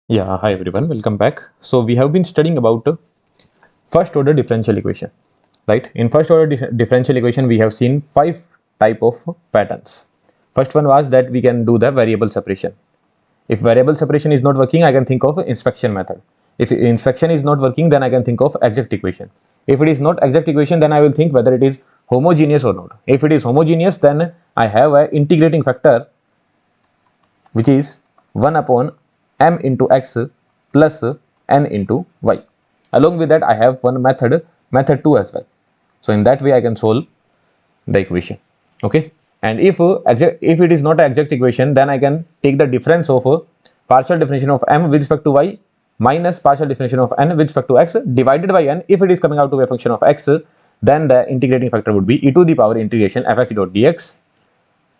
Yeah, hi everyone, welcome back. So we have been studying about first order differential equation, right? In first order differential equation, we have seen five type of patterns. First one was that we can do the variable separation. If variable separation is not working, I can think of inspection method. If inspection is not working, then I can think of exact equation. If it is not exact equation, then I will think whether it is homogeneous or not. If it is homogeneous, then I have a integrating factor which is 1 upon m into x plus n into y. Along with that, I have one method 2 as well. So in that way, I can solve the equation. Okay. And if it is not an exact equation, then I can take the difference of partial definition of m with respect to y minus partial definition of n with respect to x divided by n. If it is coming out to be a function of x, then the integrating factor would be e to the power integration fx dot dx.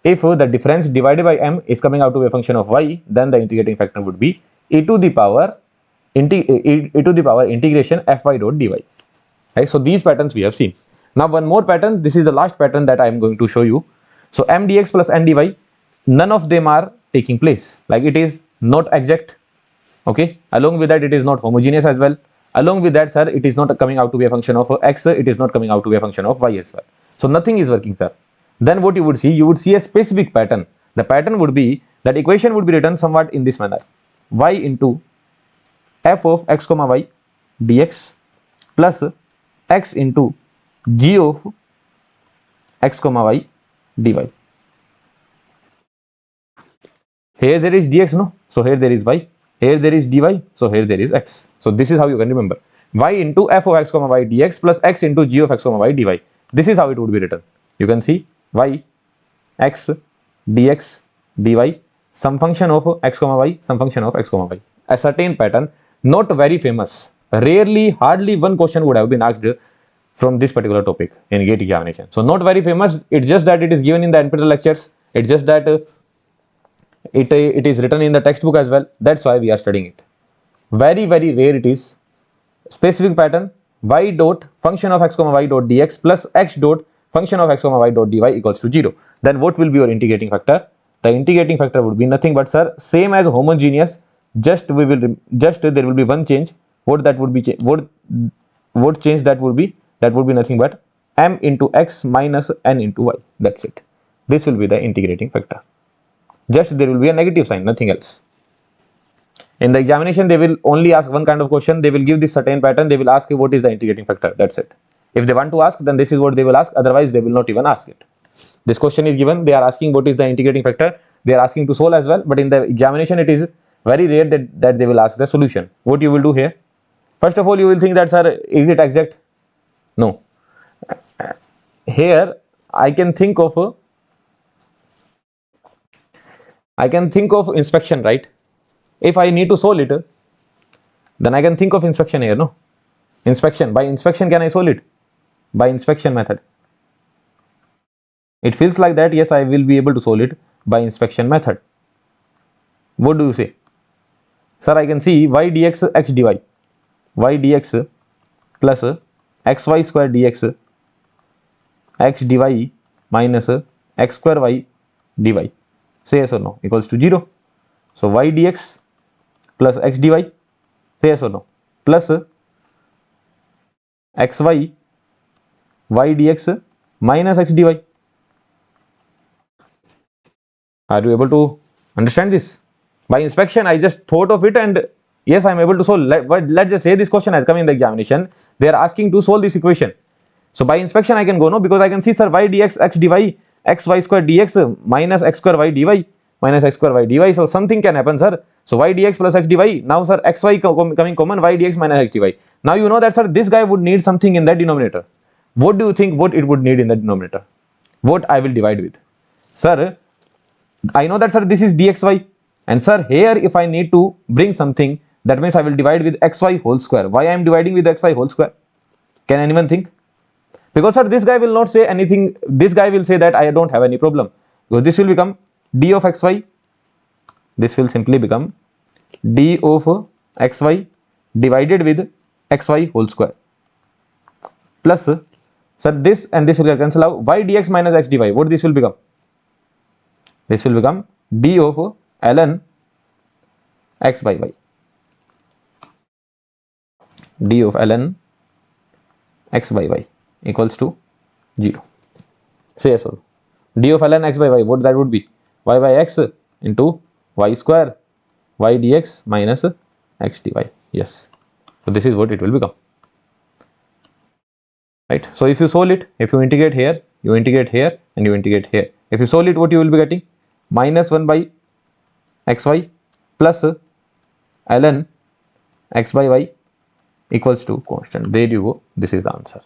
If the difference divided by m is coming out to be a function of y, then the integrating factor would be e to the power integration fy dot dy. Right? So these patterns we have seen. Now one more pattern. This is the last pattern that I am going to show you. So m dx plus n dy, none of them are taking place. Like it is not exact. Okay. Along with that, it is not homogeneous as well. Along with that, sir, it is not coming out to be a function of x. It is not coming out to be a function of y as well. So nothing is working, sir. Then what you would see? You would see a specific pattern. The pattern would be that equation would be written somewhat in this manner: y into f of x comma y dx plus x into g of x comma y dy. Here there is dx, no? So here there is y. Here there is dy. So here there is x. So this is how you can remember: y into f of x comma y dx plus x into g of x comma y dy. This is how it would be written. You can see y, x, dx, dy, some function of x comma y, some function of x comma y. A certain pattern, not very famous. Rarely, hardly one question would have been asked from this particular topic in GATE examination. So not very famous. It's just that it is given in the NPTEL lectures. It's just that it is written in the textbook as well. That's why we are studying it. Very rare it is. Specific pattern: y dot function of x comma y dot dx plus x dot function of x comma y dot dy equals to 0. Then what will be your integrating factor? The integrating factor would be nothing but, sir, same as homogeneous. Just there will be one change. What that would be? What change that would be? That would be nothing but m into x minus n into y. That's it. This will be the integrating factor. Just there will be a negative sign, nothing else. In the examination, they will only ask one kind of question. They will give this certain pattern. They will ask you what is the integrating factor. That's it. If they want to ask, then this is what they will ask. Otherwise, they will not even ask it. This question is given. They are asking what is the integrating factor. They are asking to solve as well. But in the examination, it is very rare that they will ask the solution. What you will do here? First of all, you will think that, sir, is it exact? No. Here, I can think of inspection, right? If I need to solve it, then I can think of inspection here, no? Inspection. By inspection, can I solve it? By inspection method. It feels like that, yes, I will be able to solve it by inspection method. What do you say? Sir, I can see y dx x dy. Y dx plus xy square dx x dy minus x square y dy. Say yes or no? Equals to 0. So y dx plus x dy. Say yes or no? Plus xy y dx minus x dy. Are you able to understand this? By inspection, I just thought of it and yes, I am able to solve. Let's just say this question has come in the examination. They are asking to solve this equation. So by inspection, I can go, no, because I can see, sir, y dx x dy xy square dx minus x square y dy minus x square y dy. So something can happen, sir. So y dx plus x dy. Now, sir, xy coming common, y dx minus x dy. Now you know that, sir, this guy would need something in that denominator. What do you think? What it would need in the denominator? What I will divide with, sir? I know that, sir, this is dxy, and sir, here if I need to bring something, that means I will divide with xy whole square. Why I am dividing with xy whole square? Can anyone think? Because, sir, this guy will not say anything. This guy will say that I don't have any problem, because this will become d of xy. This will simply become d of xy divided with xy whole square plus, sir, this and this will cancel out. Y dx minus x dy. What this will become? This will become d of ln x by y. d of ln x by y equals to 0. Say yes or no. D of ln x by y, what that would be? Y by x into y square y dx minus x dy. Yes. So this is what it will become. Right. So if you solve it, if you integrate here, you integrate here, and you integrate here. If you solve it, what you will be getting? Minus 1 by xy plus ln x by y equals to constant. There you go. This is the answer.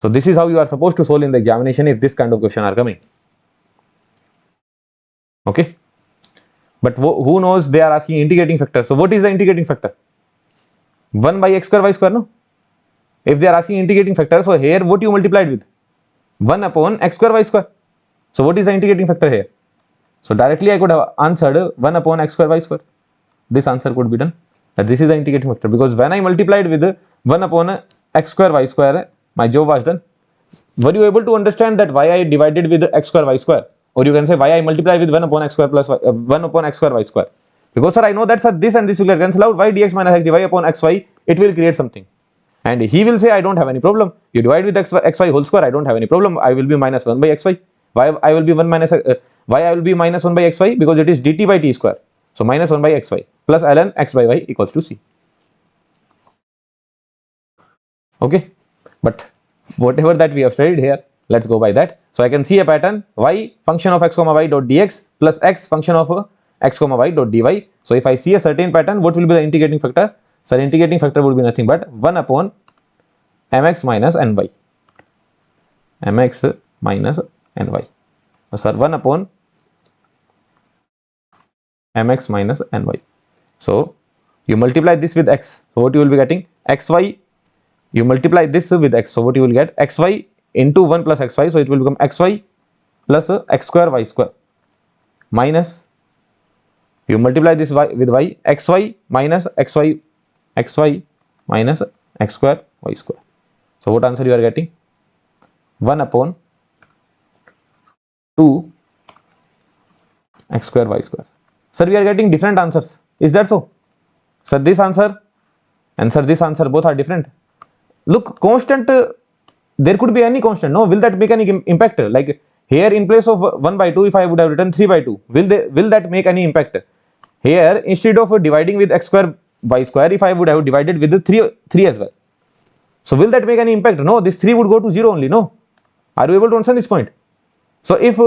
So this is how you are supposed to solve in the examination if this kind of question are coming. Okay. But who knows they are asking integrating factor. So what is the integrating factor? 1 by x square y square, no? If they are asking integrating factor, so here what you multiplied with? 1 upon x square y square. So what is the integrating factor here? So directly I could have answered 1 upon x square y square. This answer could be done. That this is the integrating factor, because when I multiplied with 1 upon x square y square, my job was done. Were you able to understand that why I divided with x square y square? Or you can say why I multiply with 1 upon x square plus 1 upon x square y square? Because sir, I know that sir, this and this will get cancelled out. Y dx minus x dy upon xy, it will create something. And he will say, I don't have any problem. You divide with xy whole square, I don't have any problem. I will be minus 1 by xy. Why I will be 1 minus why I will be minus 1 by xy? Because it is dt by t square. So minus 1 by xy plus ln x by y equals to c. Okay. But whatever that we have studied here, let's go by that. So I can see a pattern: y function of x comma y dot dx plus x function of x comma y dot dy. So if I see a certain pattern, what will be the integrating factor? So integrating factor would be nothing but 1 upon mx minus ny. Mx minus ny. Sir, 1 upon mx minus ny. So you multiply this with x. So what you will be getting? Xy. You multiply this with x. So what you will get? Xy into 1 plus xy. So it will become xy plus x square y square minus, you multiply this y with y, xy minus xy minus x square y square. So what answer you are getting? 1 upon 2 x square y square. Sir, we are getting different answers. Is that so? Sir, this answer and sir, this answer, both are different. Look, constant, there could be any constant. No, will that make any impact? Like here, in place of 1 by 2, if I would have written 3 by 2, will that make any impact? Here, instead of dividing with x square y square, if I would have divided with the 3 as well. So will that make any impact? No, this 3 would go to 0 only. No. Are you able to understand this point? So if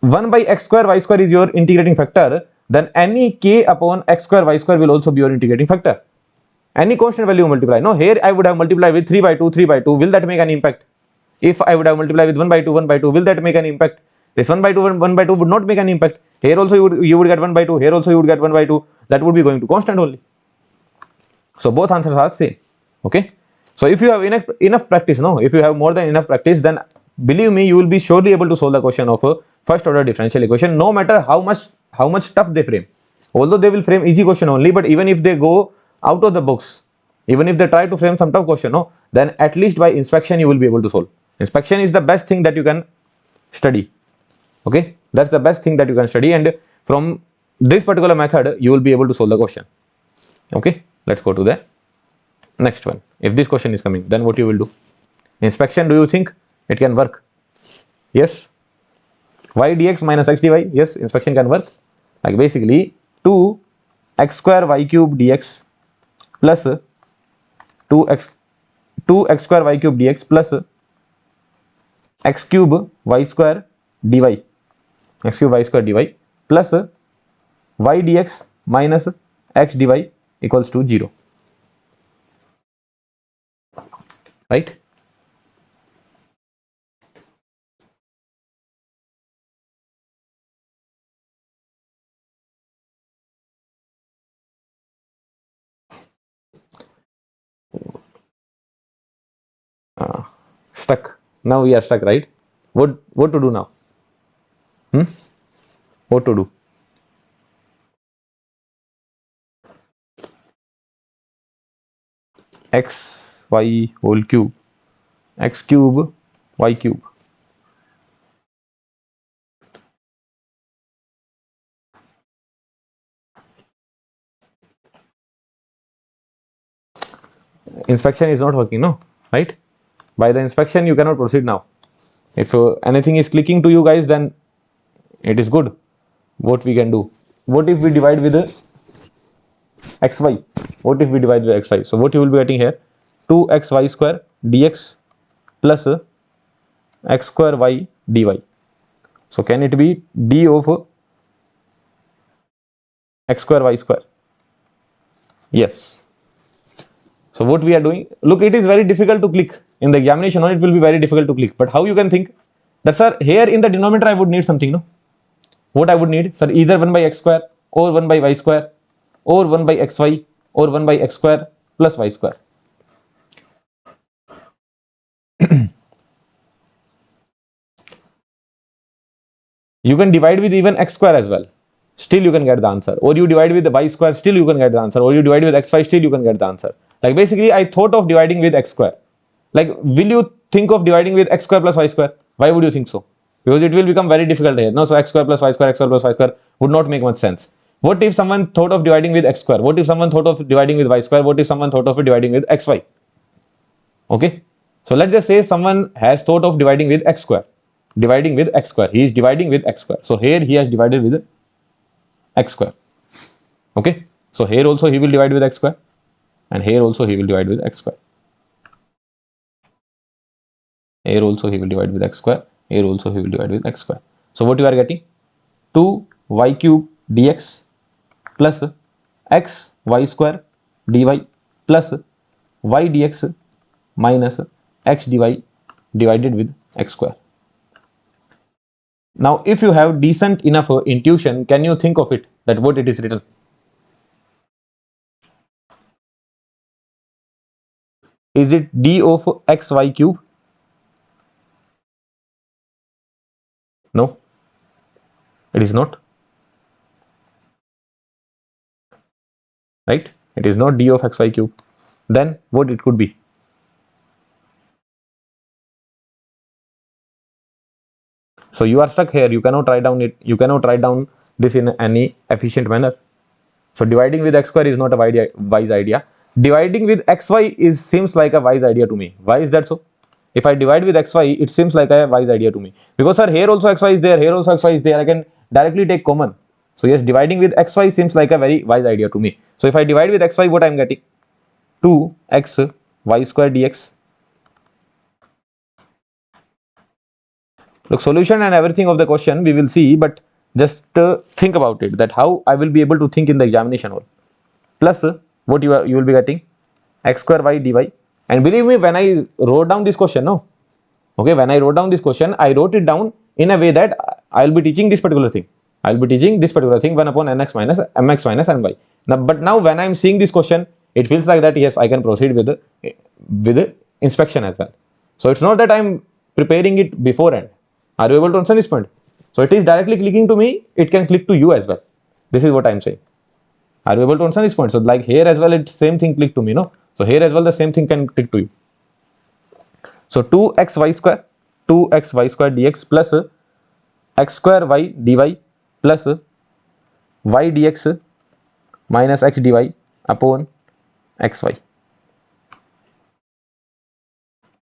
1 by x square y square is your integrating factor, then any k upon x square y square will also be your integrating factor. Any constant value multiply. No, here I would have multiplied with 3 by 2, 3 by 2. Will that make an impact? If I would have multiplied with 1 by 2, 1 by 2, will that make an impact? This 1 by 2, 1 by 2 would not make an impact. Here also you would get 1 by 2. Here also you would get 1 by 2. That would be going to constant only. So both answers are same. Okay. So if you have enough practice, no, if you have more than enough practice, then believe me, you will be surely able to solve the question of a first order differential equation, no matter how much tough they frame. Although they will frame easy question only, but even if they go out of the box, even if they try to frame some tough question, no, then at least by inspection you will be able to solve. Inspection is the best thing that you can study. Okay, that's the best thing that you can study, and from this particular method you will be able to solve the question. Okay, let's go to the next one. If this question is coming, then what you will do? Inspection, do you think it can work? Yes. Y dx minus x dy, yes, inspection can work. Like basically 2 x square y cube dx plus 2x square y cube dx plus x cube y square dy, x cube y square dy plus y dx minus x dy equals to 0. Right? Stuck. Now we are stuck, right? What to do now? What to do? X y whole cube, x cube y cube. inspection is not working, no, right? By the inspection you cannot proceed now. If anything is clicking to you guys, then it is good. What we can do, what if we divide with xy? What if we divide with xy? So what you will be getting here, 2xy square dx plus x square y dy. So can it be d of x square y square? Yes. So what we are doing, look, it is very difficult to click in the examination, or it will be very difficult to click. But how you can think that, sir, here in the denominator I would need something, no? What I would need, sir, either 1 by x square or 1 by y square or 1 by xy or 1 by x square plus y square. You can divide with even x square as well, still you can get the answer, or you divide with the y square, still you can get the answer, or you divide with xy, still you can get the answer. Like basically I thought of dividing with x square. Like, will you think of dividing with x square plus y square? Why would you think so? Because it will become very difficult here, no? So x square plus y square, x square plus y square would not make much sense. What if someone thought of dividing with x square? What if someone thought of dividing with y square? What if someone thought of dividing with xy? Okay, so let's just say someone has thought of dividing with x square. Dividing with x square, he is dividing with x square. So here he has divided with x square. Okay, so here also he will divide with x square, and here also he will divide with x square. Here also he will divide with x square. Here also he will divide with x square. So what you are getting, 2y cube dx plus x y square dy plus y dx minus x dy divided with x square. Now if you have decent enough intuition, can you think of it that what it is written? Is it d of xy cube? No, it is not. Right? It is not d of xy cube. Then what it could be? So you are stuck here. You cannot write down it. You cannot write down this in any efficient manner. So dividing with x square is not a wise idea. Dividing with xy seems like a wise idea to me. Why is that so? If I divide with xy, it seems like a wise idea to me. Because sir, here also xy is there, here also xy is there. I can directly take common. So yes, dividing with xy seems like a very wise idea to me. So if I divide with xy, what I am getting? 2x y square dx. Look, solution and everything of the question we will see, but just think about it, that how I will be able to think in the examination hall. Plus what you will be getting, x square y dy. And believe me, when I wrote down this question, no, okay, when I wrote down this question, I wrote it down in a way that I will be teaching this particular thing. I will be teaching this particular thing 1 upon nx minus mx minus my. Now, but now when I am seeing this question, it feels like that yes, I can proceed with the inspection as well. So it's not that I am preparing it beforehand. Are you able to understand this point? So it is directly clicking to me. It can click to you as well. This is what I am saying. Are you able to understand this point? So like here as well, it's same thing click to me, no? So here as well, the same thing can click to you. So 2xy square dx plus x square y dy plus y dx minus x dy upon xy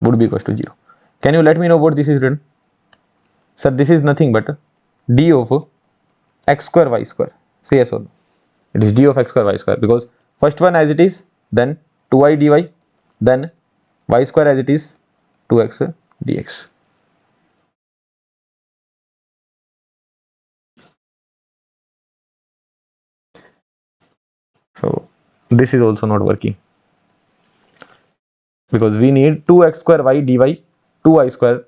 would be equals to 0. Can you let me know what this is written? Sir, this is nothing but d of x square y square. Say yes or no. It is d of x square y square, because first one as it is, then 2y dy, then y square as it is, 2x dx. So this is also not working, because we need 2x square y dy, 2y square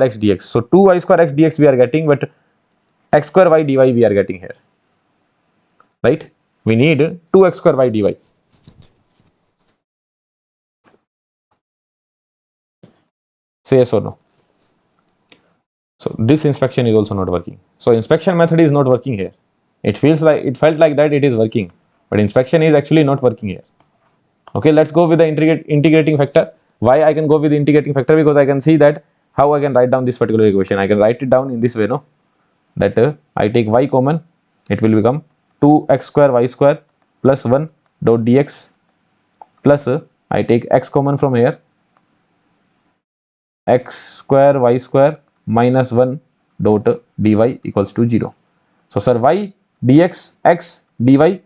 x dx. So 2y square x dx we are getting, but x square y dy we are getting here, right? We need 2x square y dy. Say yes or no. So this inspection is also not working. So inspection method is not working here. It felt like that it is working, but inspection is actually not working here. Okay, let's go with the integrating factor. Why I can go with the integrating factor? Because I can see that how I can write down this particular equation. I can write it down in this way, no? That I take y common, it will become 2x square y square plus 1 dot dx plus I take x common from here, x square y square minus 1 dot dy equals to 0. So sir, y dx x dy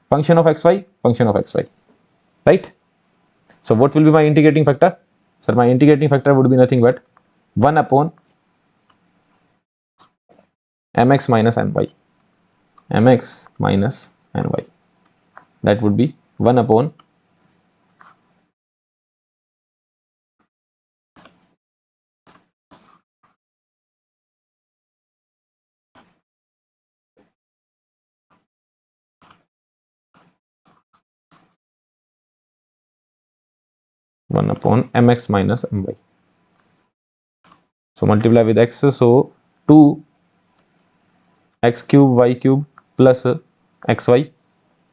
function of xy, function of xy, right? So what will be my integrating factor? Sir, my integrating factor would be nothing but 1 upon mx minus ny, mx minus ny. That would be 1 upon 1 upon mx minus my. So multiply with x, so 2 x cube y cube plus xy,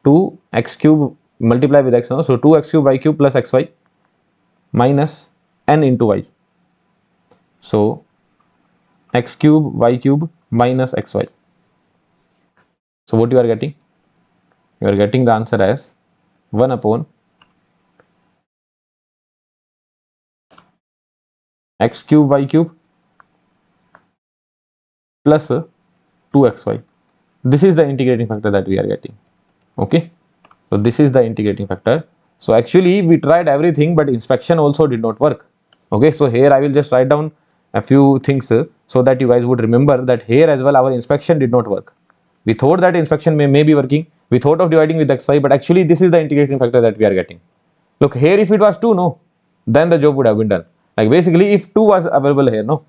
2 x cube multiply with x now, so 2 x cube y cube plus xy minus n into y. So x cube y cube minus xy. So what you are getting? You are getting the answer as 1 upon x cube y cube plus 2xy. This is the integrating factor that we are getting. Okay, so this is the integrating factor. So actually we tried everything, but inspection also did not work. Okay, so here I will just write down a few things so that you guys would remember that here as well our inspection did not work. We thought that inspection may be working. We thought of dividing with xy, but actually this is the integrating factor that we are getting. Look here, if it was 2, no, then the job would have been done. Like basically if 2 was available here, no,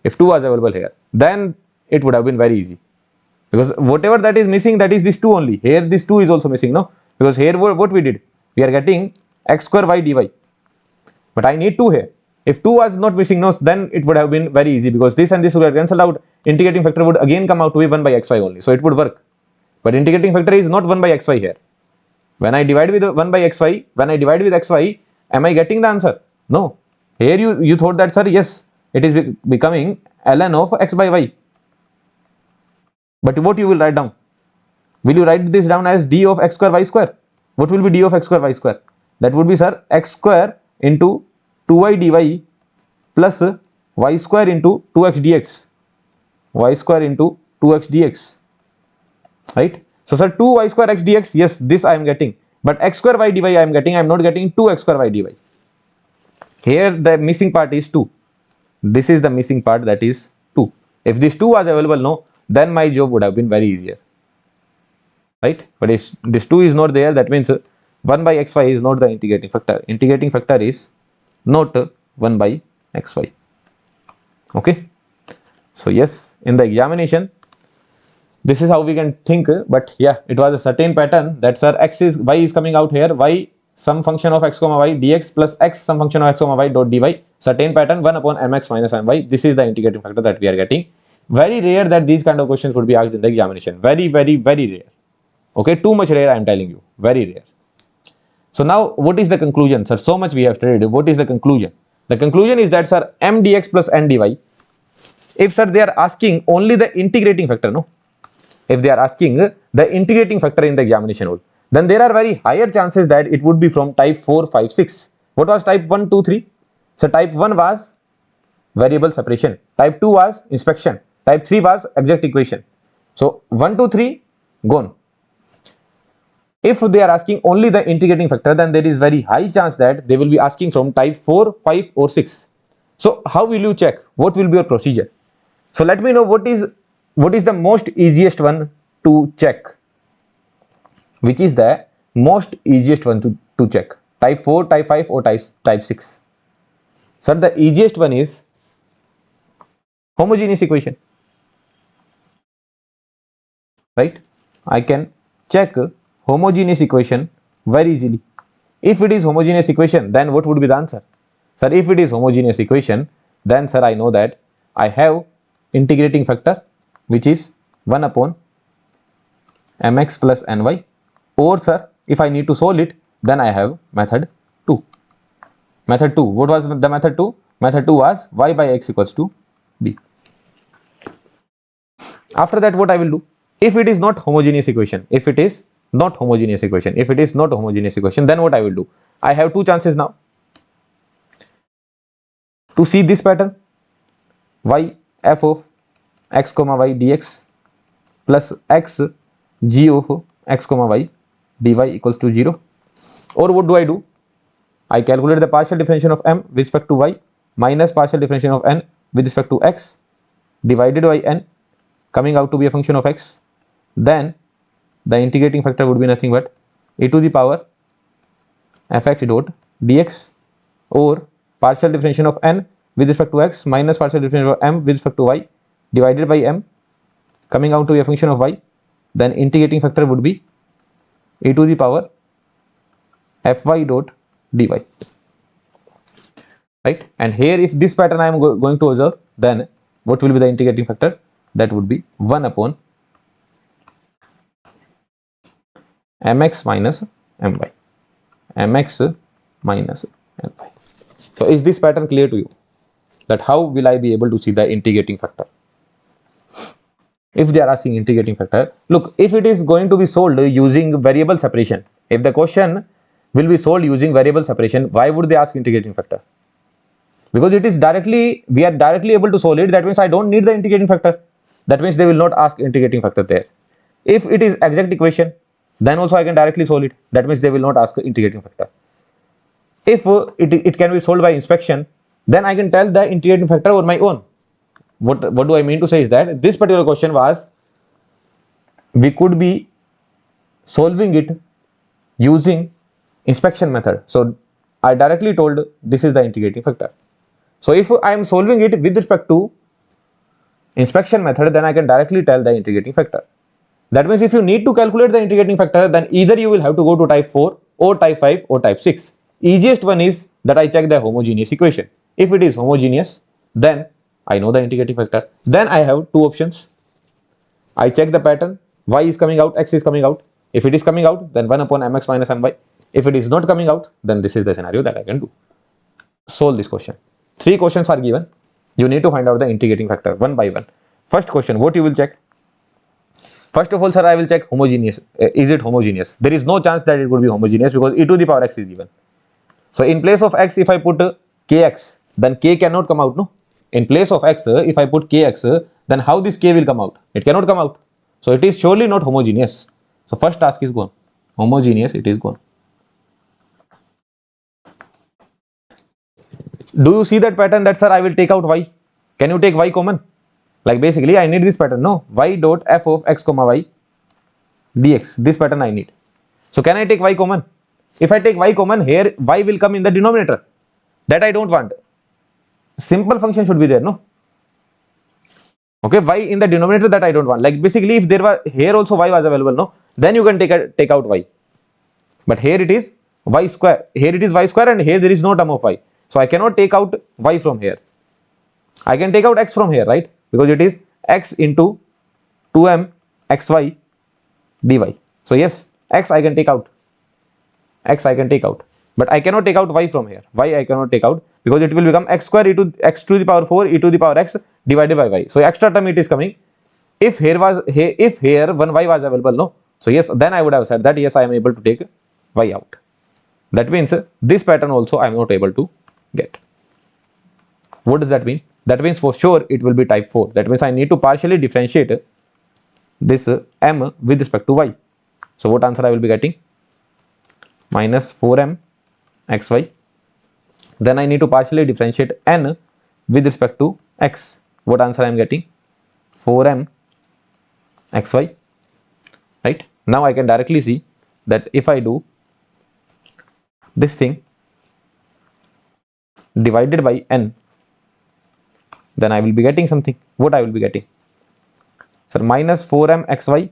if 2 was available here, then it would have been very easy, because whatever that is missing, that is this 2 only. Here this 2 is also missing, no, because here what we did, we are getting x square y dy, but I need 2 here. If 2 was not missing, no, then it would have been very easy, because this and this would have cancelled out. Integrating factor would again come out to be 1 by xy only, so it would work. But integrating factor is not 1 by xy here. When I divide with 1 by xy, when I divide with xy, am I getting the answer? No. Here you thought that, sir, yes, it is becoming ln of x by y. But what you will write down? Will you write this down as d of x square y square? What will be d of x square y square? That would be, sir, x square into 2y dy plus y square into 2x dx. Y square into 2x dx. Right? So sir, 2y square x dx, yes, this I am getting. But x square y dy I am getting, I am not getting 2x square y dy. Here the missing part is 2. This is the missing part, that is 2. If this 2 was available, no, then my job would have been very easier. Right? But if this 2 is not there, that means 1 by xy is not the integrating factor. Integrating factor is not 1 by xy. Okay? So yes, in the examination, this is how we can think, but yeah, it was a certain pattern that, sir, y is coming out here, y some function of x comma y dx plus x some function of x comma y dot dy, certain pattern 1 upon mx minus my. This is the integrating factor that we are getting. Very rare that these kind of questions would be asked in the examination. Very, very, very rare. Okay, too much rare, I am telling you. Very rare. So now what is the conclusion, sir? So much we have studied. What is the conclusion? The conclusion is that, sir, m dx plus n dy, if, sir, they are asking only the integrating factor, no, if they are asking the integrating factor in the examination hall, then there are very higher chances that it would be from type 4, 5, 6. What was type 1, 2, 3? So type 1 was variable separation, type 2 was inspection, type 3 was exact equation. So 1, 2, 3 gone. If they are asking only the integrating factor, then there is very high chance that they will be asking from type 4, 5 or 6. So how will you check? What will be your procedure? So let me know what is the most easiest one to check. Which is the most easiest one to check? Type 4, type 5 or type 6? Sir, the easiest one is homogeneous equation. Right? I can check homogeneous equation very easily. If it is homogeneous equation, then what would be the answer? Sir, if it is homogeneous equation, then, sir, I know that I have integrating factor which is 1 upon mx plus ny, or, sir, if I need to solve it, then I have method 2. Method 2, what was the method 2? Method 2 was y by x equals to b. After that, what I will do? If it is not homogeneous equation, then what I will do? I have two chances now to see this pattern. Y f of x comma y dx plus x g of x comma y dy equals to 0. Or what do I do? I calculate the partial differential of m with respect to y minus partial differential of n with respect to x divided by n coming out to be a function of x. Then the integrating factor would be nothing but e to the power fx dot dx or partial differential of n with respect to x minus partial differential of m with respect to y divided by m coming out to be a function of y. Then integrating factor would be e to the power fy dot dy, right? And here if this pattern I am going to observe, then what will be the integrating factor? That would be 1 upon mx minus my, mx minus my. So is this pattern clear to you? That how will I be able to see the integrating factor? If they are asking integrating factor, look, if it is going to be solved using variable separation, if the question will be solved using variable separation, why would they ask integrating factor? Because it is directly, we are directly able to solve it. That means I don't need the integrating factor. That means they will not ask integrating factor there. If it is exact equation, then also I can directly solve it. That means they will not ask integrating factor. If it can be solved by inspection, then I can tell the integrating factor on my own. What do I mean to say is that this particular question was, we could be solving it using inspection method. So I directly told this is the integrating factor. So if I am solving it with respect to inspection method, then I can directly tell the integrating factor. That means if you need to calculate the integrating factor, then either you will have to go to type 4 or type 5 or type 6. Easiest one is that I check the homogeneous equation. If it is homogeneous, then I know the integrating factor. Then I have two options. I check the pattern, y is coming out, x is coming out. If it is coming out, then 1 upon mx minus my. If it is not coming out, then this is the scenario that I can do. Solve this question. 3 questions are given. You need to find out the integrating factor one by one. First question, what you will check? First of all, sir, I will check homogeneous. Is it homogeneous? There is no chance that it would be homogeneous because e to the power x is given. So in place of x, if I put kx, then k cannot come out, no? In place of x, if I put kx, then how this k will come out? It cannot come out. So it is surely not homogeneous. So first task is gone. Homogeneous, it is gone. Do you see that pattern that, sir, I will take out y? Can you take y common? Like basically I need this pattern, no? Y dot f of x comma y dx. This pattern I need. So can I take y common? If I take y common, here y will come in the denominator. That I don't want. Simple function should be there, no? Okay, y in the denominator, that I don't want. Like basically if there was here also y was available, no? Then you can take out y. But here it is y square. Here it is y square and here there is no term of y. So I cannot take out y from here. I can take out x from here, right? Because it is x into 2m xy dy. So yes, x I can take out. X I can take out. But I cannot take out y from here. Y I cannot take out because it will become x square e to x to the power 4 e to the power x divided by y. So extra term it is coming. If here one y was available, no? So yes, then I would have said that yes, I am able to take y out. That means this pattern also I am not able to get. What does that mean? That means for sure it will be type 4. That means I need to partially differentiate this m with respect to y. So what answer I will be getting? Minus 4m xy. Then I need to partially differentiate n with respect to x. What answer I am getting? 4m xy. Right? Now I can directly see that if I do this thing divided by n, then I will be getting something. What I will be getting? Sir, minus 4m xy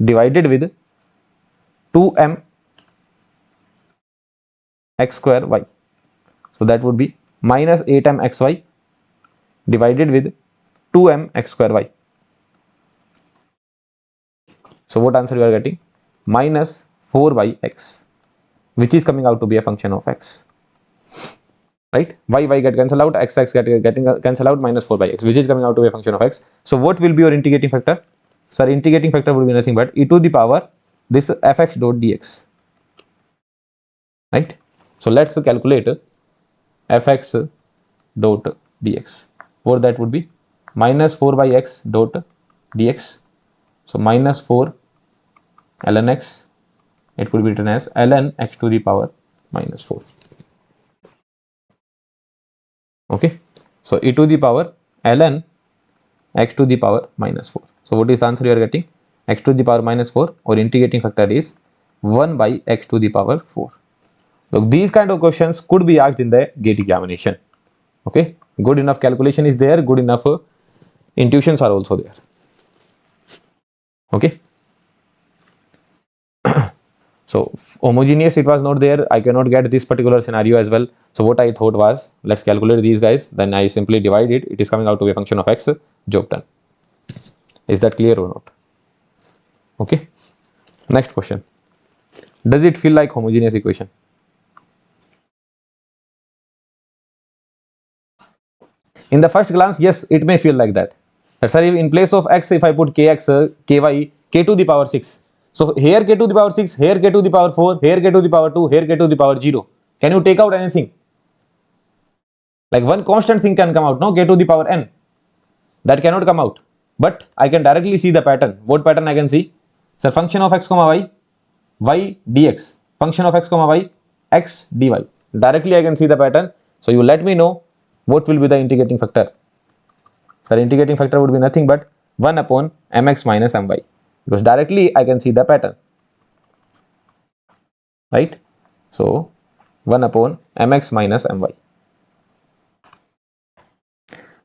divided with 2m x square y. So that would be minus 8m xy divided with 2m x square y. So what answer you are getting? Minus 4yx, which is coming out to be a function of x. Right? Y get cancelled out, x getting cancelled out, minus 4/x, which is coming out to be a function of x. So what will be your integrating factor? Sir, integrating factor would be nothing but e to the power this fx dot dx, right? So let's calculate fx dot dx. For that would be minus 4 by x dot dx. So minus 4 ln x, it could be written as ln x to the power minus 4. Okay, so e to the power ln x to the power minus 4. So what is the answer you are getting? X to the power minus 4, or integrating factor is 1 by x to the power 4. Look, these kind of questions could be asked in the GATE examination. Okay, good enough calculation is there, good enough intuitions are also there. Okay, so homogeneous it was not there, I cannot get this particular scenario as well. So what I thought was, let's calculate these guys, then I simply divide it, it is coming out to be a function of x, job done. Is that clear or not? Okay, next question. Does it feel like homogeneous equation? In the first glance, yes, it may feel like that. Sir, in place of x, if I put kx, ky, k to the power 6. So here k to the power 6, here k to the power 4, here k to the power 2, here k to the power 0. Can you take out anything? Like one constant thing can come out, no? K to the power n. That cannot come out. But I can directly see the pattern. What pattern I can see? Sir, function of x comma y dx. Function of x comma y, x dy. Directly I can see the pattern. So you let me know what will be the integrating factor. Sir, integrating factor would be nothing but 1 upon mx minus my, because directly I can see the pattern, right? So 1 upon mx minus my.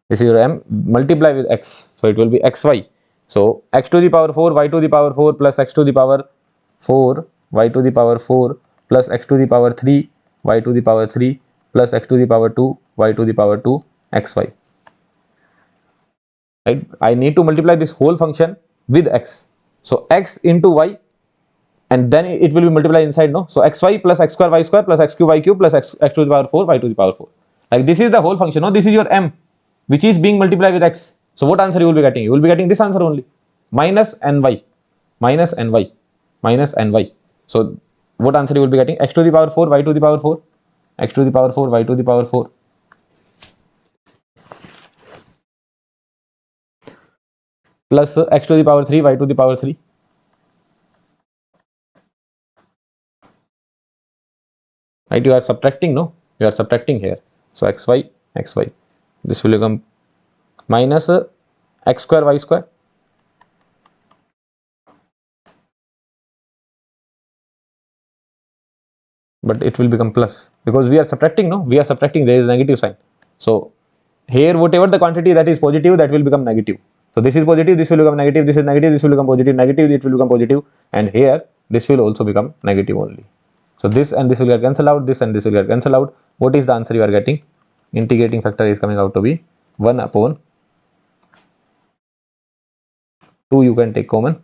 This is your m, multiply with x, so it will be xy. So x to the power 4, y to the power 4 plus x to the power 4, y to the power 4 plus x to the power 3, y to the power 3 plus x to the power 2, y to the power 2, xy. Right? I need to multiply this whole function with x. So x into y, and then it will be multiplied inside, no? So xy plus x square y square plus x cube y cube plus x to the power 4, y to the power 4. Like this is the whole function, no? This is your m, which is being multiplied with x. So what answer you will be getting? You will be getting this answer only. Minus ny, minus ny, minus ny. So what answer you will be getting? X to the power 4, y to the power 4, x to the power 4, y to the power 4. Plus x to the power 3, y to the power 3. Right, you are subtracting, no? You are subtracting here. So xy, xy. This will become minus x square y square. But it will become plus, because we are subtracting, no? We are subtracting, there is negative sign. So here whatever the quantity that is positive, that will become negative. So this is positive, this will become negative, this is negative, this will become positive, negative, it will become positive, and here this will also become negative only. So this and this will get cancelled out, this and this will get cancelled out. What is the answer you are getting? Integrating factor is coming out to be 1 upon 2, you can take common,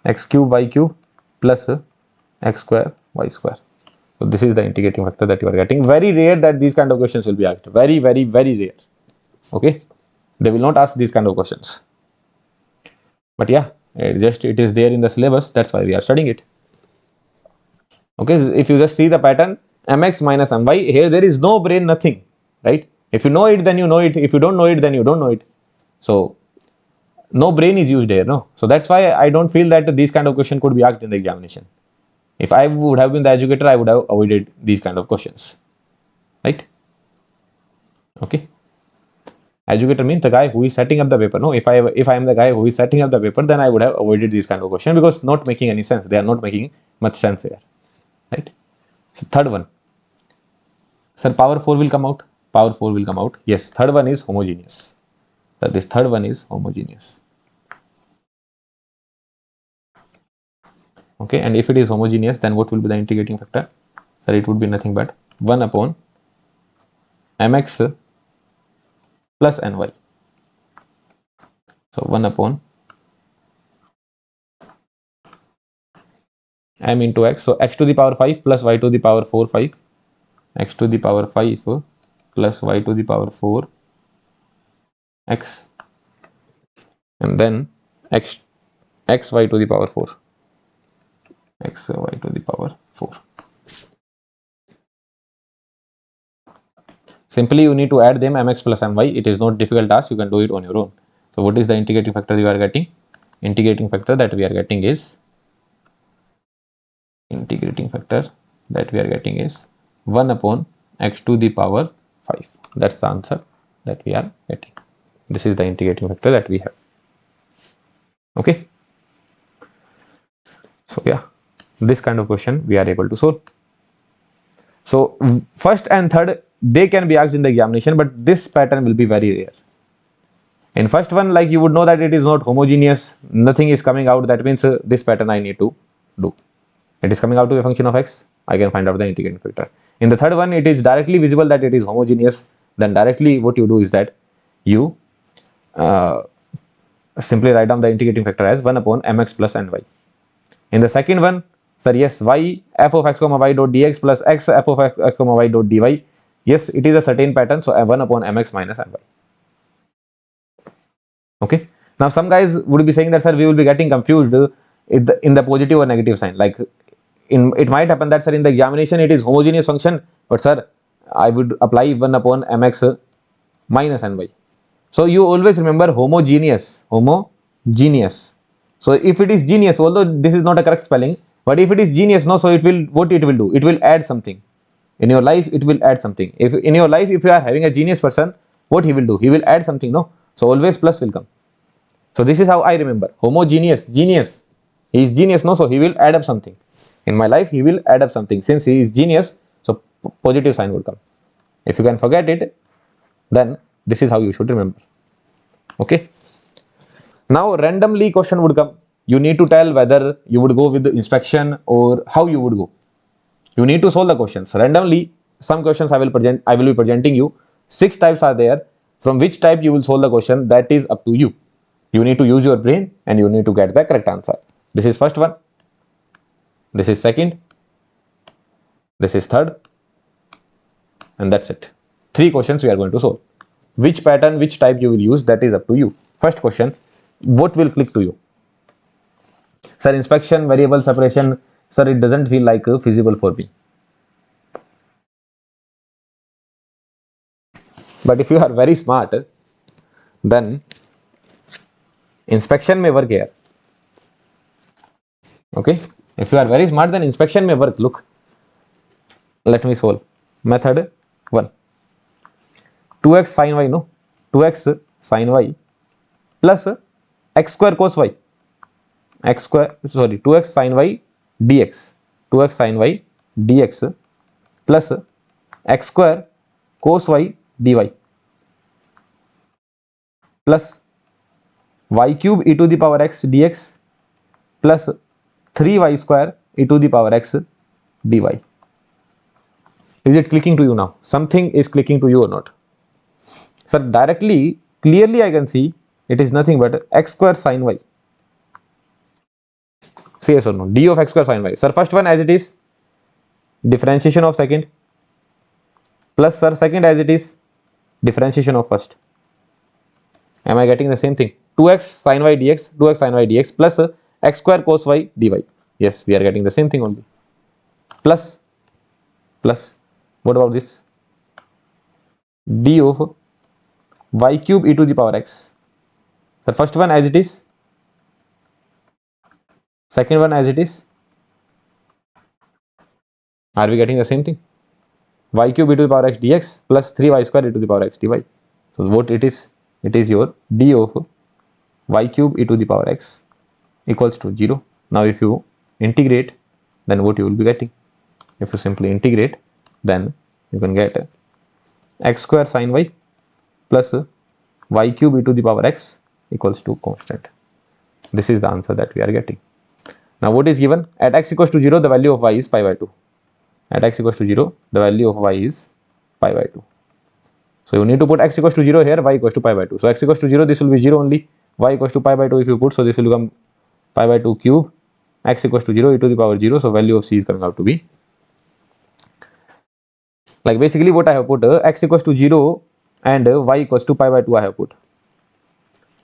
x cube y cube plus x square y square. So this is the integrating factor that you are getting. Very rare that these kind of questions will be asked. Very, very, very rare. Okay, they will not ask these kind of questions. But yeah, it is there in the syllabus. That's why we are studying it. Okay, if you just see the pattern, mx minus my, here there is no brain, nothing, right? If you know it, then you know it. If you don't know it, then you don't know it. So no brain is used here, no. So that's why I don't feel that these kind of question could be asked in the examination. If I would have been the educator, I would have avoided these kind of questions, right? Okay. Educator means the guy who is setting up the paper. No, if I am the guy who is setting up the paper, then I would have avoided these kind of questions, because not making any sense. They are not making much sense here, right? So third one, sir, power 4 will come out. Power 4 will come out. Yes, third one is homogeneous. So this third one is homogeneous. Okay, and if it is homogeneous, then what will be the integrating factor? Sir, it would be nothing but 1 upon mx plus ny. So 1 upon m into x. So x to the power 5 plus y to the power 4, 5. X to the power 5 plus y to the power 4 x, and then x y to the power 4. x y to the power 4. Simply you need to add them mx plus my. It is not difficult task, you can do it on your own. So what is the integrating factor you are getting? Integrating factor that we are getting is 1 upon x to the power 5. That's the answer that we are getting. This is the integrating factor that we have. Okay. So yeah, this kind of question we are able to solve. So first and third, they can be asked in the examination, but this pattern will be very rare. In first one, like you would know that it is not homogeneous, nothing is coming out. That means this pattern I need to do. It is coming out to a function of x. I can find out the integrating factor. In the third one, it is directly visible that it is homogeneous. Then directly what you do is that you simply write down the integrating factor as 1 upon mx plus ny. In the second one, sir, yes, y f of x comma y dot dx plus x f of x comma y dot dy. Yes, it is a certain pattern, so 1 upon mx minus my. Okay. Now some guys would be saying that, sir, we will be getting confused in the positive or negative sign. Like it might happen that, sir, in the examination it is homogeneous function, but sir, I would apply 1 upon mx minus ny. So you always remember homogeneous. So if it is genius, although this is not a correct spelling, but if it is genius, no, so it will, what it will do? It will add something. In your life, it will add something. If in your life, if you are having a genius person, what he will do? He will add something, no? So always plus will come. So this is how I remember. Homogeneous, genius. He is genius, no? So he will add up something. In my life, he will add up something. Since he is genius, so positive sign will come. If you can forget it, then this is how you should remember. Okay. Now randomly question would come. You need to tell whether you would go with the inspection or how you would go. You need to solve the questions randomly. Some questions I will be presenting you. 6 types are there. From which type you will solve the question, that is up to you. You need to use your brain and you need to get the correct answer. This is first one. This is second. This is third. And that's it. 3 questions we are going to solve. Which pattern, which type you will use, that is up to you. First question, what will click to you? Sir, inspection, variable separation, sir, it doesn't feel like feasible for me. But if you are very smart, then inspection may work here. Okay. If you are very smart, then inspection may work. Look, let me solve. Method 1. 2x sin y, no? 2x sin y plus x square cos y. 2x sin y dx. 2x sin y dx plus x square cos y dy plus y cube e to the power x dx plus 3y square e to the power x dy. Is it clicking to you now? Something is clicking to you or not? Sir, directly, clearly I can see it is nothing but x square sin y. Say yes or no? D of x square sin y. Sir, first one as it is, differentiation of second, plus sir, second as it is, differentiation of first. Am I getting the same thing? 2x sin y dx, 2x sin y dx plus x square cos y dy. Yes, we are getting the same thing only. Plus, what about this? D of y cube e to the power x. The first one as it is, second one as it is. Are we getting the same thing? Y cube e to the power x dx plus 3y square e to the power x dy. So what it is? It is your d of y cube e to the power x equals to 0. Now if you integrate, then what you will be getting? If you simply integrate, then you can get x square sin y plus y cube e to the power x equals to constant. This is the answer that we are getting. Now what is given? At x equals to 0, the value of y is pi by 2. At x equals to 0, the value of y is pi by 2. So you need to put x equals to 0 here, y equals to pi by 2. So x equals to 0, this will be 0 only. Y equals to pi by 2 if you put, so this will become pi by 2 cube. X equals to 0 e to the power 0. So value of c is coming out to be, like basically what I have put, x equals to 0 and y equals to pi by 2 I have put.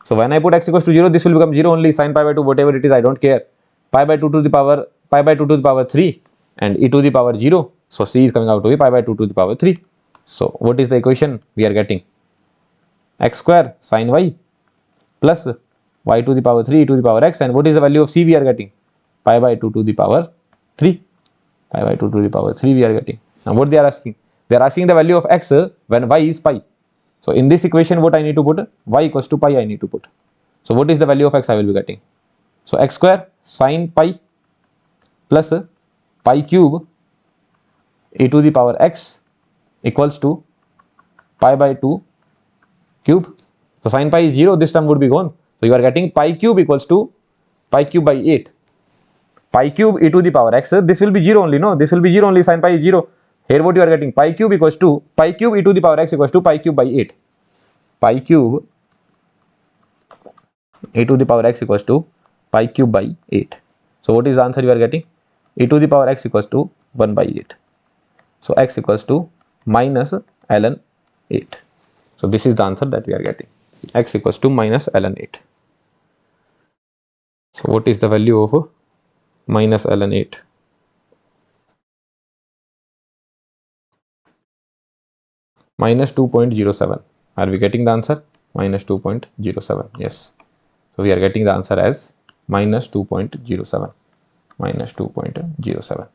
So when I put x equals to 0, this will become 0 only, sin pi by 2, whatever it is, I don't care. Pi by 2 to the power pi by 2 to the power 3 and e to the power 0. So c is coming out to be pi by 2 to the power 3. So what is the equation we are getting? X square sin y plus y to the power 3 e to the power x, and what is the value of c we are getting? Pi by 2 to the power 3. Pi by 2 to the power 3 we are getting. Now what they are asking? They are asking the value of x when y is pi. So in this equation what I need to put? Y equals to pi I need to put. So what is the value of x I will be getting? So x square sin pi plus pi cube e to the power x equals to pi by 2 cube. So sin pi is 0, this term would be gone. So you are getting pi cube equals to pi cube by 8. Pi cube e to the power x, this will be 0 only, no? This will be 0 only, sin pi is 0. Here what you are getting? Pi cube equals to pi cube e to the power x equals to pi cube by 8. Pi cube e to the power x equals to pi cube by 8. So what is the answer you are getting? E to the power x equals to 1 by 8. So x equals to minus ln 8. So this is the answer that we are getting. X equals to minus ln 8. So what is the value of minus ln 8? Minus 2.07. Are we getting the answer? Minus 2.07. Yes. So we are getting the answer as minus 2.07. Minus 2.07.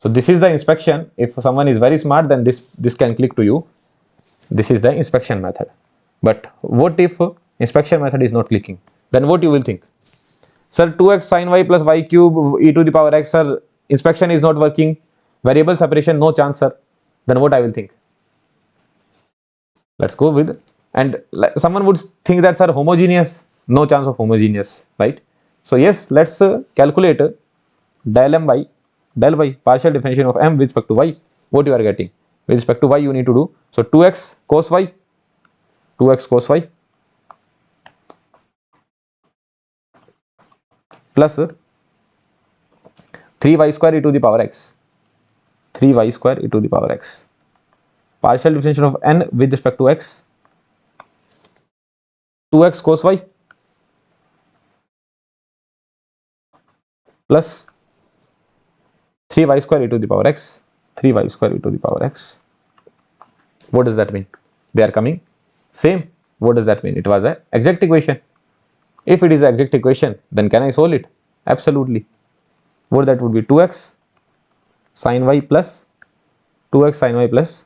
So this is the inspection. If someone is very smart, then this can click to you. This is the inspection method. But what if inspection method is not clicking? Then what you will think? Sir, 2x sin y plus y cube e to the power x, sir, inspection is not working. Variable separation, no chance, sir. Then what I will think? Let's go with, and someone would think that, sir, homogeneous, no chance of homogeneous, right? So yes, let's calculate del m by del y, partial differentiation of m with respect to y. What you are getting? With respect to y you need to do. So 2x cos y, 2x cos y plus 3y square e to the power x, 3y square e to the power x, partial differentiation of n with respect to x, 2x cos y plus 3y square e to the power x, 3y square e to the power x. What does that mean? They are coming same. What does that mean? It was an exact equation. If it is an exact equation, then can I solve it? Absolutely. What that would be? 2x sin y plus 2x sin y plus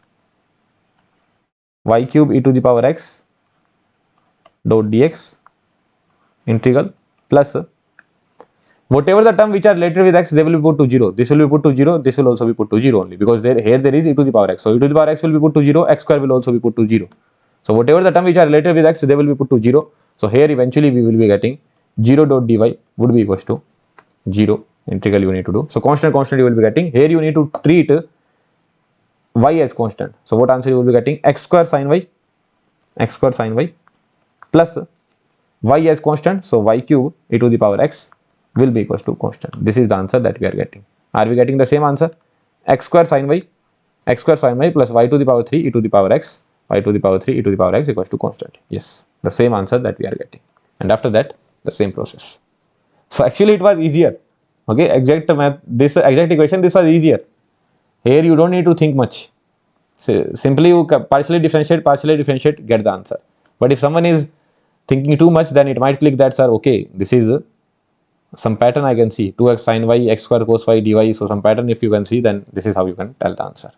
y cube e to the power x dot dx integral plus whatever the term which are related with x, they will be put to 0. This will be put to 0. This will also be put to 0 only, because here there is e to the power x. So e to the power x will be put to 0. X square will also be put to 0. So whatever the term which are related with x, they will be put to 0. So here eventually we will be getting 0 dot dy would be equals to 0. Integral you need to do. So constant you will be getting. Here you need to treat y as constant. So what answer you will be getting? X square sin y plus y as constant. So y cube e to the power x will be equals to constant. This is the answer that we are getting. Are we getting the same answer? X square sin y plus y to the power 3 e to the power x, y to the power 3 e to the power x equals to constant. Yes, the same answer that we are getting. And after that, the same process. So actually it was easier. Okay, exact math, this exact equation, this was easier. Here you don't need to think much. So simply you partially differentiate, get the answer. But if someone is thinking too much, then it might click that, sir, okay, this is some pattern I can see, 2x sin y, x square cos y dy. So some pattern if you can see, then this is how you can tell the answer.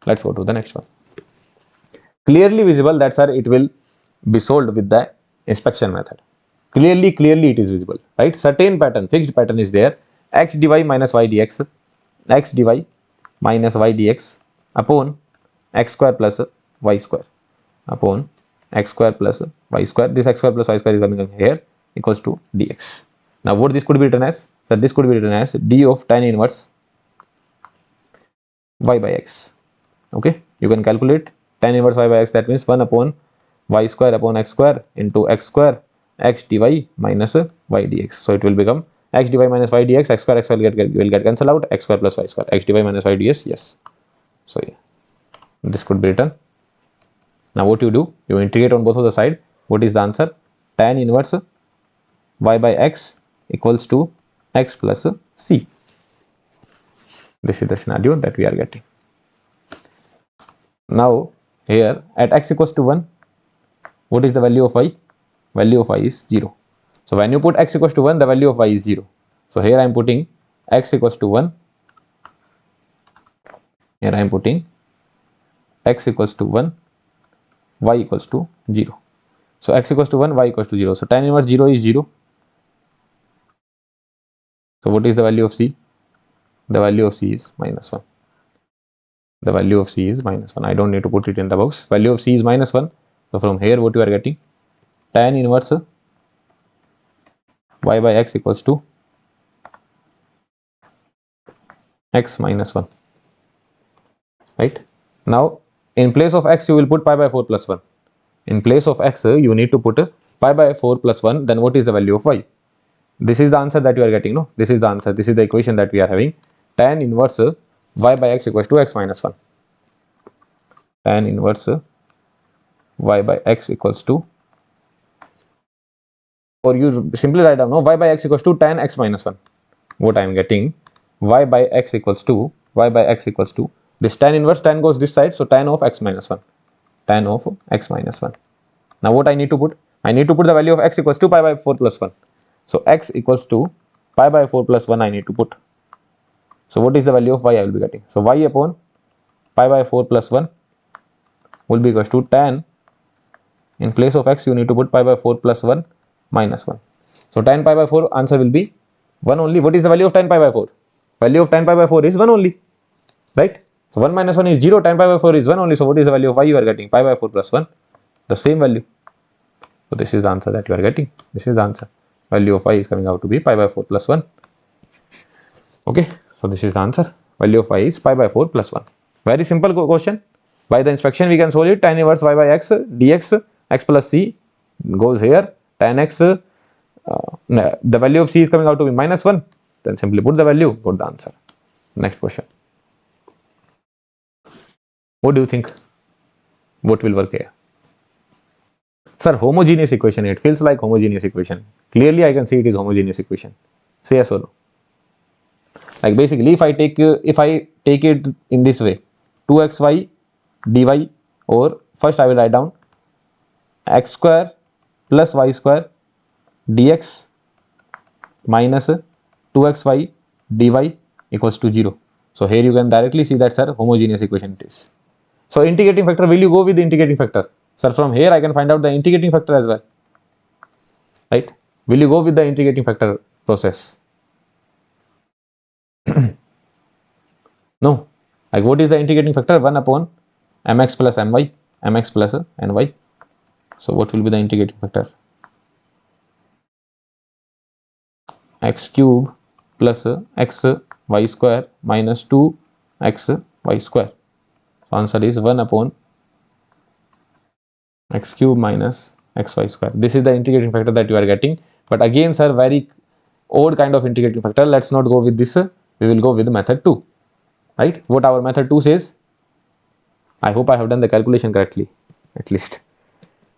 Let's go to the next one. Clearly visible that, sir, it will be solved with the inspection method. Clearly it is visible, right? Certain pattern, fixed pattern is there. X dy minus y dx, x dy minus y dx upon x square plus y square upon x square plus y square. This x square plus y square is coming here equals to dx. Now what this could be written as? So this could be written as d of tan inverse y by x. Okay, you can calculate tan inverse y by x. That means 1 upon y square upon x square into x square x dy minus y dx. So it will become x dy minus y dx, x square will get cancelled out, x square plus y square, x dy minus y dx. Yes. So yeah, this could be written. Now what you do? You integrate on both of the side. What is the answer? Tan inverse y by x equals to x plus c. This is the scenario that we are getting. Now here at x equals to 1, what is the value of y? Value of y is 0. So when you put x equals to 1, the value of y is 0. So here I am putting x equals to 1. Here I am putting x equals to 1, y equals to 0. So x equals to 1, y equals to 0. So tan inverse 0 is 0. So what is the value of c? The value of c is minus 1. The value of c is minus 1. I don't need to put it in the box. Value of c is minus 1. So from here what you are getting? Tan inverse y by x equals to x minus 1. Right? Now in place of x you will put pi by 4 plus 1. In place of x you need to put pi by 4 plus 1. Then what is the value of y? This is the answer that you are getting, no? This is the answer. This is the equation that we are having. Tan inverse y by x equals to x minus 1. Tan inverse y by x equals to, or you simply write down, no, y by x equals to tan x minus 1. What I am getting, y by x equals to this tan inverse, tan goes this side, so tan of x minus 1. Tan of x minus 1. Now what I need to put? I need to put the value of x equals to pi by 4 plus 1. So x equals to pi by 4 plus 1 I need to put. So what is the value of y I will be getting? So y upon pi by 4 plus 1 will be equals to tan, in place of x you need to put pi by 4 plus 1 minus 1. So tan pi by 4 answer will be 1 only. What is the value of tan pi by 4? Value of tan pi by 4 is 1 only. Right? So 1 minus 1 is 0, tan pi by 4 is 1 only. So what is the value of y you are getting? Pi by 4 plus 1. The same value. So this is the answer that you are getting. This is the answer. Value of y is coming out to be pi by 4 plus 1. Okay, so this is the answer. Value of y is pi by 4 plus 1. Very simple question. By the inspection we can solve it. Tan inverse y by x dx, x plus c goes here. Tan x, the value of c is coming out to be minus 1. Then simply put the value, put the answer. Next question. What do you think? What will work here? Sir, homogeneous equation. It feels like homogeneous equation. Clearly I can see it is homogeneous equation. Say yes or no. Like basically if I take it in this way, 2xy dy, or first I will write down x square plus y square dx minus 2xy dy equals to 0. So here you can directly see that, sir, homogeneous equation it is. So integrating factor, will you go with the integrating factor? Sir, from here I can find out the integrating factor as well. Right? Will you go with the integrating factor process? No. Like what is the integrating factor? 1 upon mx plus my, mx plus ny. So what will be the integrating factor? X cube plus x y square minus 2x y square. So answer is 1 upon x cube minus xy square. This is the integrating factor that you are getting. But again, sir, very odd kind of integrating factor. Let's not go with this. We will go with method 2. Right? What our method 2 says? I hope I have done the calculation correctly, at least.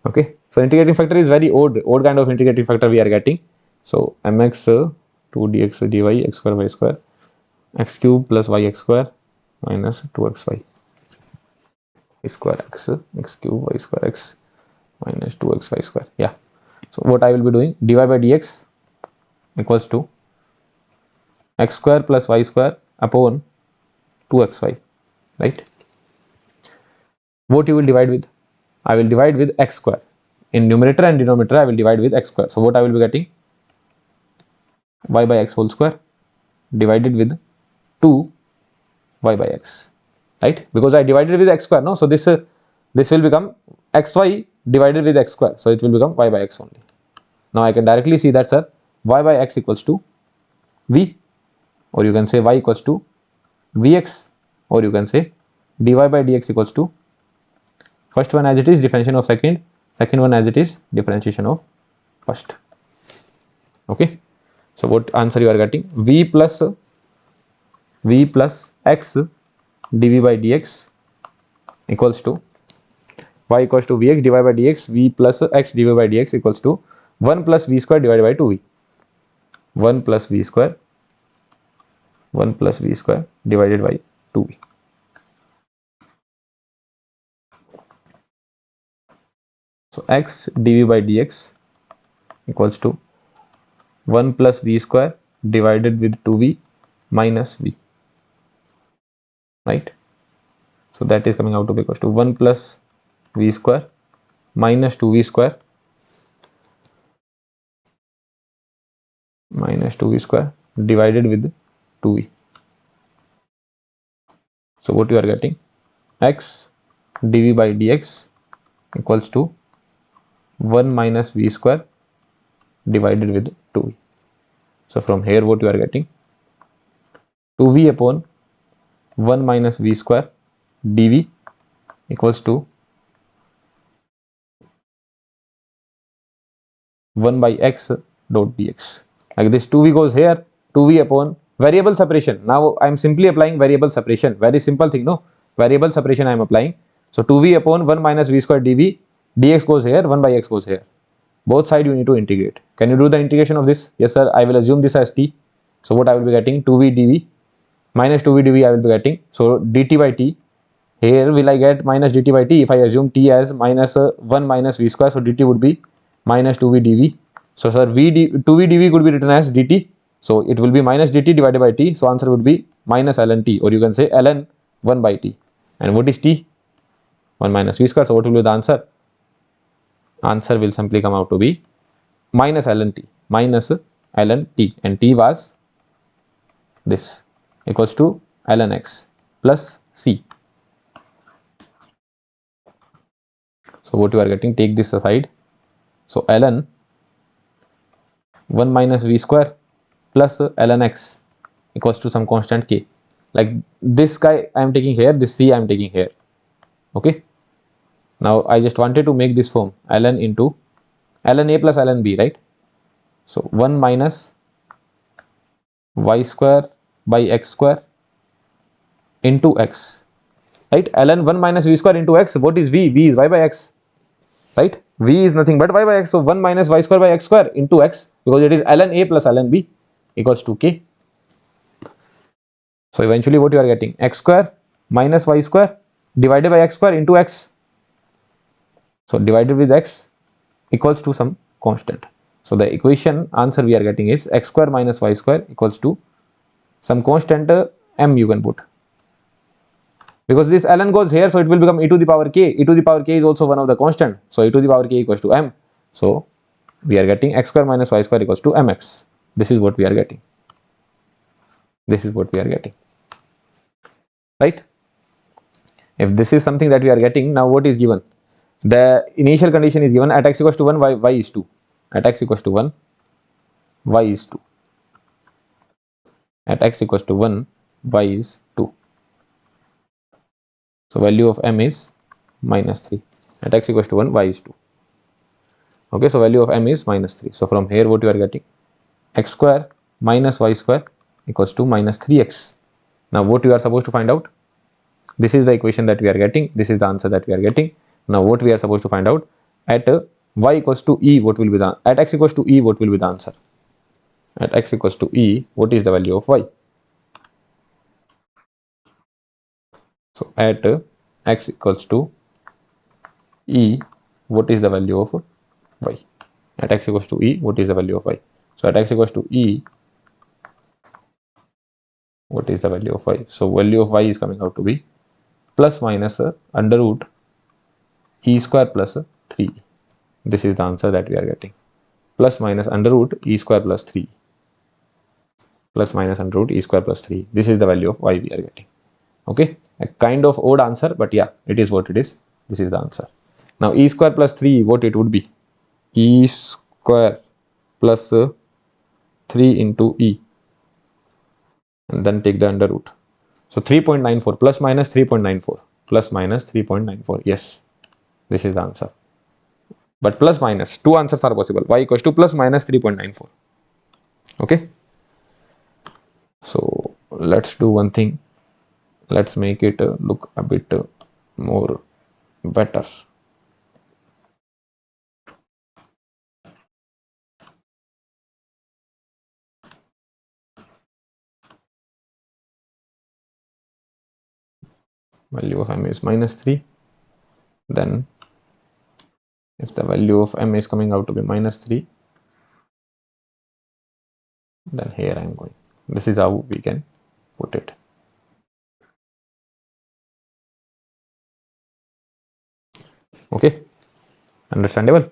Okay. So integrating factor is very odd kind of integrating factor we are getting. So mx 2 dx dy x square y square x cube plus yx square minus 2xy square x cube y square x minus 2xy square. Yeah. So what I will be doing, dy by dx equals to x square plus y square upon 2xy. Right? What you will divide with? I will divide with x square. In numerator and denominator I will divide with x square. So what I will be getting? Y by x whole square divided with 2 y by x. Right? Because I divided with x square, no? So this will become xy divided with x square. So it will become y by x only. Now I can directly see that, sir, y by x equals to v, or you can say y equals to vx, or you can say dy by dx equals to first one as it is differentiation of second one as it is differentiation of first. Okay. So what answer you are getting? v plus x dv by dx equals to y equals to vx divided by dx, v plus x dv by dx equals to 1 plus v square divided by 2v. 1 plus v square 1 plus v square divided by 2v. So x dv by dx equals to 1 plus v square divided with 2v minus v, right? So that is coming out to be equals to 1 plus v square minus 2v square divided with 2v. So what you are getting, x dv by dx equals to 1 minus v square divided with 2v. So from here what you are getting, 2v upon 1 minus v square dv equals to 1 by x dot dx. Like this, 2v goes here, 2v upon variable separation. Now I am simply applying variable separation. Very simple thing, no? Variable separation I am applying. So 2v upon 1 minus v square dv, dx goes here, 1 by x goes here. Both sides you need to integrate. Can you do the integration of this? Yes sir, I will assume this as t. So what I will be getting, 2v dv minus 2v dv I will be getting. So dt by t. Here will I get minus dt by t if I assume t as minus 1 minus v square. So dt would be minus 2v dv. So sir, 2v dv could be written as dt. So it will be minus dt divided by t. So answer would be minus ln t, or you can say ln 1 by t. And what is t? 1 minus v square. So what will be the answer? Answer will simply come out to be minus ln t, and t was this, equals to ln x plus c. So what you are getting, take this aside. So ln 1 minus v square plus ln x equals to some constant k. Like this guy I am taking here, this c I am taking here. Okay. Now I just wanted to make this form ln into ln a plus ln b, right? So 1 minus y square by x square into x, right? Ln 1 minus v square into x. What is v? V is y by x, right? V is nothing but y by x. So 1 minus y square by x square into x, because it is ln a plus ln b equals to k. So eventually what you are getting, x square minus y square divided by x square into x. So divided with x equals to some constant. So the equation answer we are getting is x square minus y square equals to some constant m you can put. Because this ln goes here, so it will become e to the power k. E to the power k is also one of the constant. So e to the power k equals to m. So we are getting x square minus y square equals to mx. This is what we are getting. This is what we are getting. Right? If this is something that we are getting, now what is given? The initial condition is given at x equals to 1, y is 2. At x equals to 1, y is 2. At x equals to 1, y is 2. So value of m is minus 3. At x equals to 1, y is 2. Okay, so value of m is minus 3. So from here what you are getting, x square minus y square equals to minus 3x. Now what you are supposed to find out? This is the equation that we are getting. This is the answer that we are getting. Now what we are supposed to find out, at y equals to e, what will be the, at x equals to e, what will be the answer? At x equals to e, what is the value of y? So at x equals to e, what is the value of y? At x equals to e, what is the value of y? So at x equals to e, what is the value of y? So value of y is coming out to be plus minus under root e square plus 3. This is the answer that we are getting. Plus minus under root e square plus 3. Plus minus under root e square plus 3. This is the value of y we are getting. Okay, a kind of odd answer, but yeah, it is what it is. This is the answer. Now e square plus 3, what it would be? E square plus 3 into e, and then take the under root. So 3.94 plus minus 3.94 plus minus 3.94. Yes, this is the answer. But plus minus, two answers are possible. Y equals to plus minus 3.94. Okay. So let's do one thing. Let's make it look a bit more better. value of m is minus 3, then if the value of m is coming out to be minus 3, then here I am going. This is how we can put it. Okay, understandable.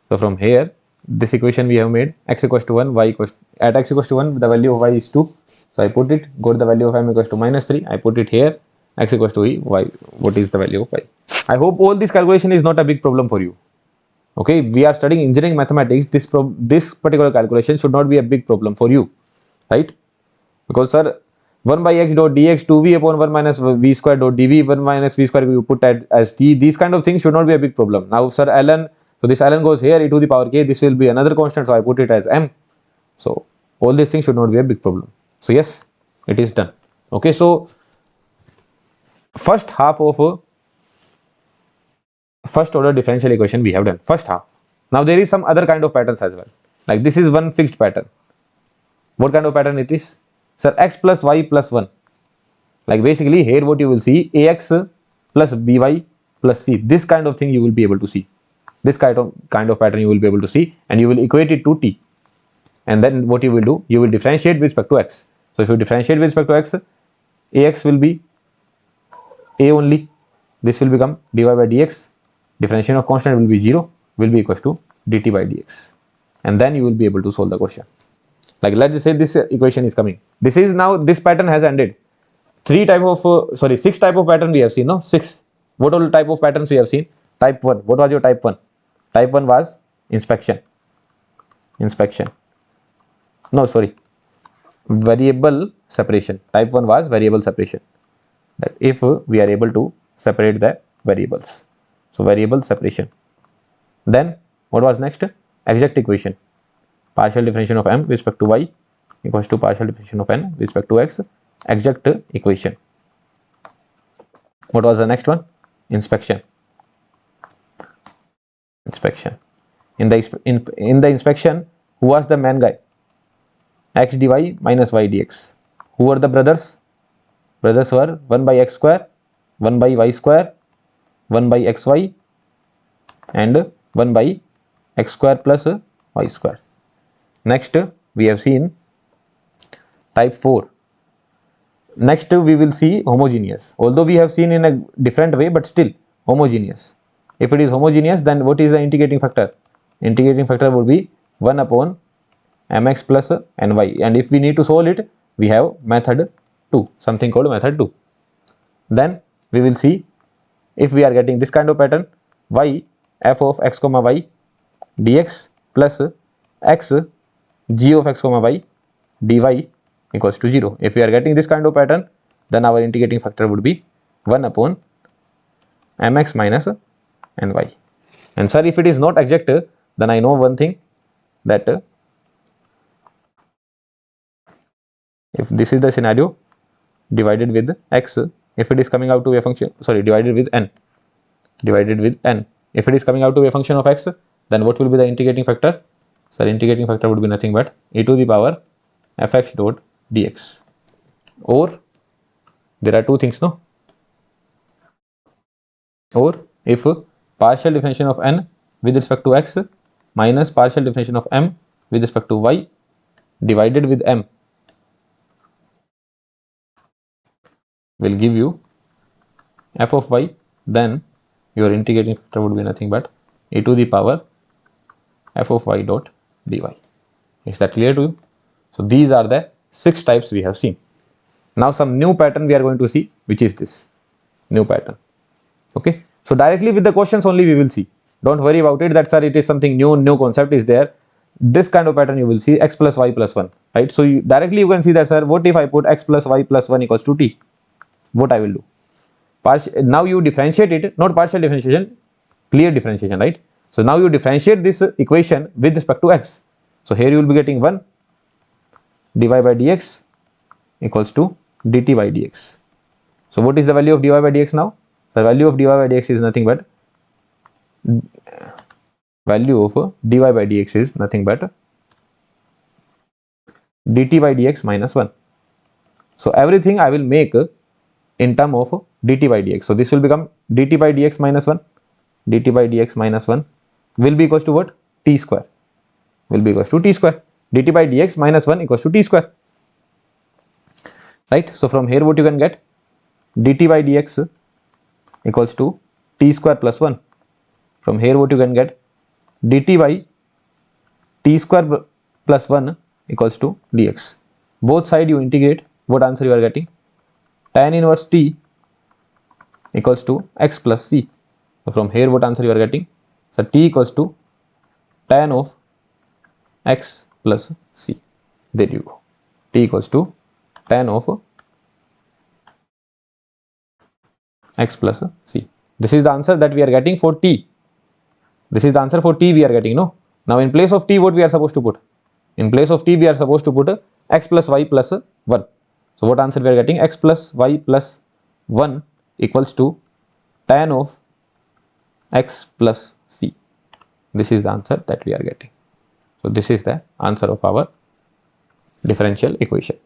So from here, this equation we have made x equals to 1, y equals at x equals to 1, the value of y is 2. So I put it, got the value of m equals to minus 3. I put it here, x equals to y, what is the value of y. I hope all this calculation is not a big problem for you. Okay, we are studying engineering mathematics. This particular calculation should not be a big problem for you, right? Because sir, 1 by x dot dx 2v upon 1 minus v square dot dv 1 minus v square you put as t. These kind of things should not be a big problem. Now sir, ln, so this ln goes here, e to the power k, this will be another constant, so I put it as m. So all these things should not be a big problem. So yes, it is done. Okay, so first half of first order differential equation we have done, first half. Now there is some other kind of patterns as well. Like this is one fixed pattern. What kind of pattern it is? Sir, x plus y plus 1. Like basically here what you will see, ax plus by plus c. This kind of thing you will be able to see. This kind of pattern you will be able to see, and you will equate it to t. And then what you will do, you will differentiate with respect to x. So if you differentiate with respect to x, ax will be a only. This will become dy by dx. Differentiation of constant will be 0, will be equals to dt by dx. And then you will be able to solve the question. Like let's just say this equation is coming. This is now, this pattern has ended. 6 type of pattern we have seen, no? 6. What all type of patterns we have seen? Type 1. What was your type 1? Type 1 was inspection. No, sorry. Variable separation. Type 1 was variable separation. That if we are able to separate the variables. So variable separation. Then what was next? Exact equation. Partial differentiation of m with respect to y equals to partial differentiation of n with respect to x. Exact equation. What was the next one? Inspection. In the inspection, who was the main guy? X dy minus y dx. Who were the brothers? Brothers were 1 by x square, 1 by y square, 1 by xy, and 1 by x square plus y square. Next, we have seen type 4. Next, we will see homogeneous. Although we have seen in a different way, but still homogeneous. If it is homogeneous, then what is the integrating factor? Integrating factor would be 1 upon mx plus ny. And if we need to solve it, we have method 2, something called method 2. Then we will see if we are getting this kind of pattern, y f of x comma y dx plus x g of x comma y dy equals to 0. If we are getting this kind of pattern, then our integrating factor would be 1 upon mx minus ny. And sir, if it is not exact, then I know one thing, that if this is the scenario, divided with x, if it is coming out to a function, sorry, divided with n. If it is coming out to a function of x, then what will be the integrating factor? Sir, integrating factor would be nothing but e to the power fx dot dx. Or there are two things, no? Or if partial differentiation of n with respect to x minus partial differentiation of m with respect to y divided with m will give you f of y, then your integrating factor would be nothing but e to the power f of y dot dy. Is that clear to you? So these are the 6 types we have seen. Now some new pattern we are going to see, which is this new pattern. Okay, so directly with the questions only we will see. Don't worry about it that sir, it is something new concept is there. This kind of pattern you will see, x plus y plus 1, right? So directly you can see that sir, what if I put x plus y plus 1 equals to t? What I will do? Now you differentiate it, not partial differentiation, clear differentiation, right? So now you differentiate this equation with respect to x. So here you will be getting 1 dy by dx equals to dt by dx. So what is the value of dy by dx now? The value of dy by dx is nothing but dt by dx minus 1. So everything I will make in term of dt by dx. So this will become dt by dx minus 1, dt by dx minus 1 will be equals to what? T square, will be equals to t square. Dt by dx minus 1 equals to t square, right? So from here what you can get, dt by dx equals to t square plus 1. From here what you can get, dt by t square plus 1 equals to dx. Both side you integrate, what answer you are getting? Tan inverse t equals to x plus c. So from here what answer you are getting? So t equals to tan of x plus c. There you go. T equals to tan of x plus c. This is the answer that we are getting for t. This is the answer for t we are getting, no? Now in place of t what we are supposed to put? In place of t we are supposed to put x plus y plus 1. So what answer we are getting? X plus y plus 1 equals to tan of x plus c. This is the answer that we are getting. So this is the answer of our differential equation.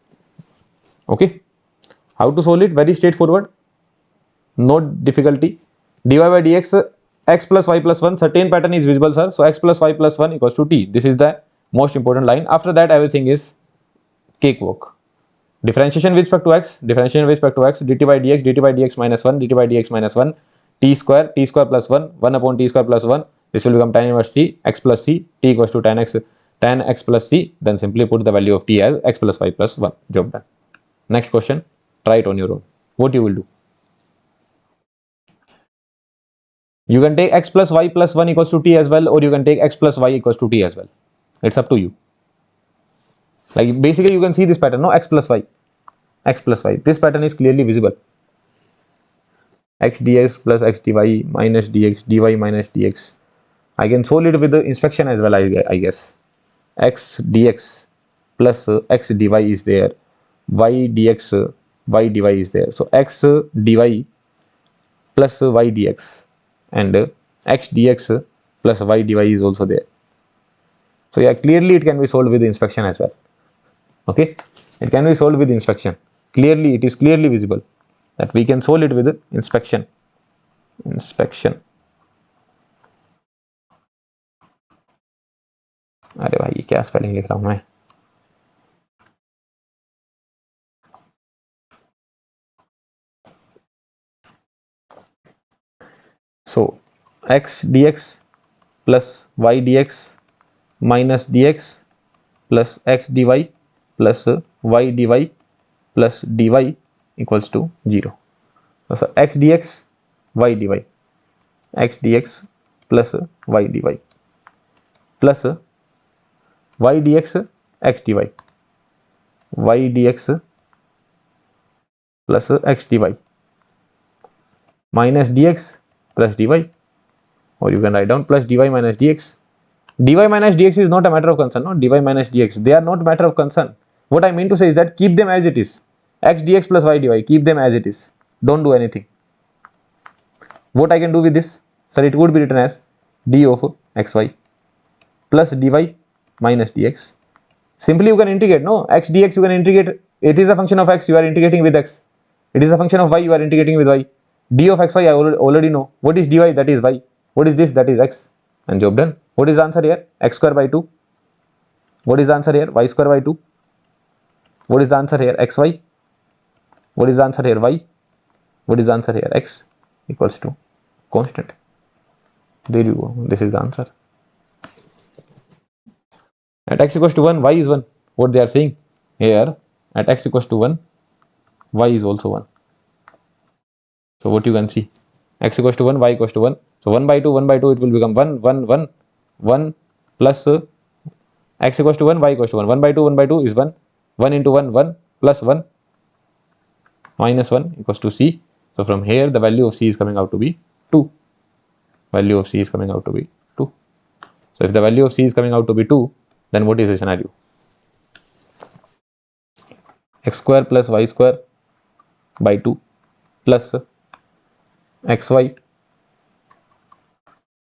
Okay, how to solve it? Very straightforward, no difficulty. dy by dx, x plus y plus 1, certain pattern is visible, sir. So x plus y plus 1 equals to t. This is the most important line. After that everything is cakewalk. Differentiation with respect to x, differentiation with respect to x, dt by dx minus 1, dt by dx minus 1, t square plus 1, 1 upon t square plus 1. This will become tan inverse t, x plus c, t equals to tan x plus c. Then simply put the value of t as x plus y plus 1. Job done. Next question, try it on your own. What you will do? You can take x plus y plus 1 equals to t as well, or you can take x plus y equals to t as well. It's up to you. Like basically you can see this pattern, no? X plus y, x plus y. This pattern is clearly visible. X dx plus x dy minus dx, dy minus dx. I can solve it with the inspection as well, I guess. X dx plus x dy is there, y dx, y dy is there. So x dy plus y dx and x dx plus y dy is also there. So yeah, clearly it can be solved with inspection as well. Okay, it can be solved with inspection. Clearly, it is clearly visible that we can solve it with inspection. अरे भाई ये क्या spelling लिख रहा हूँ मैं? So x dx plus y dx minus dx plus x dy plus y dy plus dy equals to 0. So x dx y dy, x dx plus y dy plus y dx x dy, y dx plus x dy minus dx plus dy, or you can write down plus dy minus dx. dy minus dx is not a matter of concern, no? Dy minus dx, they are not matter of concern. What I mean to say is that keep them as it is. X dx plus y dy, keep them as it is. Don't do anything. What I can do with this? Sir, it would be written as d of xy plus dy minus dx. Simply you can integrate, no? X dx you can integrate. It is a function of x, you are integrating with x. It is a function of y, you are integrating with y. D of xy I already know. What is dy? That is y. What is this? That is x. And job done. What is the answer here? X square by 2. What is the answer here? Y square by 2. What is the answer here? Xy. What is the answer here? Y. What is the answer here? X equals to constant. There you go. This is the answer. At x equals to 1, y is 1. What they are saying here, at x equals to 1, y is also 1. So what you can see, x equals to 1, y equals to 1. So 1 by 2, it will become 1, 1, 1, 1 plus x equals to 1, y equals to 1. 1 by 2 is 1. 1 into 1, 1 plus 1 minus 1 equals to c. So from here the value of c is coming out to be 2. Value of c is coming out to be 2. So if the value of c is coming out to be 2, then what is the scenario? X square plus y square by 2 plus xy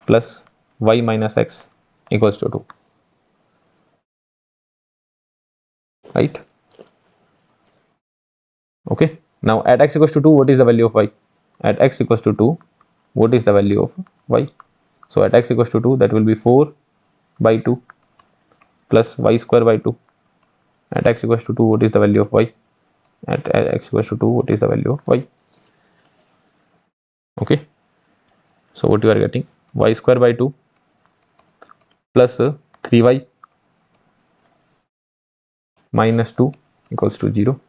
plus y minus x equals to 2. Right? Okay. Now at x equals to 2, what is the value of y? At x equals to 2, what is the value of y? So at x equals to 2, that will be 4 by 2 plus y square by 2. At x equals to 2, what is the value of y? At x equals to 2, what is the value of y? Okay. So what you are getting? Y square by 2 plus 3y minus 2 equals to 0.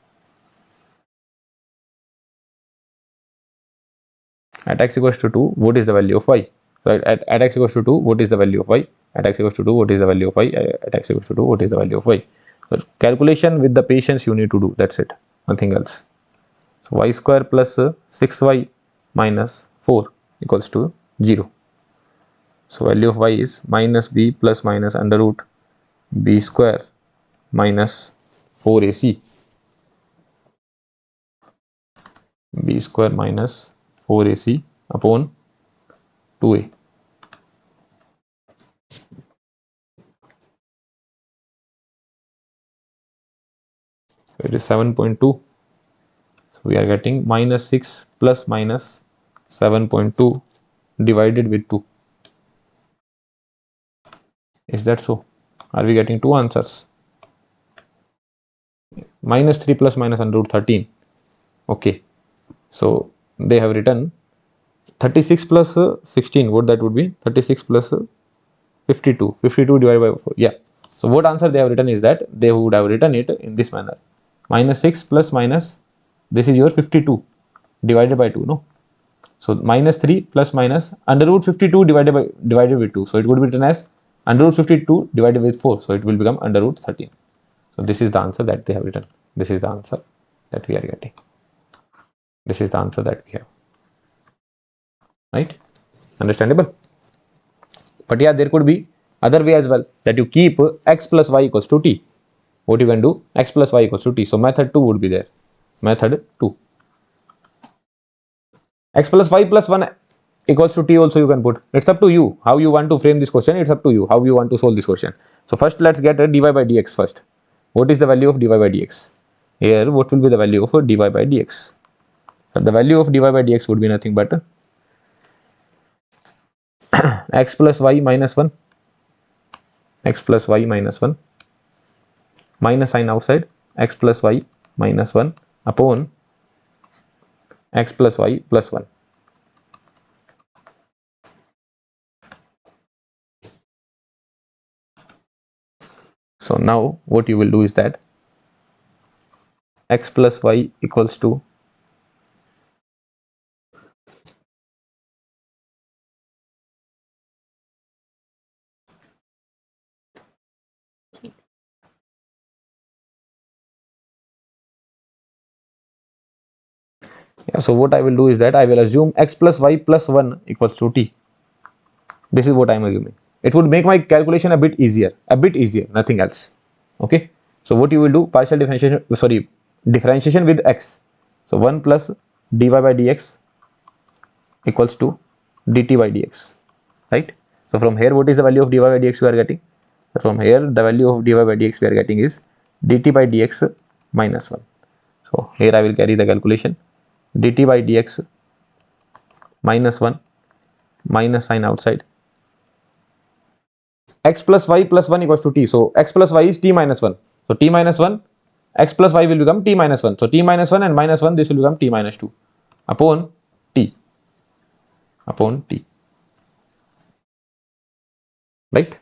At x equals to 2, what is the value of y? So at x equals to 2, what is the value of y? At x equals to 2, what is the value of y? At x equals to 2, what is the value of y? So calculation with the patience you need to do. That's it. Nothing else. So y square plus 6y minus 4 equals to 0. So value of y is minus b plus minus under root b square minus 4ac. B square minus 4ac upon 2a. So it is 7.2. So we are getting minus 6 plus minus 7.2 divided with 2. Is that so? Are we getting two answers? Minus 3 plus minus under root 13. Okay. So they have written 36 plus 16. What that would be? 36 plus 52. 52 divided by 4. Yeah. So what answer they have written is that they would have written it in this manner. Minus 6 plus minus, this is your 52 divided by 2. No. So minus 3 plus minus under root 52 divided with 2. So it would be written as under root 52 divided with 4. So it will become under root 13. So this is the answer that they have written. This is the answer that we are getting. This is the answer that we have. Right? Understandable? But yeah, there could be other way as well, that you keep x plus y equals to t. What you can do? X plus y equals to t. So method 2 would be there. Method 2. X plus y plus 1 equals to t also you can put. It's up to you how you want to frame this question. It's up to you how you want to solve this question. So first let's get a dy by dx first. What is the value of dy by dx? Here what will be the value of dy by dx? So the value of dy by dx would be nothing but x plus y minus 1, x plus y minus 1, minus sign outside, x plus y minus 1 upon x plus y plus 1. So now what you will do is that x plus y equals to so what I will do is that I will assume x plus y plus 1 equals to t. This is what I am assuming. It would make my calculation a bit easier, nothing else. Okay. So what you will do, partial differentiation with x. So 1 plus dy by dx equals to dt by dx, right? So from here, what is the value of dy by dx we are getting? From here, the value of dy by dx we are getting is dt by dx minus 1. So here I will carry the calculation. Dt by dx minus 1 minus sign outside. X plus y plus 1 equals to t. So x plus y is t minus 1. So t minus 1, x plus y will become t minus 1. So t minus 1 and minus 1, this will become t minus 2 upon t. Right?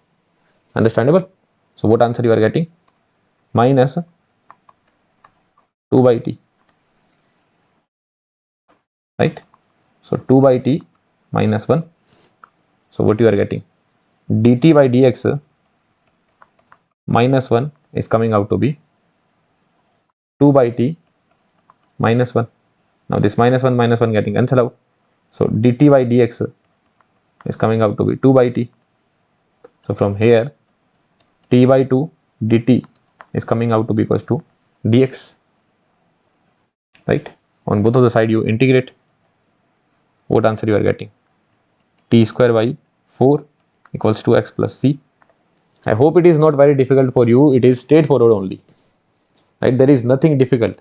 Understandable? So what answer you are getting? Minus 2 by t. Right? So 2 by t minus 1. So what you are getting? Dt by dx minus 1 is coming out to be 2 by t minus 1. Now this minus 1 getting cancelled out. So dt by dx is coming out to be 2 by t. So from here, t by 2 dt is coming out to be equals to dx. Right? On both of the side you integrate. What answer you are getting? T square by 4 equals to x plus c. I hope it is not very difficult for you. It is straightforward only. Right? There is nothing difficult.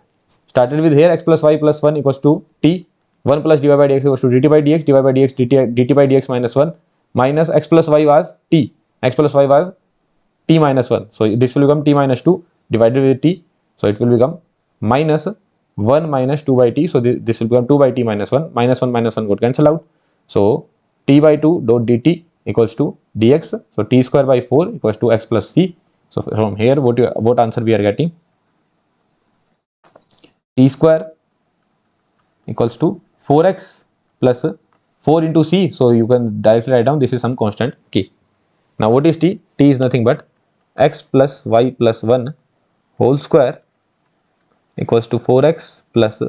Started with here x plus y plus 1 equals to t. 1 plus dy by dx equals to dt by dx, dy by dx, dt by dx minus 1 minus x plus y was t. X plus y was t minus 1. So this will become t minus 2 divided with t. So it will become minus 1 minus 2 by t. So this will become 2 by t minus 1. Minus 1 got cancelled out. So t by 2 dot dt equals to dx. So t square by 4 equals to x plus c. So from here what answer we are getting? T square equals to 4x plus 4 into c. So you can directly write down this is some constant k. Now what is t? T is nothing but x plus y plus 1 whole square equals to 4x plus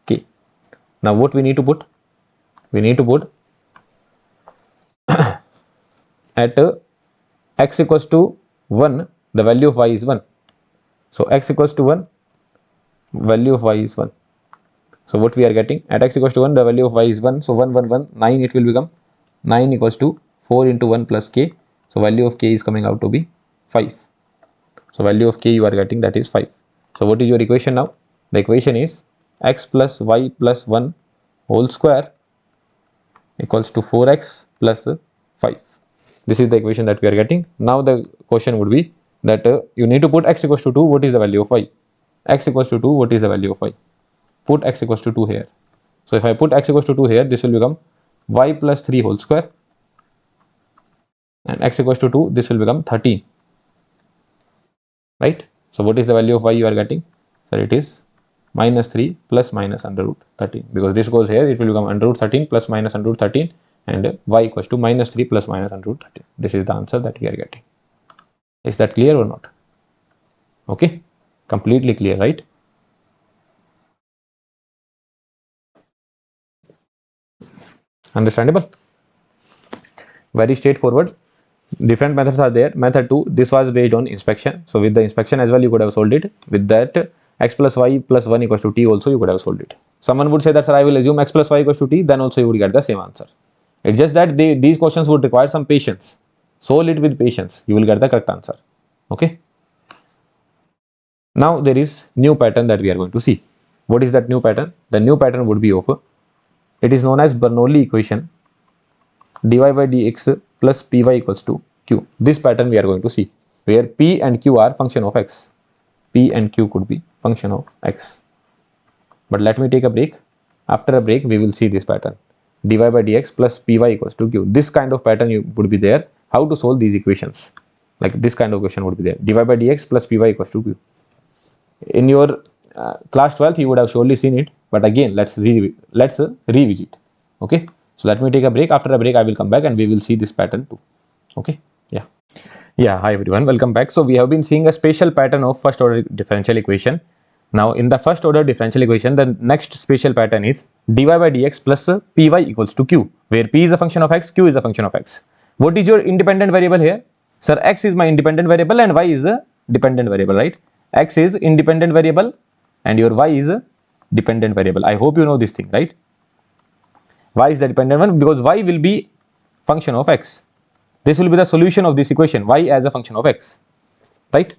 k. Now what we need to put? We need to put at x equals to 1, the value of y is 1. So x equals to 1, value of y is 1. So what we are getting? At x equals to 1, the value of y is 1. So 1, 1, 1, 9 it will become. 9 equals to 4 into 1 plus k. So value of k is coming out to be 5. So value of k you are getting, that is 5. So what is your equation now? The equation is x plus y plus 1 whole square equals to 4x plus 5. This is the equation that we are getting. Now the question would be that you need to put x equals to 2, what is the value of y? X equals to 2, what is the value of y? Put x equals to 2 here. So if I put x equals to 2 here, this will become y plus 3 whole square, and x equals to 2, this will become 13, right? So what is the value of y you are getting? So it is minus 3 plus minus under root 13, because this goes here, it will become under root 13 plus minus under root 13, and y equals to minus 3 plus minus under root 13. This is the answer that we are getting. Is that clear or not? Okay, completely clear, right? Understandable? Very straightforward. Different methods are there. Method 2, this was based on inspection. So with the inspection as well, you could have solved it. With that, x plus y plus 1 equals to t also, you could have solved it. Someone would say that, sir, I will assume x plus y equals to t, then also you would get the same answer. It's just that these questions would require some patience. Solve it with patience, you will get the correct answer. Okay. Now there is new pattern that we are going to see. What is that new pattern? The new pattern would be of, it is known as Bernoulli equation, dy by dx plus py equals to q. This pattern we are going to see, where p and q are function of x. P and q could be function of x. But let me take a break. After a break, we will see this pattern, dy by dx plus py equals to q. This kind of pattern would be there. How to solve these equations? Like this kind of question would be there, dy by dx plus py equals to q. In your class 12th, you would have surely seen it, but again, let's revisit. Okay, so let me take a break. After a break, I will come back and we will see this pattern too. Okay, yeah, hi everyone, welcome back. So we have been seeing a special pattern of first order differential equation. Now in the first order differential equation, the next special pattern is dy by dx plus py equals to q, where p is a function of x, q is a function of x. What is your independent variable here? Sir, x is my independent variable and y is a dependent variable, right? X is independent variable and your y is a dependent variable. I hope you know this thing, right? Y is the dependent one because y will be function of x. This will be the solution of this equation, y as a function of x, right?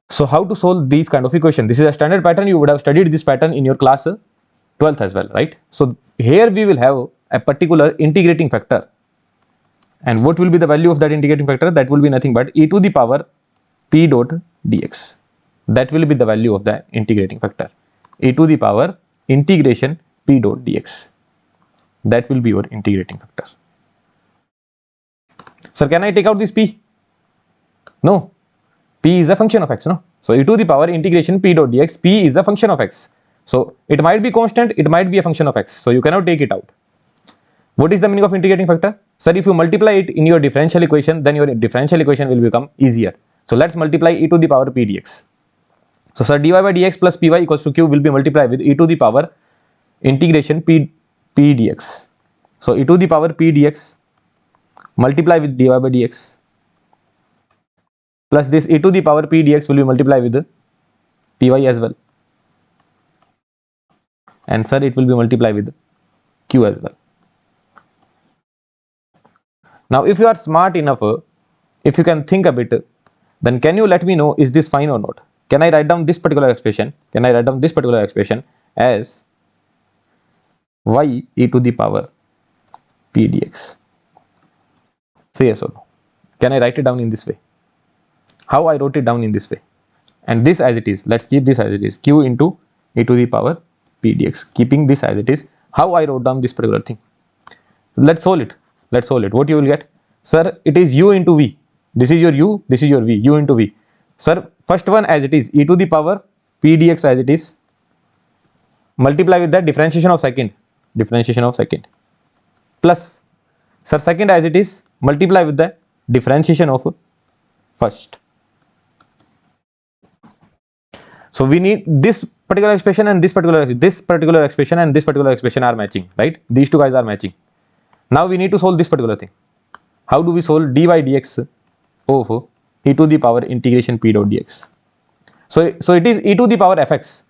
So how to solve these kind of equation? This is a standard pattern. You would have studied this pattern in your class 12th as well, right? So here we will have a particular integrating factor, and what will be the value of that integrating factor? That will be nothing but e to the power p dot dx. That will be the value of the integrating factor, e to the power integration p dot dx. That will be your integrating factor. Sir, can I take out this p? No, p is a function of x, no? So e to the power integration p dot dx, p is a function of x. So it might be constant, it might be a function of x. So you cannot take it out. What is the meaning of integrating factor? Sir, if you multiply it in your differential equation, then your differential equation will become easier. So let's multiply e to the power p dx. So sir, dy by dx plus py equals to q will be multiplied with e to the power integration p dx. So e to the power p dx multiply with dy by dx plus this e to the power p dx will be multiplied with py as well, and sir, it will be multiplied with q as well. Now if you are smart enough, if you can think a bit, then can you let me know, is this fine or not? can I write down this particular expression? Can I write down this particular expression as y e to the power p dx? Say yes or no. Can I write it down in this way? How I wrote it down in this way? And this as it is. Let's keep this as it is. Q into e to the power p dx. Keeping this as it is. How I wrote down this particular thing? Let's solve it. Let's solve it. What you will get? Sir, it is u into v. This is your u, this is your v. U into v. Sir, first one as it is, e to the power p dx as it is. Multiply with that differentiation of second. Differentiation of second. Plus, sir, second as it is, multiply with the differentiation of first. So we need this particular expression and this particular expression and this particular expression are matching, right? These two guys are matching. Now we need to solve this particular thing. How do we solve dy dx of e to the power integration p dot dx? So it is e to the power fx.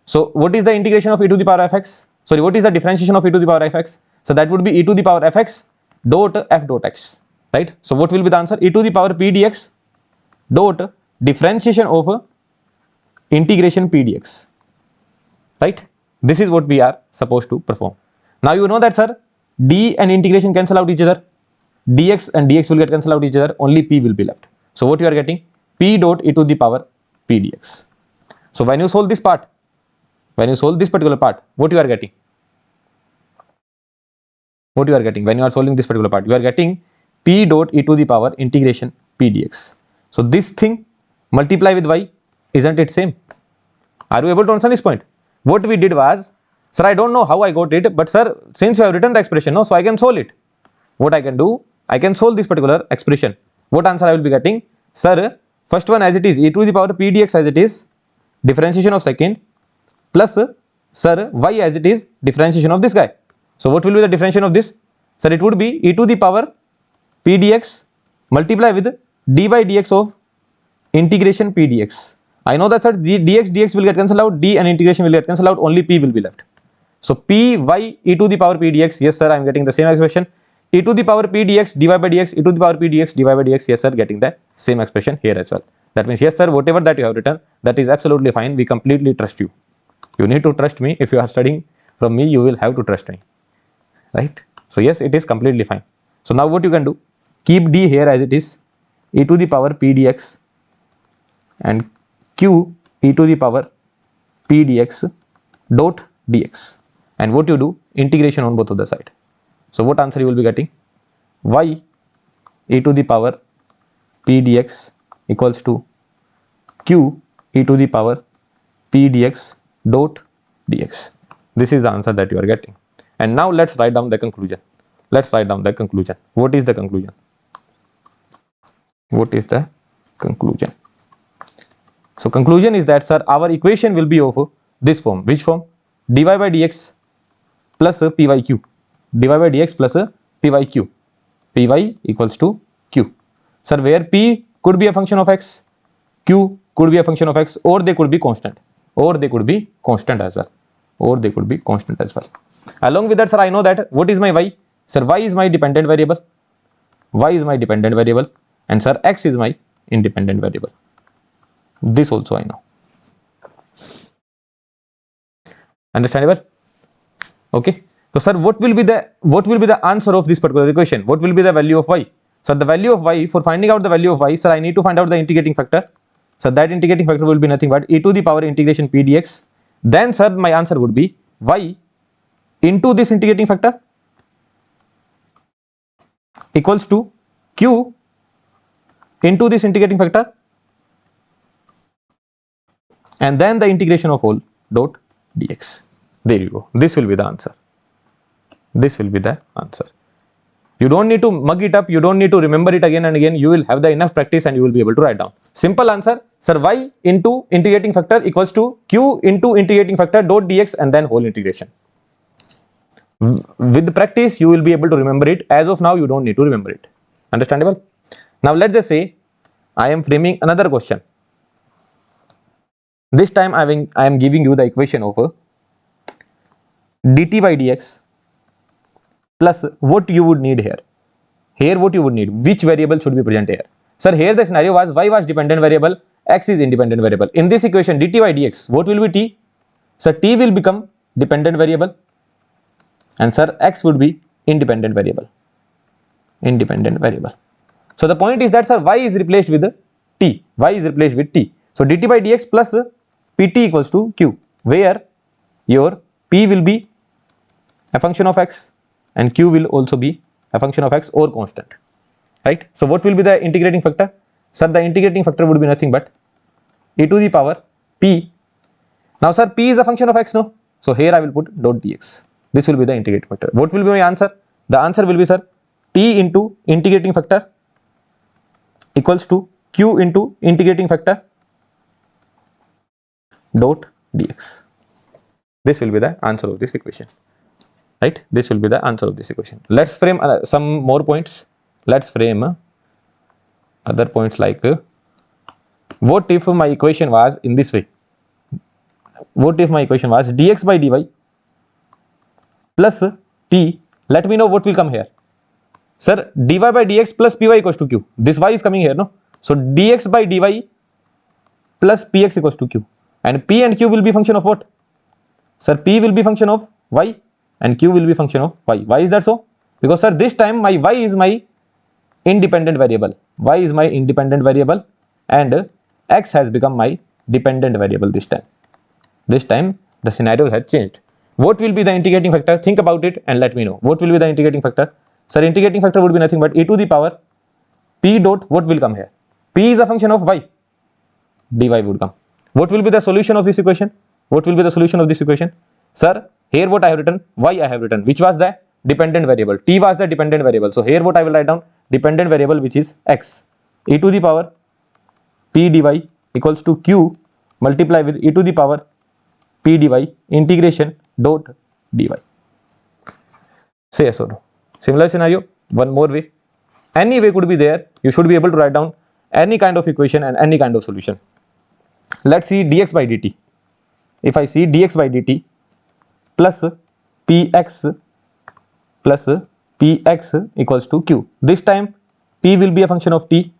So what is the integration of e to the power fx? Sorry, what is the differentiation of e to the power fx? So that would be e to the power fx dot f dot x, right? So what will be the answer? E to the power p dx dot differentiation of integration p dx, right? This is what we are supposed to perform. Now you know that, sir, d and integration cancel out each other. Dx and dx will get cancel out each other. Only p will be left. So what you are getting? P dot e to the power p dx. So when you solve this part, when you solve this particular part, what you are getting? What you are getting when you are solving this particular part? You are getting p dot e to the power integration p dx. So this thing multiply with y, isn't it same? Are you able to understand this point? What we did was, sir, I don't know how I got it, but sir, since you have written the expression, no, so I can solve it. What I can do, I can solve this particular expression. What answer I will be getting? Sir, first one as it is, e to the power p dx as it is, differentiation of second, plus, sir, y as it is, differentiation of this guy. So what will be the differentiation of this? Sir, it would be e to the power p dx multiply with dy dx of integration p dx. I know that, sir, dx will get cancelled out, d and integration will get cancelled out, only p will be left. So p y e to the power p dx, yes sir, I am getting the same expression. E to the power p dx dy by dx, e to the power p dx dy by dx, yes sir, getting the same expression here as well. That means, yes sir, whatever that you have written, that is absolutely fine. We completely trust you. You need to trust me. If you are studying from me, you will have to trust me, right? So yes, it is completely fine. So now what you can do, keep d here as it is, e to the power p dx and q e to the power p dx dot dx, and what you do, integration on both of the side. So what answer you will be getting? Y e to the power p dx equals to q e to the power p dx dot dx. This is the answer that you are getting. And now let's write down the conclusion. Let's write down the conclusion. What is the conclusion? What is the conclusion? So conclusion is that, sir, our equation will be of this form. Which form? dy by dx plus pyq. dy by dx plus pyq. Py equals to q. Sir, where p could be a function of x, q could be a function of x, or they could be constant. Or they could be constant as well. Or they could be constant as well. Along with that, sir, I know that what is my y? Sir, y is my dependent variable. Y is my dependent variable. And sir, x is my independent variable. This also I know. Understandable? Okay. So sir, what will be the answer of this particular equation? What will be the value of y? So the value of y, for finding out the value of y, sir, I need to find out the integrating factor. So that integrating factor will be nothing but e to the power integration p dx. Then sir, my answer would be y into this integrating factor equals to q into this integrating factor, and then the integration of whole dot dx. There you go. This will be the answer. This will be the answer. You don't need to mug it up. You don't need to remember it again and again. You will have the enough practice and you will be able to write down. Simple answer. Sir, y into integrating factor equals to q into integrating factor dot dx and then whole integration. With the practice, you will be able to remember it. As of now, you don't need to remember it. Understandable? Now, let's just say I am framing another question. This time, I am giving you the equation of dt by dx plus what you would need here. Here, what you would need, which variable should be present here. Sir, here the scenario was y was dependent variable, x is independent variable. In this equation dt by dx, what will be t? So t will become dependent variable and sir x would be independent variable. So the point is that sir y is replaced with t. So dt by dx plus pt equals to q, where your p will be a function of x and q will also be a function of x or constant, right? So what will be the integrating factor? Sir, the integrating factor would be nothing but e to the power p. Now sir, p is a function of x, no? So here I will put dot dx. This will be the integrating factor. What will be my answer? The answer will be sir t into integrating factor equals to q into integrating factor dot dx. This will be the answer of this equation, right? This will be the answer of this equation. Let's frame some more points. Let's frame other points like what if my equation was in this way? What if my equation was dx by dy plus p? Let me know what will come here. Sir, dy by dx plus py equals to q. This y is coming here, no? So dx by dy plus px equals to q. And p and q will be function of what? Sir, p will be function of y and q will be function of y. Why is that so? Because sir, this time my y is my independent variable. Y is my independent variable and x has become my dependent variable this time. This time the scenario has changed. What will be the integrating factor? Think about it and let me know. What will be the integrating factor? Sir, integrating factor would be nothing but e to the power p dot what will come here? P is a function of y. dy would come. What will be the solution of this equation? What will be the solution of this equation? Sir, here what I have written, y I have written, which was the dependent variable. T was the dependent variable. So here what I will write down, dependent variable which is x. E to the power p dy equals to q multiply with e to the power p dy integration dot dy. Say yes or no. Similar scenario, one more way. Any way could be there. You should be able to write down any kind of equation and any kind of solution. Let's see dx by dt. If I see dx by dt plus px equals to q. This time p will be a function of t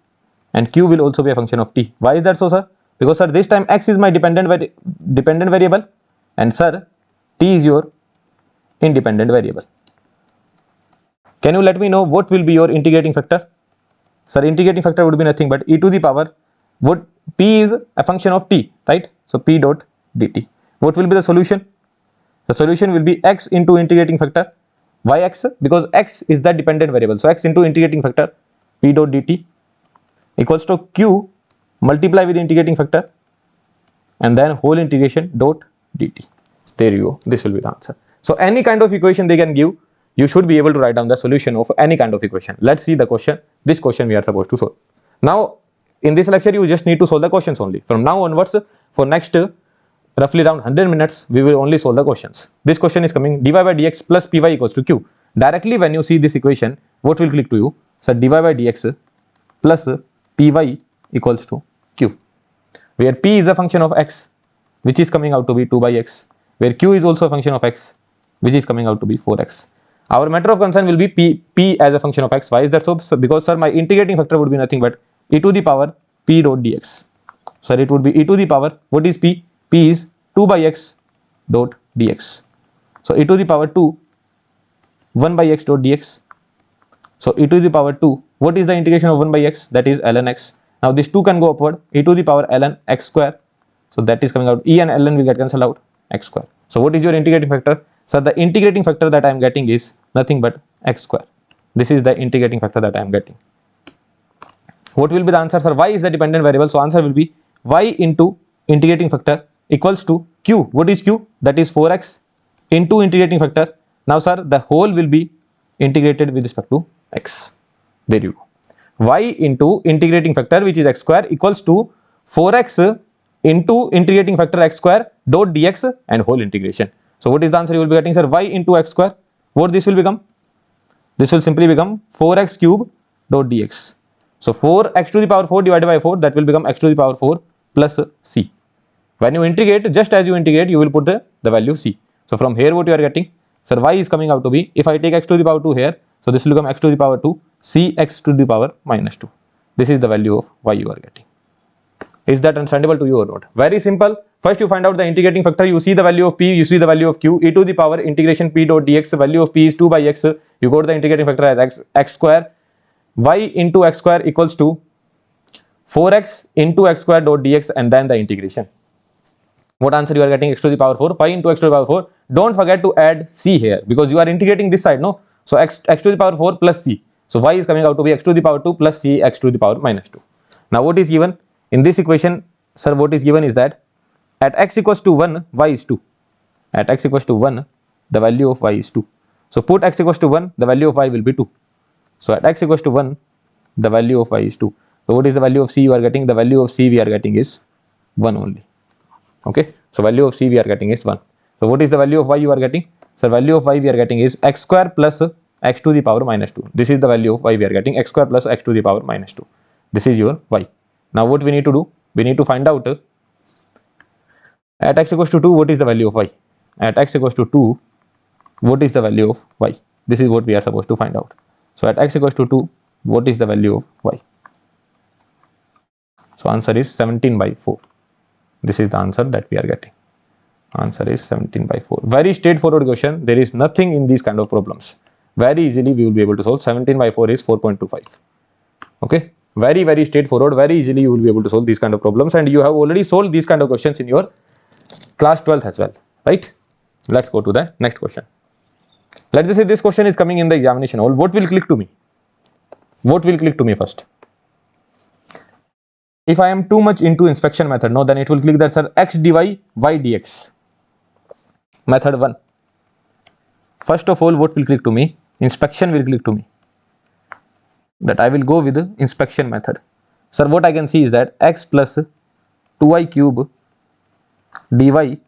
and q will also be a function of t. Why is that so, sir? Because sir, this time x is my dependent variable and sir, t is your independent variable. Can you let me know what will be your integrating factor? Sir, integrating factor would be nothing but e to the power what p is a function of t, right? So p dot dt. What will be the solution? The solution will be x into integrating factor. Why x? Because x is the dependent variable. So x into integrating factor p dot dt equals to q multiply with integrating factor and then whole integration dot dt. There you go. This will be the answer. So any kind of equation they can give, you should be able to write down the solution of any kind of equation. Let's see the question. This question we are supposed to solve. Now in this lecture you just need to solve the questions only. From now onwards for next roughly around 100 minutes we will only solve the questions. This question is coming dy by dx plus py equals to q. Directly when you see this equation, what will click to you? So dy by dx plus py equals to q, where p is a function of x which is coming out to be 2 by x, where q is also a function of x which is coming out to be 4x. Our matter of concern will be p as a function of x. Why is that so? So because sir, my integrating factor would be nothing but e to the power p dot dx. So it would be e to the power, what is p? P is 2 by x dot dx. So e to the power 2 1 by x dot dx. So e to the power 2, what is the integration of 1 by x? That is ln x. Now this 2 can go upward, e to the power ln x square. So that is coming out, e and ln will get cancelled out, x square. So what is your integrating factor? So the integrating factor that I am getting is nothing but x square. This is the integrating factor that I am getting. What will be the answer, sir? Y is the dependent variable. So answer will be y into integrating factor equals to q. What is q? That is 4x into integrating factor. Now sir, the whole will be integrated with respect to x. There you go. Y into integrating factor which is x square equals to 4x into integrating factor x square dot dx and whole integration. So what is the answer you will be getting, sir? Y into x square. What this will become? This will simply become 4x cube dot dx. So 4x to the power 4 divided by 4, that will become x to the power 4 plus c. When you integrate, just as you integrate, you will put the value c. So from here what you are getting, sir, y is coming out to be, if I take x to the power 2 here, so this will become x to the power 2, c x to the power minus 2. This is the value of y you are getting. Is that understandable to you or not? Very simple. First you find out the integrating factor. You see the value of p, you see the value of q. E to the power integration p dot dx. The value of p is 2 by x. You got the integrating factor as x square. Y into x square equals to 4x into x square dot dx, and then the integration. What answer you are getting? X to the power 4. 5 into x to the power 4. Don't forget to add c here because you are integrating this side, no? So x to the power 4 plus c. So y is coming out to be x to the power 2 plus c x to the power minus 2. Now what is given in this equation, sir? What is given is that at x equals to 1, y is 2. At x equals to 1, the value of y is 2. So put x equals to 1, the value of y will be 2. So at x equals to 1, the value of y is 2. So what is the value of c you are getting? The value of c we are getting is 1 only. Okay, so value of c we are getting is 1. So what is the value of y you are getting? So value of y we are getting is x square plus x to the power minus 2. This is the value of y we are getting, x square plus x to the power minus 2. This is your y. Now what we need to do? We need to find out at x equals to 2 what is the value of y. At x equals to 2 what is the value of y. This is what we are supposed to find out. So at x equals to 2 what is the value of y. So answer is 17 by 4. This is the answer that we are getting. Answer is 17 by 4. Very straightforward question. There is nothing in these kind of problems. Very easily we will be able to solve. 17 by 4 is 4.25. Okay, very straightforward. Very easily you will be able to solve these kind of problems, and you have already solved these kind of questions in your class 12th as well, right? Let's go to the next question. Let's just say this question is coming in the examination hall. What will click to me? What will click to me first? If I am too much into inspection method, no, then it will click that, sir, x dy y dx. Method 1. First of all, what will click to me? Inspection will click to me. That I will go with the inspection method. Sir, what I can see is that x plus 2y cube dy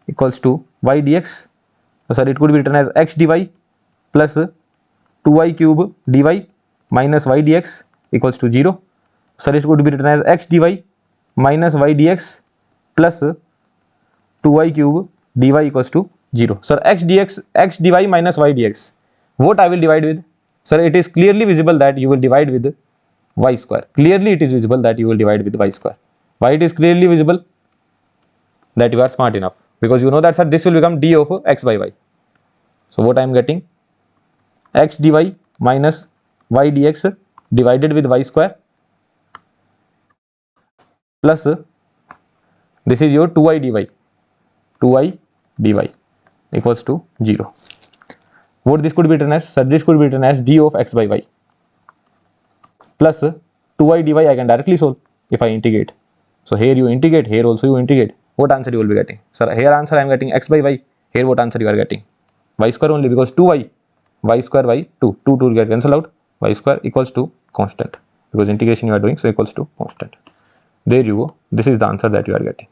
equals to y dx. So, sir, it could be written as x dy plus 2y cube dy minus y dx equals to 0. Sir, it could be written as x dy minus y dx plus 2y cube dy equals to 0. Sir, x dy minus y dx. What I will divide with? Sir, it is clearly visible that you will divide with y square. Clearly it is visible that you will divide with y square. Why it is clearly visible? That you are smart enough. Because you know that, sir, this will become d of x by y. So what I am getting? X dy minus y dx divided with y square plus this is your 2y dy. 2y dy equals to 0. What this could be written as? Sir, this could be written as d of x by y plus 2y dy. I can directly solve if I integrate. So here you integrate, here also you integrate. What answer you will be getting? Sir, here answer I am getting x by y. Here what answer you are getting? Y square only, because 2y. Y square by 2. 2 will get cancelled out. Y square equals to constant. Because integration you are doing, so equals to constant. There you go. This is the answer that you are getting.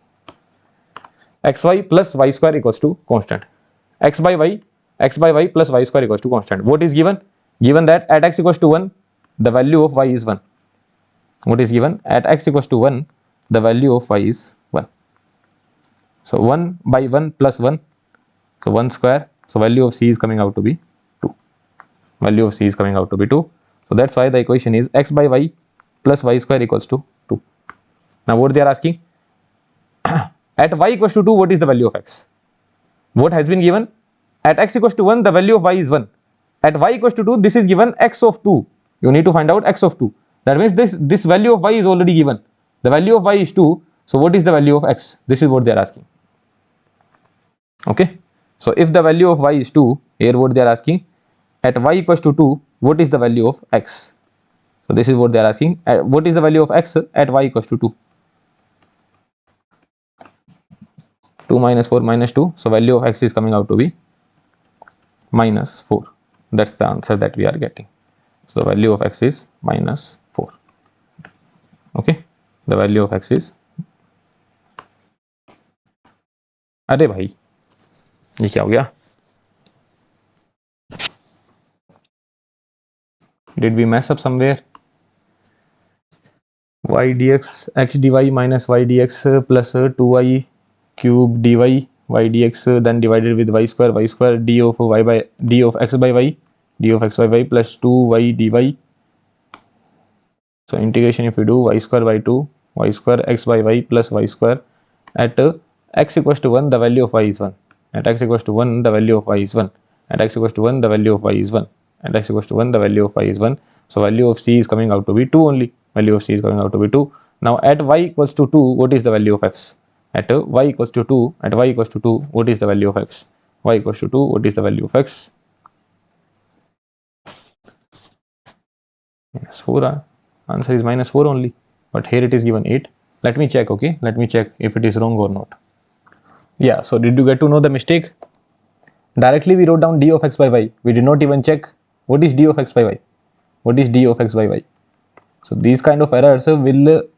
xy plus y square equals to constant. X by y plus y square equals to constant. What is given? Given that at x equals to 1, the value of y is 1. What is given? At x equals to 1, the value of y is 1. So 1 by 1 plus 1. So 1 square. So value of c is coming out to be 2. Value of c is coming out to be 2. So that's why the equation is x by y plus y square equals to 2. Now what they are asking? At y equals to 2, what is the value of x? What has been given? At x equals to 1, the value of y is 1. At y equals to 2, this is given x of 2. You need to find out x of 2. That means this value of y is already given. The value of y is 2. So what is the value of x? This is what they are asking. Okay. So if the value of y is 2, here what they are asking, at y equals to 2, what is the value of x? So this is what they are asking. What is the value of x at y equals to 2? 2 minus 4 minus 2. So value of x is coming out to be minus 4. That's the answer that we are getting. So the value of x is minus 4. Okay. The value of x is. अरे भाई ये क्या हो गया? Did we mess up somewhere? Y dx x dy minus y dx plus 2y cube dy y dx then divided with y square d of x by y d of x by y plus 2y dy. So integration if we do y square by 2 y square x by y plus y square. At x equals to 1, the value of y is 1. At x equals to 1, the value of y is 1. At x equals to 1, the value of y is 1. At x equals to 1, the value of y is 1. So value of c is coming out to be 2 only. Value of c is coming out to be 2. Now at y equals to 2, what is the value of x? At y equals to 2, what is the value of x? Y equals to 2, what is the value of x? Minus 4. Answer is minus 4 only. But here it is given 8. Let me check, okay? Let me check if it is wrong or not. Yeah, so did you get to know the mistake? Directly we wrote down d of x by y. We did not even check what is d of x by y. What is d of x by y? So these kind of errors will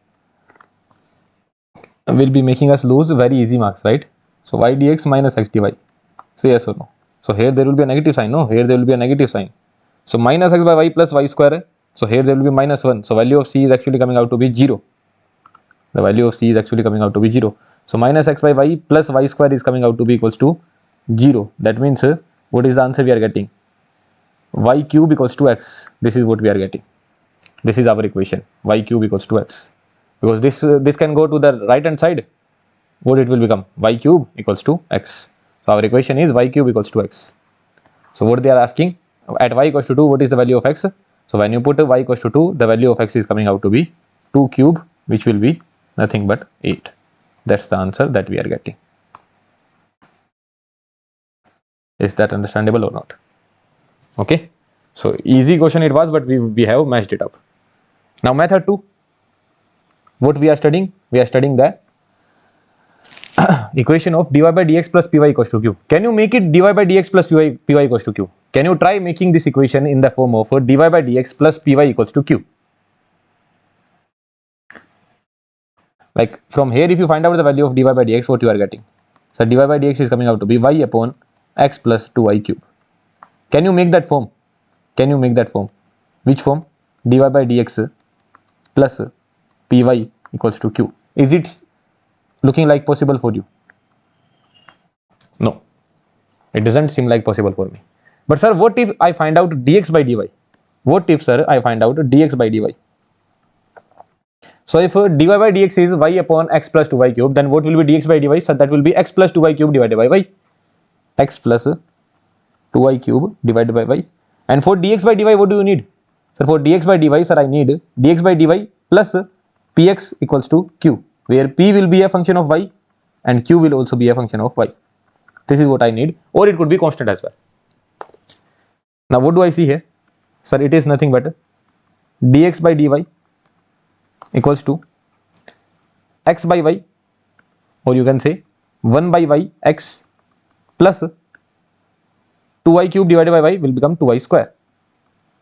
be making us lose very easy marks, right? So y dx minus x dy. Say yes or no. So here there will be a negative sign. No, here there will be a negative sign. So minus x by y plus y square. So here there will be minus 1. So value of c is actually coming out to be 0. The value of c is actually coming out to be 0. So minus x by y plus y square is coming out to be equals to 0. That means what is the answer we are getting? Y cube equals to x. This is what we are getting. This is our equation. Y cube equals to x. Because this can go to the right hand side. What it will become? Y cube equals to x. So our equation is y cube equals to x. So what they are asking, at y equals to 2, what is the value of x? So when you put y equals to 2, the value of x is coming out to be 2 cube, which will be nothing but 8. That's the answer that we are getting. Is that understandable or not? Okay. So easy question it was, but we have matched it up. Now method 2. What we are studying? We are studying the equation of dy by dx plus py equals to q. Can you make it dy by dx plus py equals to q? Can you try making this equation in the form of dy by dx plus py equals to q? Like from here, if you find out the value of dy by dx, what you are getting? So dy by dx is coming out to be y upon x plus 2y cube. Can you make that form? Can you make that form? Which form? dy by dx plus py equals to q. Is it looking like possible for you? No, it doesn't seem like possible for me. But sir, what if I find out dx by dy? What if, sir, I find out dx by dy? So if dy by dx is y upon x plus 2y cube, then what will be dx by dy? So that will be x plus 2y cube divided by y. X plus 2y cube divided by y. And for dx by dy, what do you need? So for dx by dy, sir, I need dx by dy plus px equals to q, where p will be a function of y and q will also be a function of y. This is what I need, or it could be constant as well. Now what do I see here? Sir, it is nothing but dx by dy equals to x by y, or you can say 1 by y x plus 2y cube divided by y will become 2y square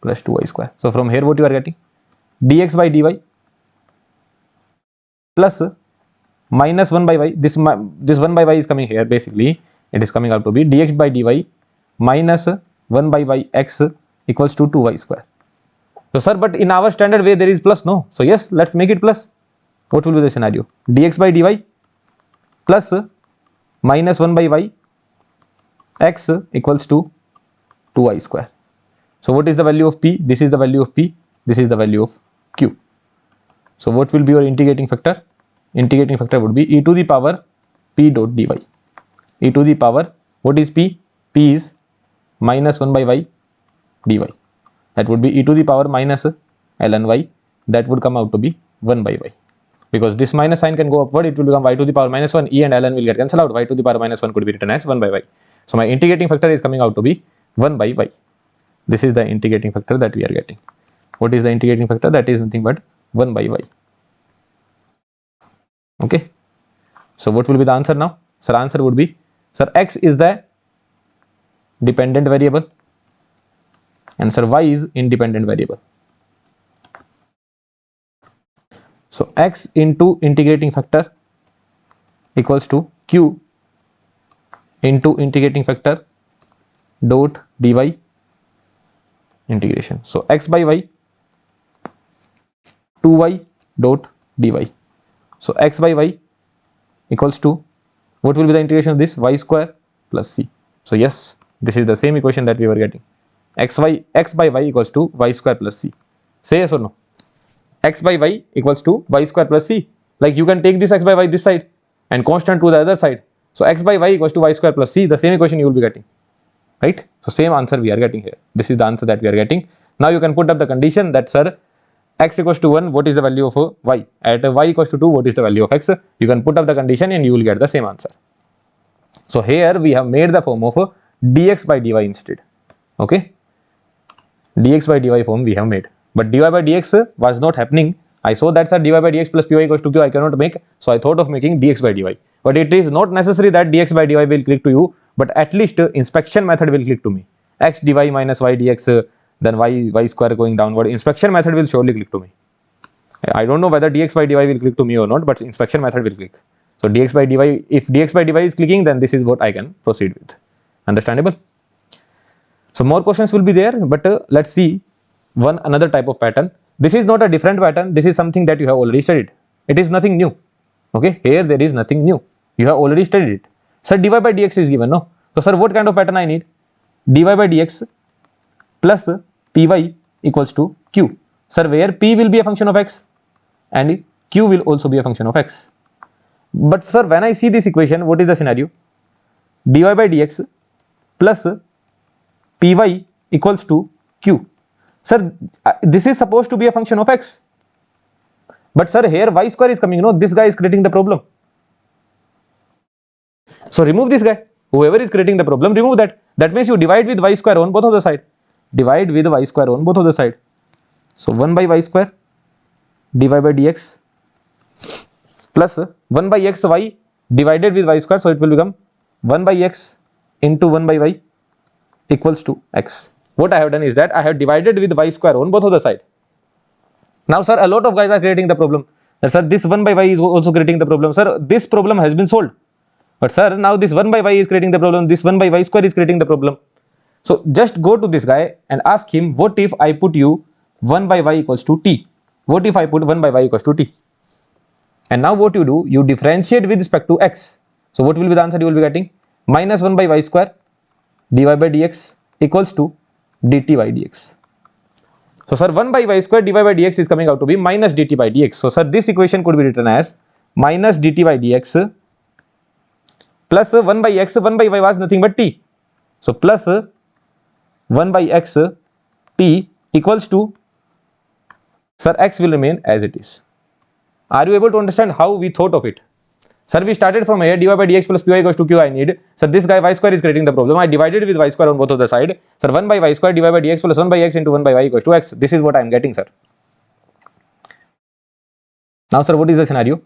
plus 2y square. So from here what you are getting? Dx by dy plus minus 1 by y. This 1 by y is coming here. Basically it is coming out to be dx by dy minus 1 by y x equals to 2y square. So sir, but in our standard way there is plus, no? So yes, let's make it plus. What will be the scenario? Dx by dy plus minus 1 by y x equals to 2y square. So what is the value of p? This is the value of p. This is the value of q. So what will be your integrating factor? Integrating factor would be e to the power p dot dy. E to the power, what is p? P is minus 1 by y dy. That would be e to the power minus ln y. That would come out to be 1 by y. Because this minus sign can go upward, it will become y to the power minus 1. E and ln will get cancelled out. Y to the power minus 1 could be written as 1 by y. So my integrating factor is coming out to be 1 by y. This is the integrating factor that we are getting. What is the integrating factor? That is nothing but 1 by y. Okay. So what will be the answer now? Sir, answer would be, sir, x is the dependent variable and sir, y is independent variable. So x into integrating factor equals to q into integrating factor dot dy integration. So x by y 2y dot dy. So x by y equals to, what will be the integration of this? Y square plus c. So yes, this is the same equation that we were getting. X by y equals to y square plus c. Say yes or no? X by y equals to y square plus c. Like you can take this x by y this side and constant to the other side. So x by y equals to y square plus c, the same equation you will be getting, right? So same answer we are getting here. This is the answer that we are getting. Now you can put up the condition that, sir, x equals to 1, what is the value of y? At y equals to 2, what is the value of x? You can put up the condition and you will get the same answer. So here we have made the form of dx by dy instead. Okay, dx by dy form we have made, but dy by dx was not happening. I saw that, sir, dy by dx plus py equals to q I cannot make, so I thought of making dx by dy. But it is not necessary that dx by dy will click to you, but at least inspection method will click to me. X dy minus y dx, then y square going downward. Inspection method will surely click to me. I don't know whether dx by dy will click to me or not, but inspection method will click. So dx by dy, if dx by dy is clicking, then this is what I can proceed with. Understandable? So more questions will be there, but let's see another type of pattern. This is not a different pattern. This is something that you have already studied. It is nothing new. Okay, here there is nothing new. You have already studied it. Sir, dy by dx is given, no? So sir, what kind of pattern I need? Dy by dx plus py equals to q. Sir, where p will be a function of x and q will also be a function of x. But sir, when I see this equation, what is the scenario? Dy by dx plus py equals to q. Sir, this is supposed to be a function of x. But sir, here y square is coming, no? This guy is creating the problem. So remove this guy. Whoever is creating the problem, remove that. That means you divide with y square on both of the side. Divide with y square on both of the side. So 1 by y square dy by dx plus 1 by xy divided with y square. So it will become 1 by x into 1 by y equals to x. What I have done is that I have divided with y square on both of the side. Now sir, a lot of guys are creating the problem. Sir, this 1 by y is also creating the problem. Sir, this problem has been solved. But sir, now this 1 by y is creating the problem. This 1 by y square is creating the problem. So just go to this guy and ask him, what if I put you 1 by y equals to t? What if I put 1 by y equals to t? And now what you do, you differentiate with respect to x. So what will be the answer you will be getting? Minus 1 by y square dy by dx equals to dt by dx. So sir, 1 by y square dy by dx is coming out to be minus dt by dx. So sir, this equation could be written as minus dt by dx plus 1 by x. 1 by y was nothing but t. So plus 1 by x t equals to, sir, x will remain as it is. Are you able to understand how we thought of it? Sir, we started from here, dy by dx plus py equals to q I need. Sir, this guy y square is creating the problem. I divided with y square on both of the side. Sir, 1 by y square dy by dx plus 1 by x into 1 by y equals to x. This is what I am getting, sir. Now, sir, what is the scenario?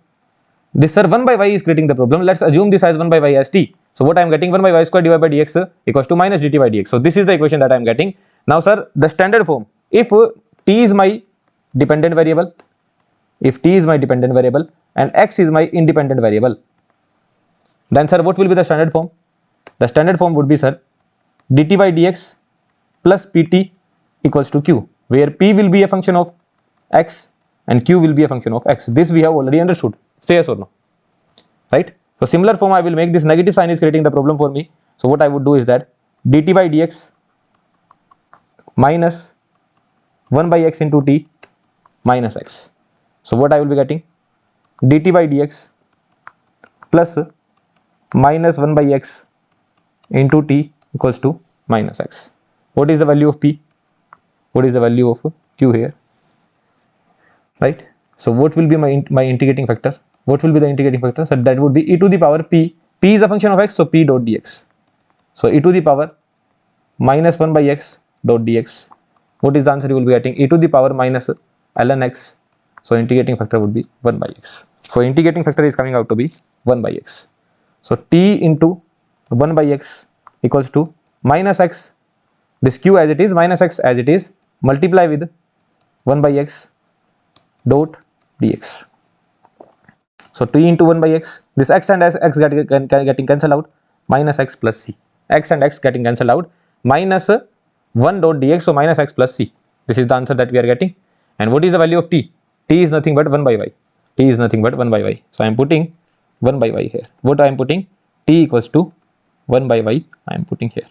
This, sir, 1 by y is creating the problem. Let's assume this as 1 by y as t. So what I am getting, 1 by y square dy by dx equals to minus dt by dx. So this is the equation that I am getting. Now, sir, the standard form, if t is my dependent variable, if t is my dependent variable and x is my independent variable, then sir, what will be the standard form? The standard form would be, sir, dt by dx plus pt equals to q, where p will be a function of x and q will be a function of x. This we have already understood. Say yes or no? Right? So similar form, I will make this negative sign is creating the problem for me. So what I would do is that dt by dx minus 1 by x into t minus x. So what I will be getting? Dt by dx plus minus 1 by x into t equals to minus x. What is the value of p? What is the value of q here? Right? So what will be my integrating factor? What will be the integrating factor? So that would be e to the power p. P is a function of x, so p dot dx. So e to the power minus 1 by x dot dx. What is the answer you will be getting? E to the power minus ln x. So integrating factor would be 1 by x. So integrating factor is coming out to be 1 by x. So t into 1 by x equals to minus x. This q as it is, minus x as it is, multiply with 1 by x dot dx. So t into 1 by x, this x and x getting cancelled out, minus x plus c. X and x getting cancelled out, minus 1 dot dx, so minus x plus c. This is the answer that we are getting. And what is the value of t? T is nothing but 1 by y. T is nothing but 1 by y. So I am putting 1 by y here. What I am putting? T equals to 1 by y I am putting here.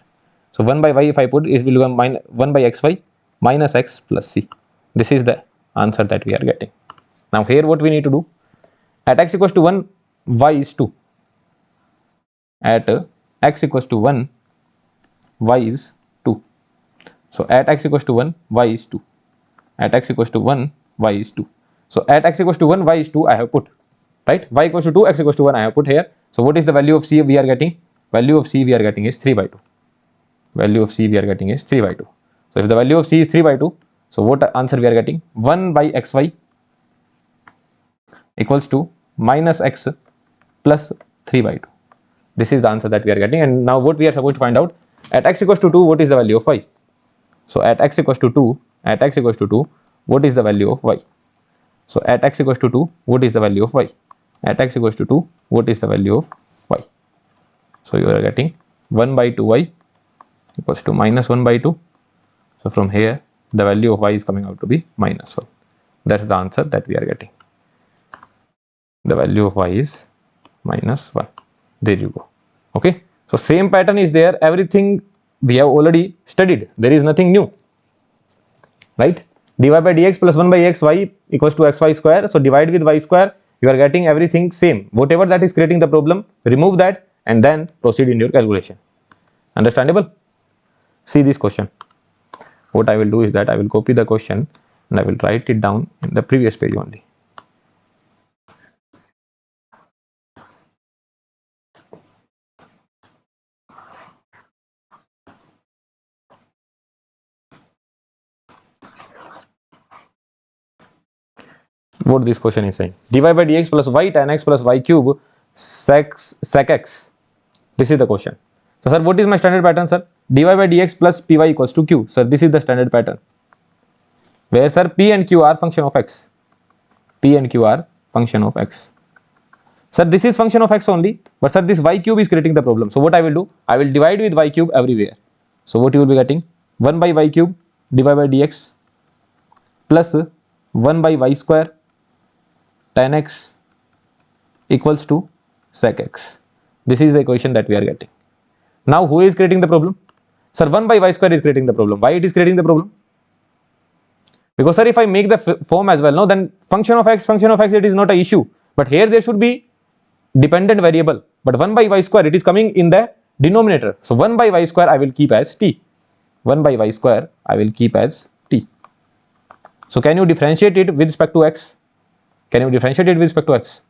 So 1 by y if I put, it will become 1 by xy minus x plus c. This is the answer that we are getting. Now here what we need to do? At x equals to 1, y is 2. At x equals to 1, y is 2. So at x equals to 1, y is 2. At x equals to 1, y is 2. So at x equals to 1, y is 2, I have put, right? Y equals to 2, x equals to 1, I have put here. So what is the value of c we are getting? Value of c we are getting is 3 by 2. Value of c we are getting is 3 by 2. So if the value of c is 3 by 2, so what answer we are getting? 1 by xy equals to minus x plus 3 by 2. This is the answer that we are getting. And now what we are supposed to find out, at x equals to 2, what is the value of y? So at x equals to 2, at x equals to 2, what is the value of y? So at x equals to 2, what is the value of y? At x equals to 2, what is the value of y? So you are getting 1 by 2y equals to minus 1 by 2. So from here, the value of y is coming out to be minus 1. That's the answer that we are getting. The value of y is minus 1. There you go. Okay. So same pattern is there. Everything we have already studied. There is nothing new. Right? dy by dx plus 1 by xy equals to xy square. So divide with y square. You are getting everything same. Whatever that is creating the problem, remove that and then proceed in your calculation. Understandable? See this question. What I will do is that I will copy the question and I will write it down in the previous page only. What this question is saying, dy by dx plus y tan x plus y cube sec x. This is the question. So sir, what is my standard pattern, sir? Dy by dx plus py equals to q. Sir, this is the standard pattern where, sir, p and q are function of x. P and q are function of x. Sir, this is function of x only, but sir, this y cube is creating the problem. So what I will do, I will divide with y cube everywhere. So what you will be getting, 1 by y cube dy by dx plus 1 by y square tan x equals to sec x. This is the equation that we are getting. Now who is creating the problem? Sir, 1 by y square is creating the problem. Why it is creating the problem? Because sir, if I make the form as well, no, then function of x, it is not an issue. But here there should be dependent variable. But 1 by y square, it is coming in the denominator. So 1 by y square I will keep as t. 1 by y square I will keep as t. So can you differentiate it with respect to x? Can you differentiate it with respect to x?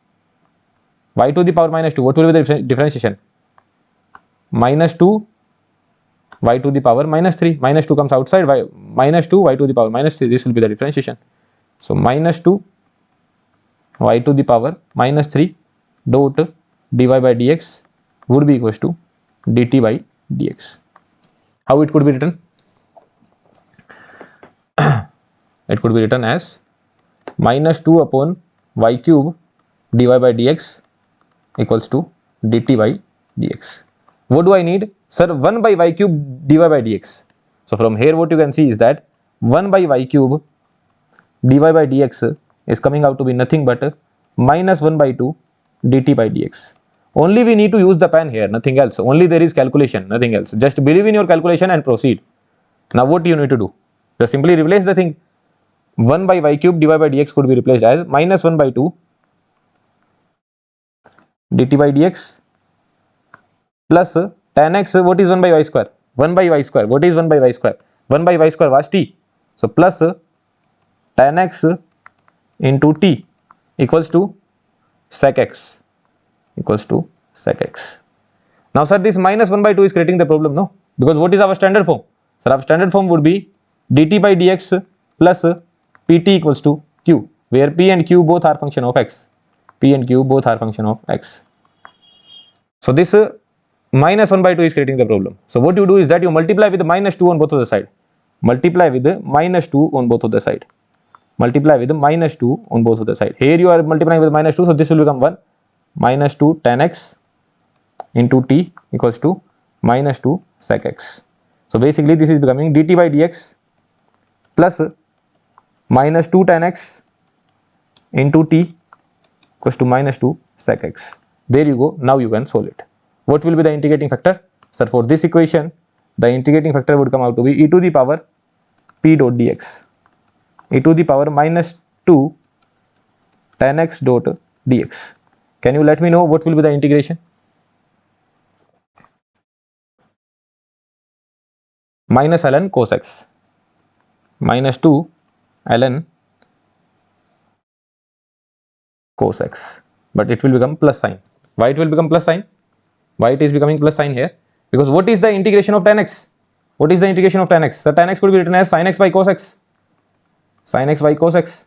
Y to the power minus 2. What will be the differentiation? Minus 2 y to the power minus 3. Minus 2 comes outside. Y, minus 2 y to the power minus 3. This will be the differentiation. So minus 2 y to the power minus 3 dot dy by dx would be equals to dt by dx. How it could be written? It could be written as minus 2 upon y cube dy by dx equals to dt by dx. What do I need? Sir, 1 by y cube dy by dx. So from here what you can see is that 1 by y cube dy by dx is coming out to be nothing but minus 1 by 2 dt by dx. Only we need to use the pen here, nothing else. Only there is calculation, nothing else. Just believe in your calculation and proceed. Now what do you need to do? Just simply replace the thing. 1 by y cube dy by dx could be replaced as minus 1 by 2 dt by dx plus tan x. What is 1 by y square? 1 by y square. What is 1 by y square? 1 by y square was t. So plus tan x into t equals to sec x equals to sec x. Now sir, this minus 1 by 2 is creating the problem, no? Because what is our standard form? Sir, our standard form would be dt by dx plus pt equals to q, where p and q both are function of x. P and q both are function of x. So this minus 1 by 2 is creating the problem. So what you do is that you multiply with minus 2 on both of the side. Multiply with minus 2 on both of the side. Multiply with minus 2 on both of the side. Here you are multiplying with minus 2, so this will become 1. Minus 2 tan x into t equals to minus 2 sec x. So basically this is becoming dt by dx plus minus 2 tan x into t equals to minus 2 sec x. There you go. Now you can solve it. What will be the integrating factor? Sir, for this equation, the integrating factor would come out to be e to the power p dot dx. E to the power minus 2 tan x dot dx. Can you let me know what will be the integration? Minus ln cos x minus 2 ln cos x, but it will become plus sign. Why it will become plus sign? Why it is becoming plus sign here? Because what is the integration of tan x? What is the integration of tan x? So tan x could be written as sin x by cos x, sin x by cos x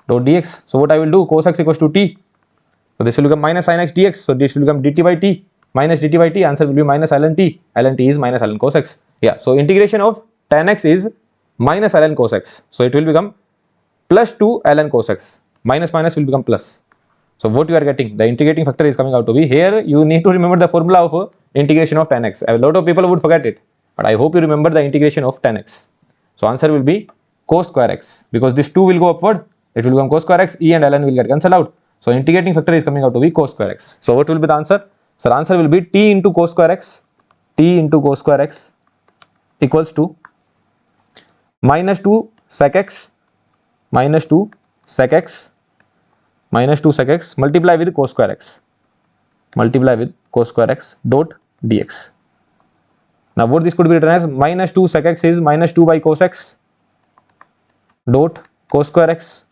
dot dx. So what I will do, cos x equals to t, so this will become minus sin x dx, so this will become dt by t, minus dt by t, answer will be minus ln t, ln t is minus ln cos x. Yeah, so integration of tan x is minus ln cos x, so it will become plus 2 ln cos x, minus minus will become plus. So what you are getting, the integrating factor is coming out to be, here you need to remember the formula of integration of tan x. A lot of people would forget it, but I hope you remember the integration of tan x. So answer will be cos square x, because this 2 will go upward, it will become cos square x, e and ln will get cancelled out. So integrating factor is coming out to be cos square x. So what will be the answer? So answer will be t into cos square x, t into cos square x equals to minus 2 sec x, minus 2 sec x, minus 2 sec x multiply with cos square x, multiply with cos square x dot dx. Now what this could be written as, minus 2 sec x is minus 2 by cos x dot cos square x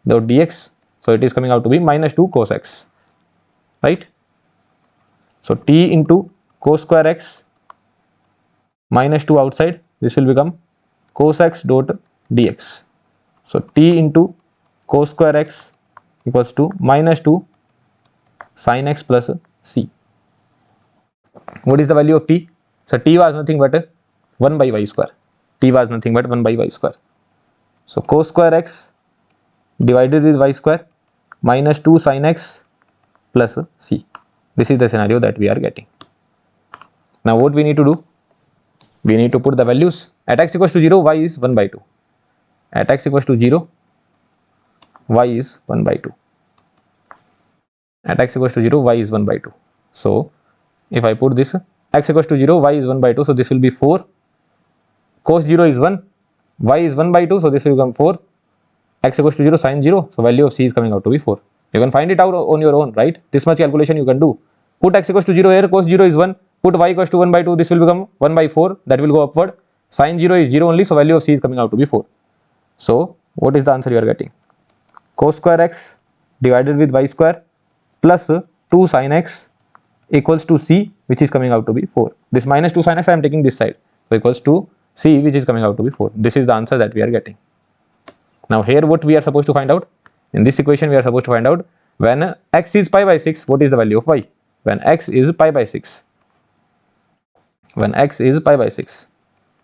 dot dx. So it is coming out to be minus 2 cos x, right? So t into cos square x minus 2 outside, this will become cos x dot dx. So t into cos square x equals to minus 2 sin x plus c. What is the value of t? So t was nothing but 1 by y square. T was nothing but 1 by y square. So cos square x divided with y square minus 2 sin x plus c. This is the scenario that we are getting. Now what we need to do? We need to put the values. At x equals to 0, y is 1 by 2. At x equals to 0, y is 1 by 2. At x equals to 0, y is 1 by 2. So if I put this, x equals to 0, y is 1 by 2, so this will be 4. Cos 0 is 1, y is 1 by 2, so this will become 4. X equals to 0, sin 0, so value of c is coming out to be 4. You can find it out on your own, right? This much calculation you can do. Put x equals to 0 here, cos 0 is 1. Put y equals to 1 by 2, this will become 1 by 4, that will go upward. Sin 0 is 0 only, so value of c is coming out to be 4. So what is the answer you are getting? Cos square x divided with y square plus 2 sin x equals to c, which is coming out to be 4. This minus 2 sin x I am taking this side, so equals to c, which is coming out to be 4. This is the answer that we are getting. Now here what we are supposed to find out? In this equation we are supposed to find out, when x is pi by 6, what is the value of y? When x is pi by 6, when x is pi by 6,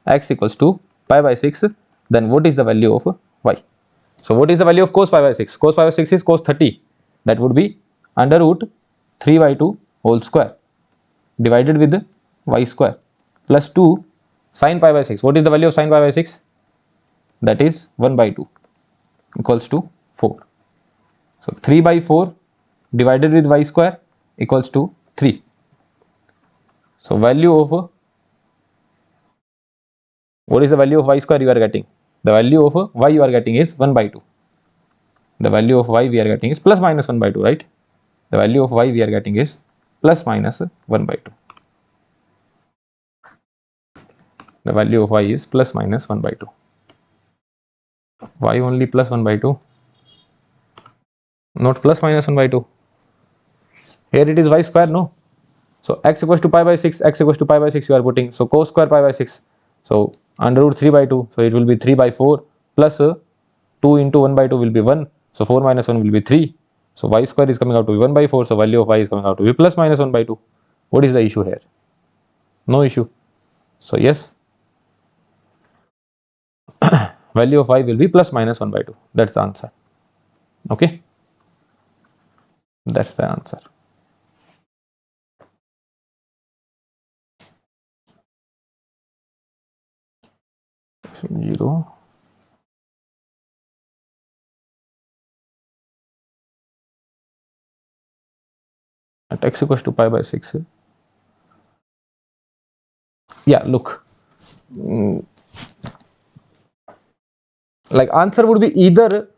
x equals to pi by 6, then what is the value of y? So what is the value of cos pi by 6? Cos pi by 6 is cos 30, that would be under root 3 by 2 whole square divided with y square plus 2 sin pi by 6. What is the value of sin pi by 6? That is 1 by 2 equals to 4. So 3 by 4 divided with y square equals to 3. So value of, what is the value of y square you are getting? The value of y you are getting is 1 by 2. The value of y we are getting is plus minus 1 by 2, right? The value of y we are getting is plus minus 1 by 2. The value of y is plus minus 1 by 2. Why only plus 1 by 2? Not plus minus 1 by 2. Here it is y square, no? So x equals to pi by 6, x equals to pi by 6 you are putting. So cos square pi by 6. So under root 3 by 2. So it will be 3 by 4 plus 2 into 1 by 2 will be 1. So 4 minus 1 will be 3. So y square is coming out to be 1 by 4. So value of y is coming out to be plus minus 1 by 2. What is the issue here? No issue. So yes, value of y will be plus minus 1 by 2. That's the answer. Okay. That's the answer. Zero. At x equals to pi by 6. Yeah, look. Like answer would be either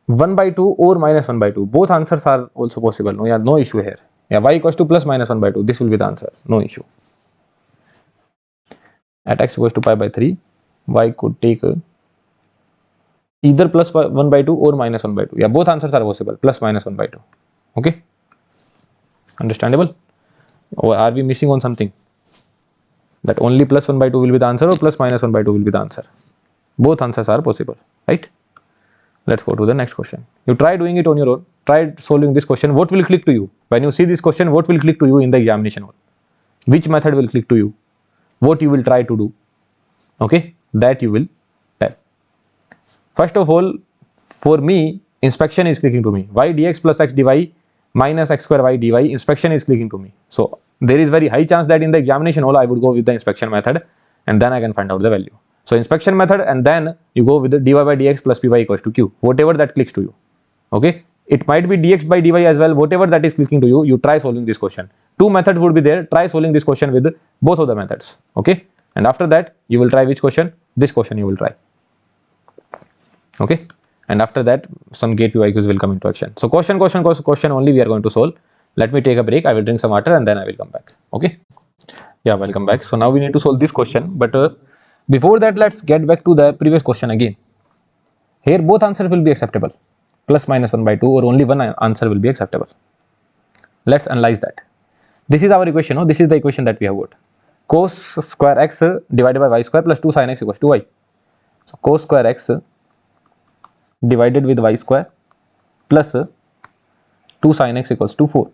1 by 2 or minus 1 by 2. Both answers are also possible. No, yeah, no issue here. Yeah, y equals to plus minus 1 by 2. This will be the answer. No issue. At x equals to pi by 3, y could take either plus 1 by 2 or minus 1 by 2. Yeah, both answers are possible. Plus minus 1 by 2. Okay. Understandable? Or are we missing on something? That only plus 1 by 2 will be the answer, or plus minus 1 by 2 will be the answer? Both answers are possible, right? Let's go to the next question. You try doing it on your own. Try solving this question. What will click to you? When you see this question, what will click to you in the examination hall? Which method will click to you? What you will try to do? Okay, that you will tell. First of all, for me, inspection is clicking to me. Y dx plus x dy minus x square y dy, inspection is clicking to me. So there is very high chance that in the examination hall, I would go with the inspection method, and then I can find out the value. So inspection method, and then you go with the dy by dx plus py equals to q, whatever that clicks to you. Okay, it might be dx by dy as well, whatever that is clicking to you, you try solving this question. Two methods would be there. Try solving this question with both of the methods. Okay, and after that you will try which question? This question you will try. Okay, and after that some gate IQs will come into action. So question only we are going to solve. Let me take a break. I will drink some water and then I will come back. Okay, yeah, welcome back. So now we need to solve this question, but before that, let's get back to the previous question again. Here both answers will be acceptable. Plus minus 1 by 2, or only one answer will be acceptable. Let's analyze that. This is our equation. No? This is the equation that we have got. Cos square x divided by y square plus 2 sin x equals to y. So cos square x divided with y square plus 2 sin x equals to 4.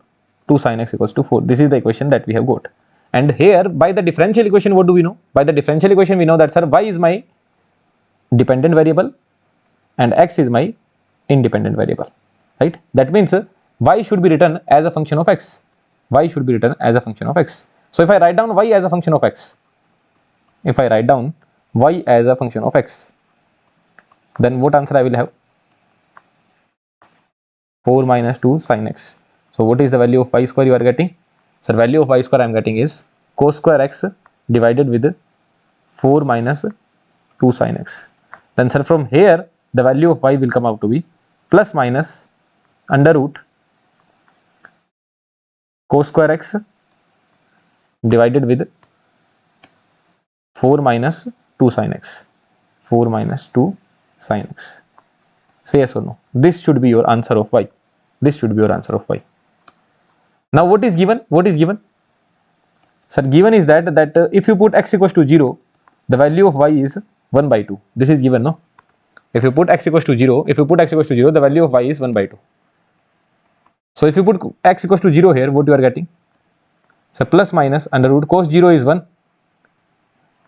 2 sin x equals to 4. This is the equation that we have got. And here by the differential equation, what do we know? By the differential equation, we know that, sir, y is my dependent variable and x is my independent variable, right? That means y should be written as a function of x. Y should be written as a function of x. So if I write down y as a function of x, if I write down y as a function of x, then what answer I will have? 4 minus 2 sin x. So what is the value of y square you are getting? So value of y square I am getting is cos square x divided with 4 minus 2 sin x. Then sir, from here the value of y will come out to be plus minus under root cos square x divided with 4 minus 2 sin x. 4 minus 2 sin x. Say yes or no. This should be your answer of y. This should be your answer of y. Now what is given? What is given? Sir, given is that if you put x equals to 0, the value of y is 1 by 2. This is given, no? If you put x equals to 0, the value of y is 1 by 2. So if you put x equals to 0 here, what you are getting? So plus minus under root cos 0 is 1,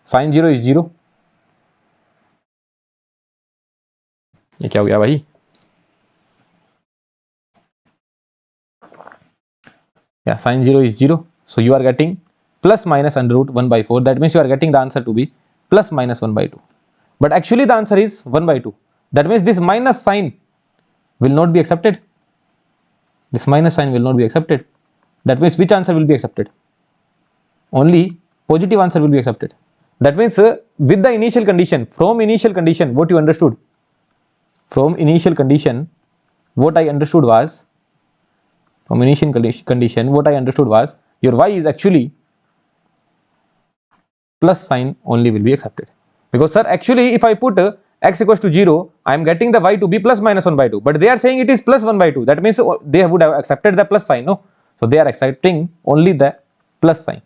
sin 0 is 0. ये क्या हो गया भाई? Yeah, sin 0 is 0. So you are getting plus minus under root 1 by 4. That means you are getting the answer to be plus minus 1 by 2. But actually the answer is 1 by 2. That means this minus sign will not be accepted. This minus sign will not be accepted. That means which answer will be accepted? Only positive answer will be accepted. That means with the initial condition, from initial condition, what you understood? From initial condition, what I understood was, from initial condition, what I understood was your y is actually plus sign only will be accepted. Because sir, actually if I put x equals to 0, I am getting the y to be plus minus 1 by 2. But they are saying it is plus 1 by 2. That means they would have accepted the plus sign, no? So they are accepting only the plus sign.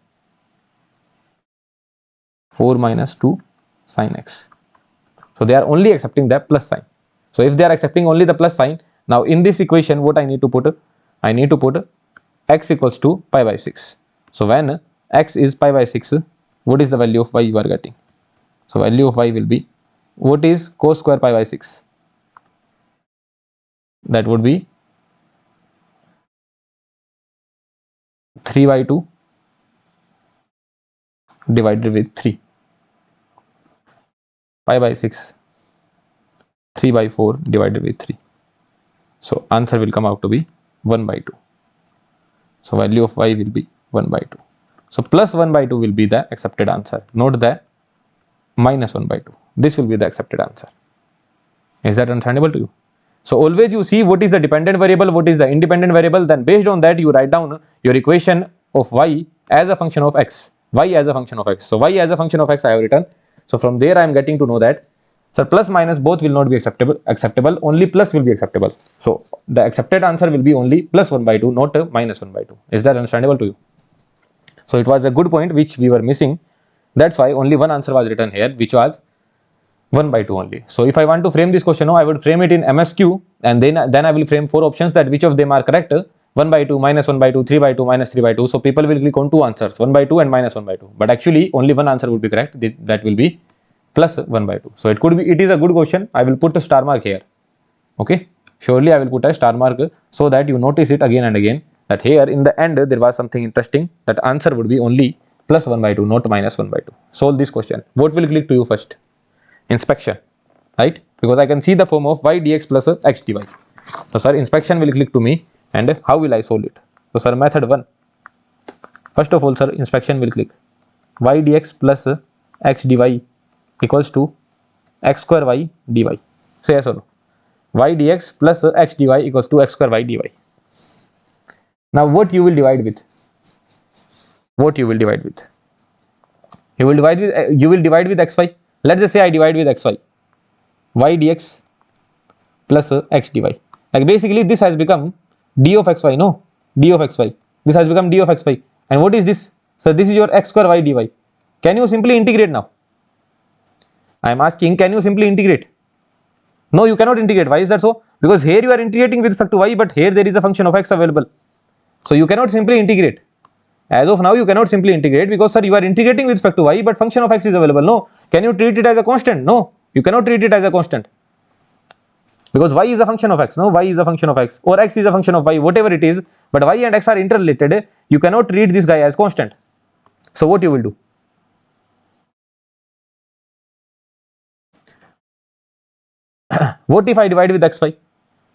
4 minus 2 sin x. So they are only accepting the plus sign. So if they are accepting only the plus sign, now in this equation what I need to put? I need to put x equals to pi by 6. So when x is pi by 6, what is the value of y you are getting? So value of y will be, what is cos square pi by 6? That would be 3 by 2 divided with 3. Pi by 6, 3 by 4 divided with 3. So answer will come out to be 1 by 2. So value of y will be 1 by 2. So plus 1 by 2 will be the accepted answer, not the minus 1 by 2. This will be the accepted answer. Is that understandable to you? So always you see what is the dependent variable, what is the independent variable, then based on that you write down your equation of y as a function of x, y as a function of x. So y as a function of x I have written. So from there I am getting to know that, sir, plus minus both will not be acceptable, only plus will be acceptable. So the accepted answer will be only plus 1 by 2, not minus 1 by 2. Is that understandable to you? So it was a good point which we were missing. That's why only one answer was written here, which was 1 by 2 only. So if I want to frame this question now, I would frame it in MSQ, and then I will frame 4 options, that which of them are correct. 1 by 2, minus 1 by 2, 3 by 2, minus 3 by 2. So people will click on 2 answers, 1 by 2 and minus 1 by 2. But actually only one answer would be correct, that will be plus 1 by 2. So it is a good question. I will put a star mark here. Okay, surely I will put a star mark so that you notice it again and again, that here in the end there was something interesting, that answer would be only plus 1 by 2, not minus 1 by 2. Solve this question. What will click to you first? Inspection, right? Because I can see the form of y dx plus x dy. So sir, inspection will click to me, and how will I solve it? So sir, method 1. First of all, sir, inspection will click y dx plus x dy equals to x square y dy. Say yes or no? Y dx plus x dy equals to x square y dy. Now what you will divide with? What you will divide with? You will divide with xy. Let's just say I divide with xy. Y dx plus x dy. Like basically this has become d of xy, no? D of xy. This has become d of xy. And what is this? So this is your x square y dy. Can you simply integrate now? I am asking, can you simply integrate? No, you cannot integrate. Why is that so? Because here you are integrating with respect to y, but here there is a function of x available. So you cannot simply integrate. As of now, you cannot simply integrate, because sir, you are integrating with respect to y, but function of x is available. No. Can you treat it as a constant? No. You cannot treat it as a constant, because y is a function of x. No, y is a function of x, or x is a function of y, whatever it is. But y and x are interrelated. You cannot treat this guy as constant. So what you will do? What if I divide with xy?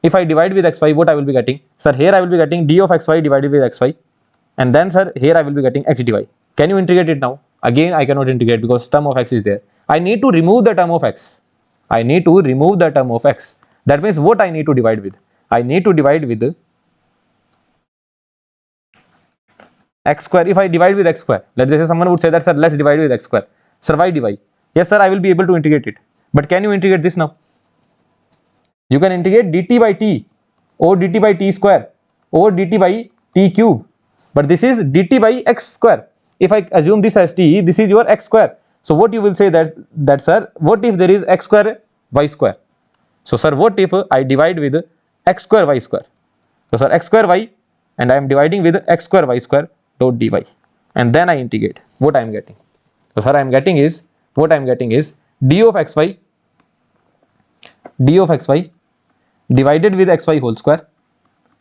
If I divide with xy, what I will be getting? Sir, here I will be getting d of xy divided with xy. And then sir, here I will be getting x dy. Can you integrate it now? Again, I cannot integrate because term of x is there. I need to remove the term of x. I need to remove the term of x. That means what I need to divide with? I need to divide with x square. If I divide with x square, let's say someone would say that, sir, let's divide with x square. Sir, y dy. Yes sir, I will be able to integrate it. But can you integrate this now? You can integrate dt by t, or dt by t square, or dt by t cube. But this is dt by x square. If I assume this as t, this is your x square. So what you will say that sir, what if there is x square y square? So sir, what if I divide with x square y square? So sir, x square y, and I am dividing with x square y square dot dy, and then I integrate. What I am getting? So sir, I am getting is d of xy divided with xy whole square.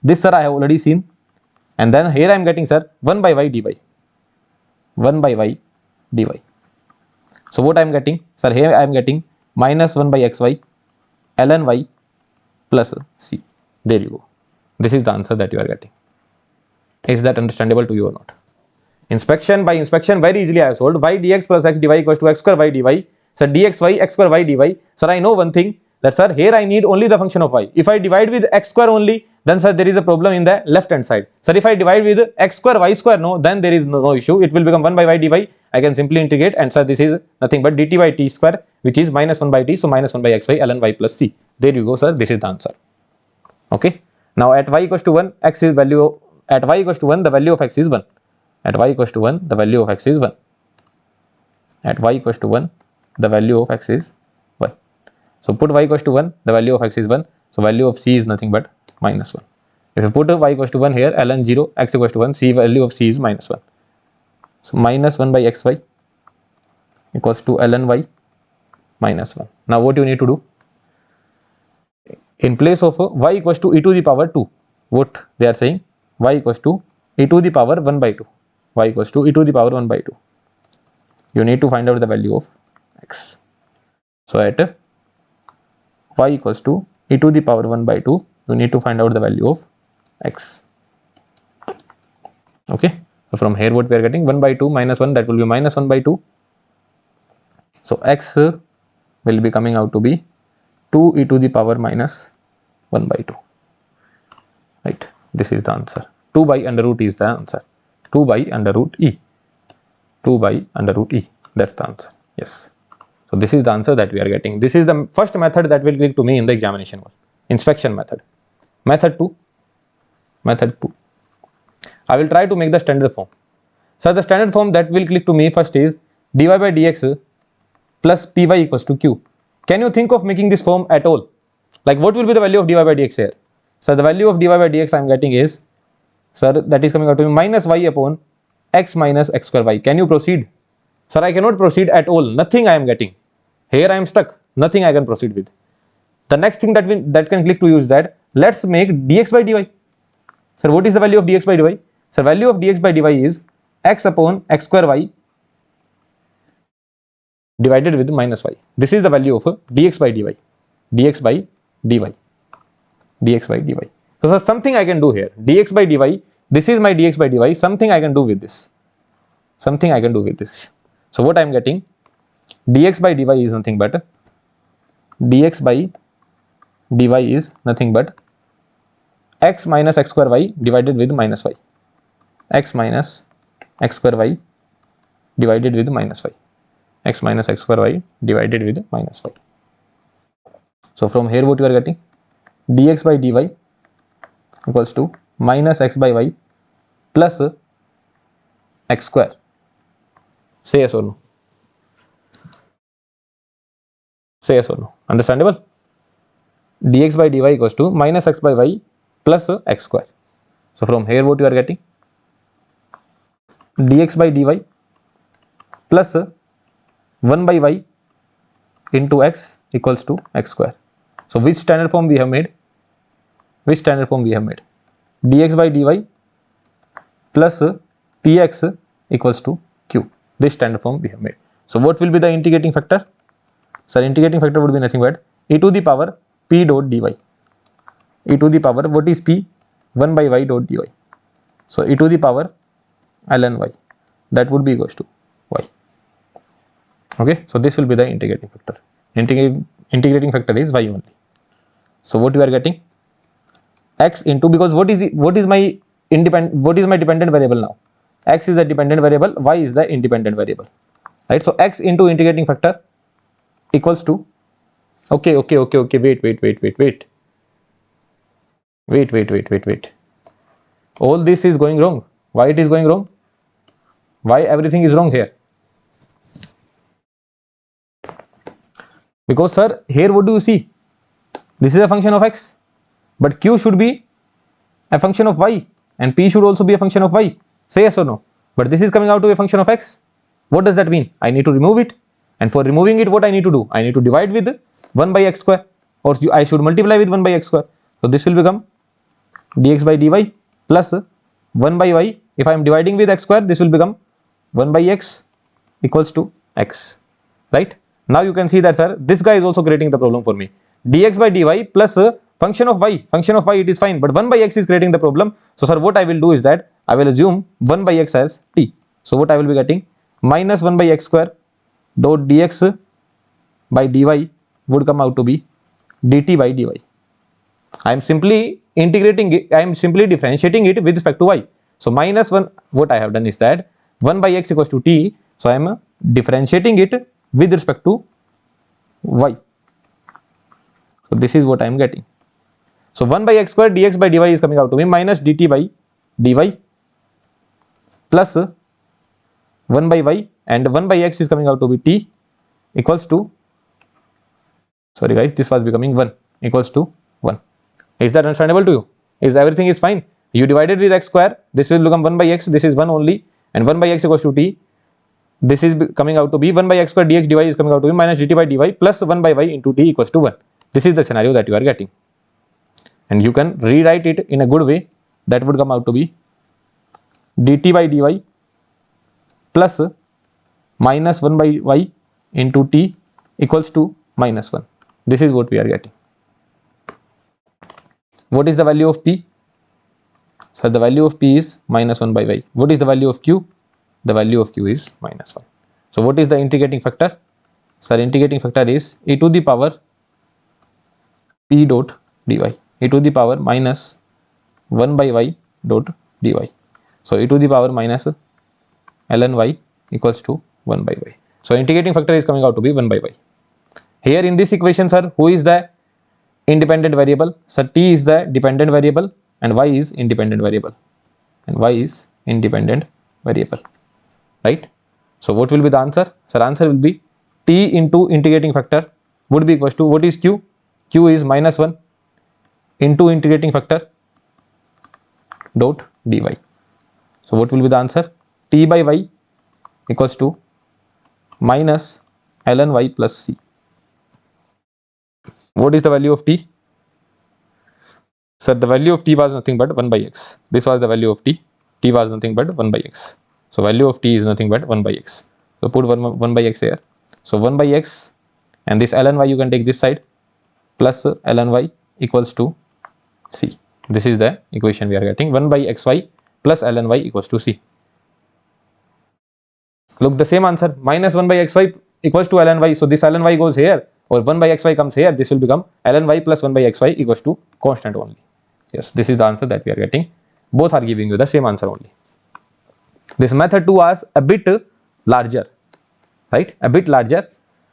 This sir I have already seen. And then here I am getting, sir, 1 by y dy. 1 by y dy. So what I am getting? Sir, here I am getting minus 1 by xy ln y plus c. There you go. This is the answer that you are getting. Is that understandable to you or not? Inspection by inspection, very easily I have solved. Y dx plus x dy equals to x square y dy. Sir, dxy x square y dy. Sir, I know one thing, that sir, here I need only the function of y. If I divide with x square only, then sir, there is a problem in the left hand side. Sir, if I divide with x square y square, no, then there is no issue. It will become 1 by y dy. I can simply integrate, and sir, this is nothing but dt by t square, which is minus 1 by t, so minus 1 by xy ln y plus c. There you go, sir. This is the answer. Okay. Now at y equals to 1, x is value, at y equals to 1, the value of x is 1. At y equals to 1, the value of x is 1. At y equals to 1, the value of x is 1. So put y equals to 1, the value of x is 1. So value of c is nothing but minus 1. If you put y equals to 1 here, ln 0, x equals to 1, c value of c is minus 1. So minus 1 by xy equals to ln y minus 1. Now what you need to do? In place of y equals to e to the power 2, what they are saying? Y equals to e to the power 1 by 2. Y equals to e to the power 1 by 2. You need to find out the value of x. So at y equals to e to the power 1 by 2, you need to find out the value of x. Okay. So from here what we are getting? 1 by 2 minus 1, that will be minus 1 by 2. So x will be coming out to be 2 e to the power minus 1 by 2, right? This is the answer. 2 by under root is the answer. 2 by under root e. 2 by under root e. That's the answer. Yes. So this is the answer that we are getting. This is the first method that will click to me in the examination one. Inspection method. Method 2. Method 2. I will try to make the standard form. So the standard form that will click to me first is dy by dx plus py equals to q. Can you think of making this form at all? Like what will be the value of dy by dx here? So the value of dy by dx I am getting is, sir, that is coming out to be minus y upon x minus x square y. Can you proceed? Sir, I cannot proceed at all. Nothing I am getting. Here I am stuck. Nothing I can proceed with. The next thing that can click to you is that let's make dx by dy. Sir, what is the value of dx by dy? So value of dx by dy is x upon x square y divided with minus y. This is the value of dx by dy. Dx by dy. Dx by dy. So sir, something I can do here. Dx by dy. This is my dx by dy. Something I can do with this. Something I can do with this. So what I am getting? Dx by dy is nothing but dx by dy is nothing but x minus x square y divided with minus y. X minus x square y divided with minus y. X minus x square y divided with minus y. So from here what you are getting? Dx by dy equals to minus x by y plus x square. Say yes or no? Say yes or no? Understandable? Dx by dy equals to minus x by y plus x square. So from here what you are getting? Dx by dy plus 1 by y into x equals to x square. So which standard form we have made? Which standard form we have made? Dx by dy plus px equals to q. This standard form we have made. So what will be the integrating factor? Sir, integrating factor would be nothing but e to the power p dot dy. E to the power, what is p? 1 by y dot dy. So e to the power ln y, that would be equals to y. Okay, so this will be the integrating factor. Integrating factor is y only. So what we are getting? X into, because what is my dependent variable now? X is a dependent variable, y is the independent variable, right? So x into integrating factor equals to, okay, wait. All this is going wrong. Why it is going wrong? Why everything is wrong here? Because sir, here what do you see? This is a function of x, but q should be a function of y and p should also be a function of y. Say yes or no? But this is coming out to a function of x. What does that mean? I need to remove it, and for removing it, what I need to do? I need to divide with 1 by x square, or I should multiply with 1 by x square. So this will become dx by dy plus 1 by y. If I am dividing with x square, this will become 1 by x equals to x, right? Now you can see that, sir, this guy is also creating the problem for me. Dx by dy plus function of y it is fine, but 1 by x is creating the problem. So sir, what I will do is that I will assume 1 by x as t. So what I will be getting? Minus 1 by x square dot dx by dy would come out to be dt by dy. I am simply integrating it, I am simply differentiating it with respect to y. So minus 1, what I have done is that 1 by x equals to t, so I am differentiating it with respect to y. So this is what I am getting. So 1 by x square dx by dy is coming out to be minus dt by dy plus 1 by y, and 1 by x is coming out to be t equals to, sorry guys, this was becoming 1 equals to 1. Is that understandable to you? Is everything is fine? You divided with x square, this will become 1 by x, this is 1 only, and 1 by x equals to t. This is coming out to be 1 by x square dx dy is coming out to be minus dt by dy plus 1 by y into t equals to 1. This is the scenario that you are getting. And you can rewrite it in a good way. That would come out to be dt by dy plus minus 1 by y into t equals to minus 1. This is what we are getting. What is the value of p? So the value of p is minus 1 by y. What is the value of q? The value of q is minus 1. So what is the integrating factor? Sir, integrating factor is e to the power p dot dy. e to the power minus 1 by y dot dy. So e to the power minus ln y equals to 1 by y. So integrating factor is coming out to be 1 by y. Here in this equation, sir, who is the independent variable? Sir, t is the dependent variable and y is independent variable. And y is independent variable, right? So what will be the answer? Sir, answer will be t into integrating factor would be equals to, what is q? Q is minus 1 into integrating factor dot dy. So what will be the answer? T by y equals to minus ln y plus c. What is the value of t? Sir, the value of t was nothing but 1 by x. This was the value of t. T was nothing but 1 by x. So value of t is nothing but 1 by x. So put 1 by x here. So 1 by x, and this ln y you can take this side, plus ln y equals to c. This is the equation we are getting. 1 by xy plus ln y equals to c. Look, the same answer, minus 1 by xy equals to ln y. So this ln y goes here, or 1 by xy comes here. This will become ln y plus 1 by xy equals to constant only. Yes, this is the answer that we are getting. Both are giving you the same answer only. This method 2 was a bit larger, right? A bit larger,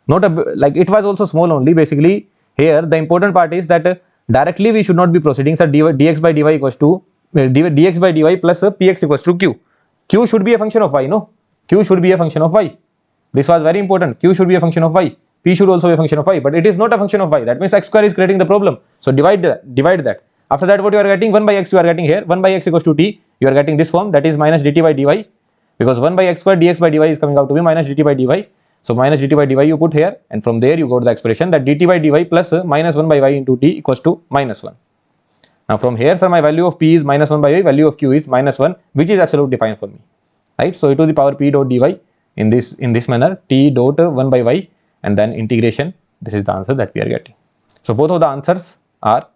not a like it was also small only. Basically, here the important part is that directly we should not be proceeding. So dx by dy equals to dx by dy plus px equals to q. Q should be a function of y, no? Q should be a function of y. This was very important. Q should be a function of y. P should also be a function of y, but it is not a function of y. That means x square is creating the problem. So divide that. After that, what you are getting? 1 by x you are getting here. 1 by x equals to t. You are getting this form, that is minus dt by dy, because 1 by x square dx by dy is coming out to be minus dt by dy. So minus dt by dy you put here, and from there you got the expression that dt by dy plus minus 1 by y into t equals to minus 1. Now from here, sir, my value of p is minus 1 by y, value of q is minus 1, which is absolutely fine for me, right? So e to the power p dot dy in this manner, t dot 1 by y, and then integration. This is the answer that we are getting. So both of the answers are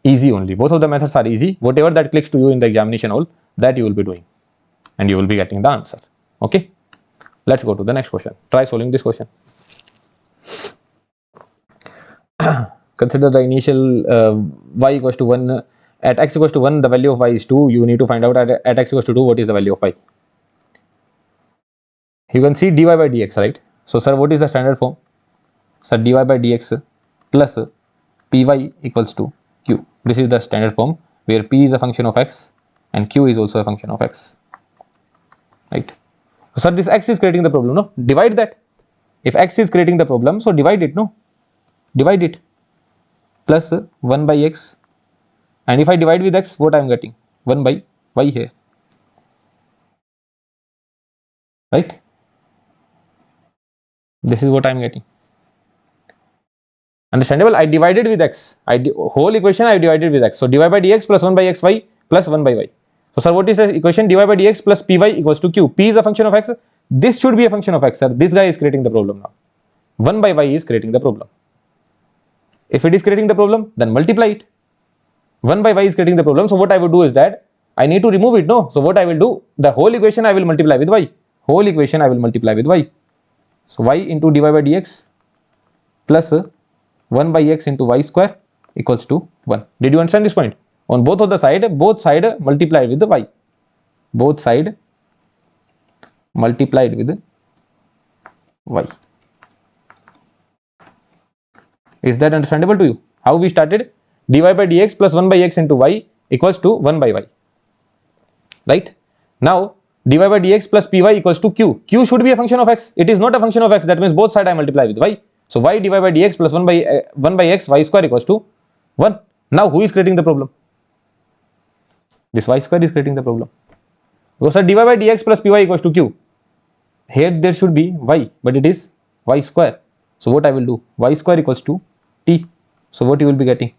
easy only. Both of the methods are easy. Whatever that clicks to you in the examination hall, that you will be doing, and you will be getting the answer. Okay, let's go to the next question. Try solving this question. Consider the initial y equals to 1. At x equals to 1, the value of y is 2. You need to find out at x equals to 2, what is the value of y. You can see dy by dx, right? So sir, what is the standard form? Sir, dy by dx plus py equals to q. This is the standard form where p is a function of x and q is also a function of x, right? So sir, this x is creating the problem, no? Divide that. If x is creating the problem, so divide it, no? Divide it. Plus 1 by x, and if I divide with x, what I am getting? 1 by y here, right? This is what I am getting. Understandable? I divided with x. Whole equation I divided with x. So dy by dx plus 1 by xy plus 1 by y. So sir, what is the equation? Dy by dx plus py equals to q. P is a function of x. This should be a function of x, sir. This guy is creating the problem now. 1 by y is creating the problem. If it is creating the problem, then multiply it. 1 by y is creating the problem. So what I would do is that I need to remove it, no? So what I will do, the whole equation I will multiply with y. Whole equation I will multiply with y. So y into dy by dx plus 1 by x into y square equals to 1. Did you understand this point? On both of the side, both side multiplied with the y. Both side multiplied with y. Is that understandable to you? How we started? Dy by dx plus 1 by x into y equals to 1 by y. Right? Now, dy by dx plus py equals to q. Q should be a function of x. It is not a function of x. That means both sides I multiply with y. So y dy by dx plus 1 by x y square equals to 1. Now who is creating the problem? This y square is creating the problem. Because dy by dx plus py equals to q. Here there should be y, but it is y square. So what I will do? Y square equals to t. So what you will be getting?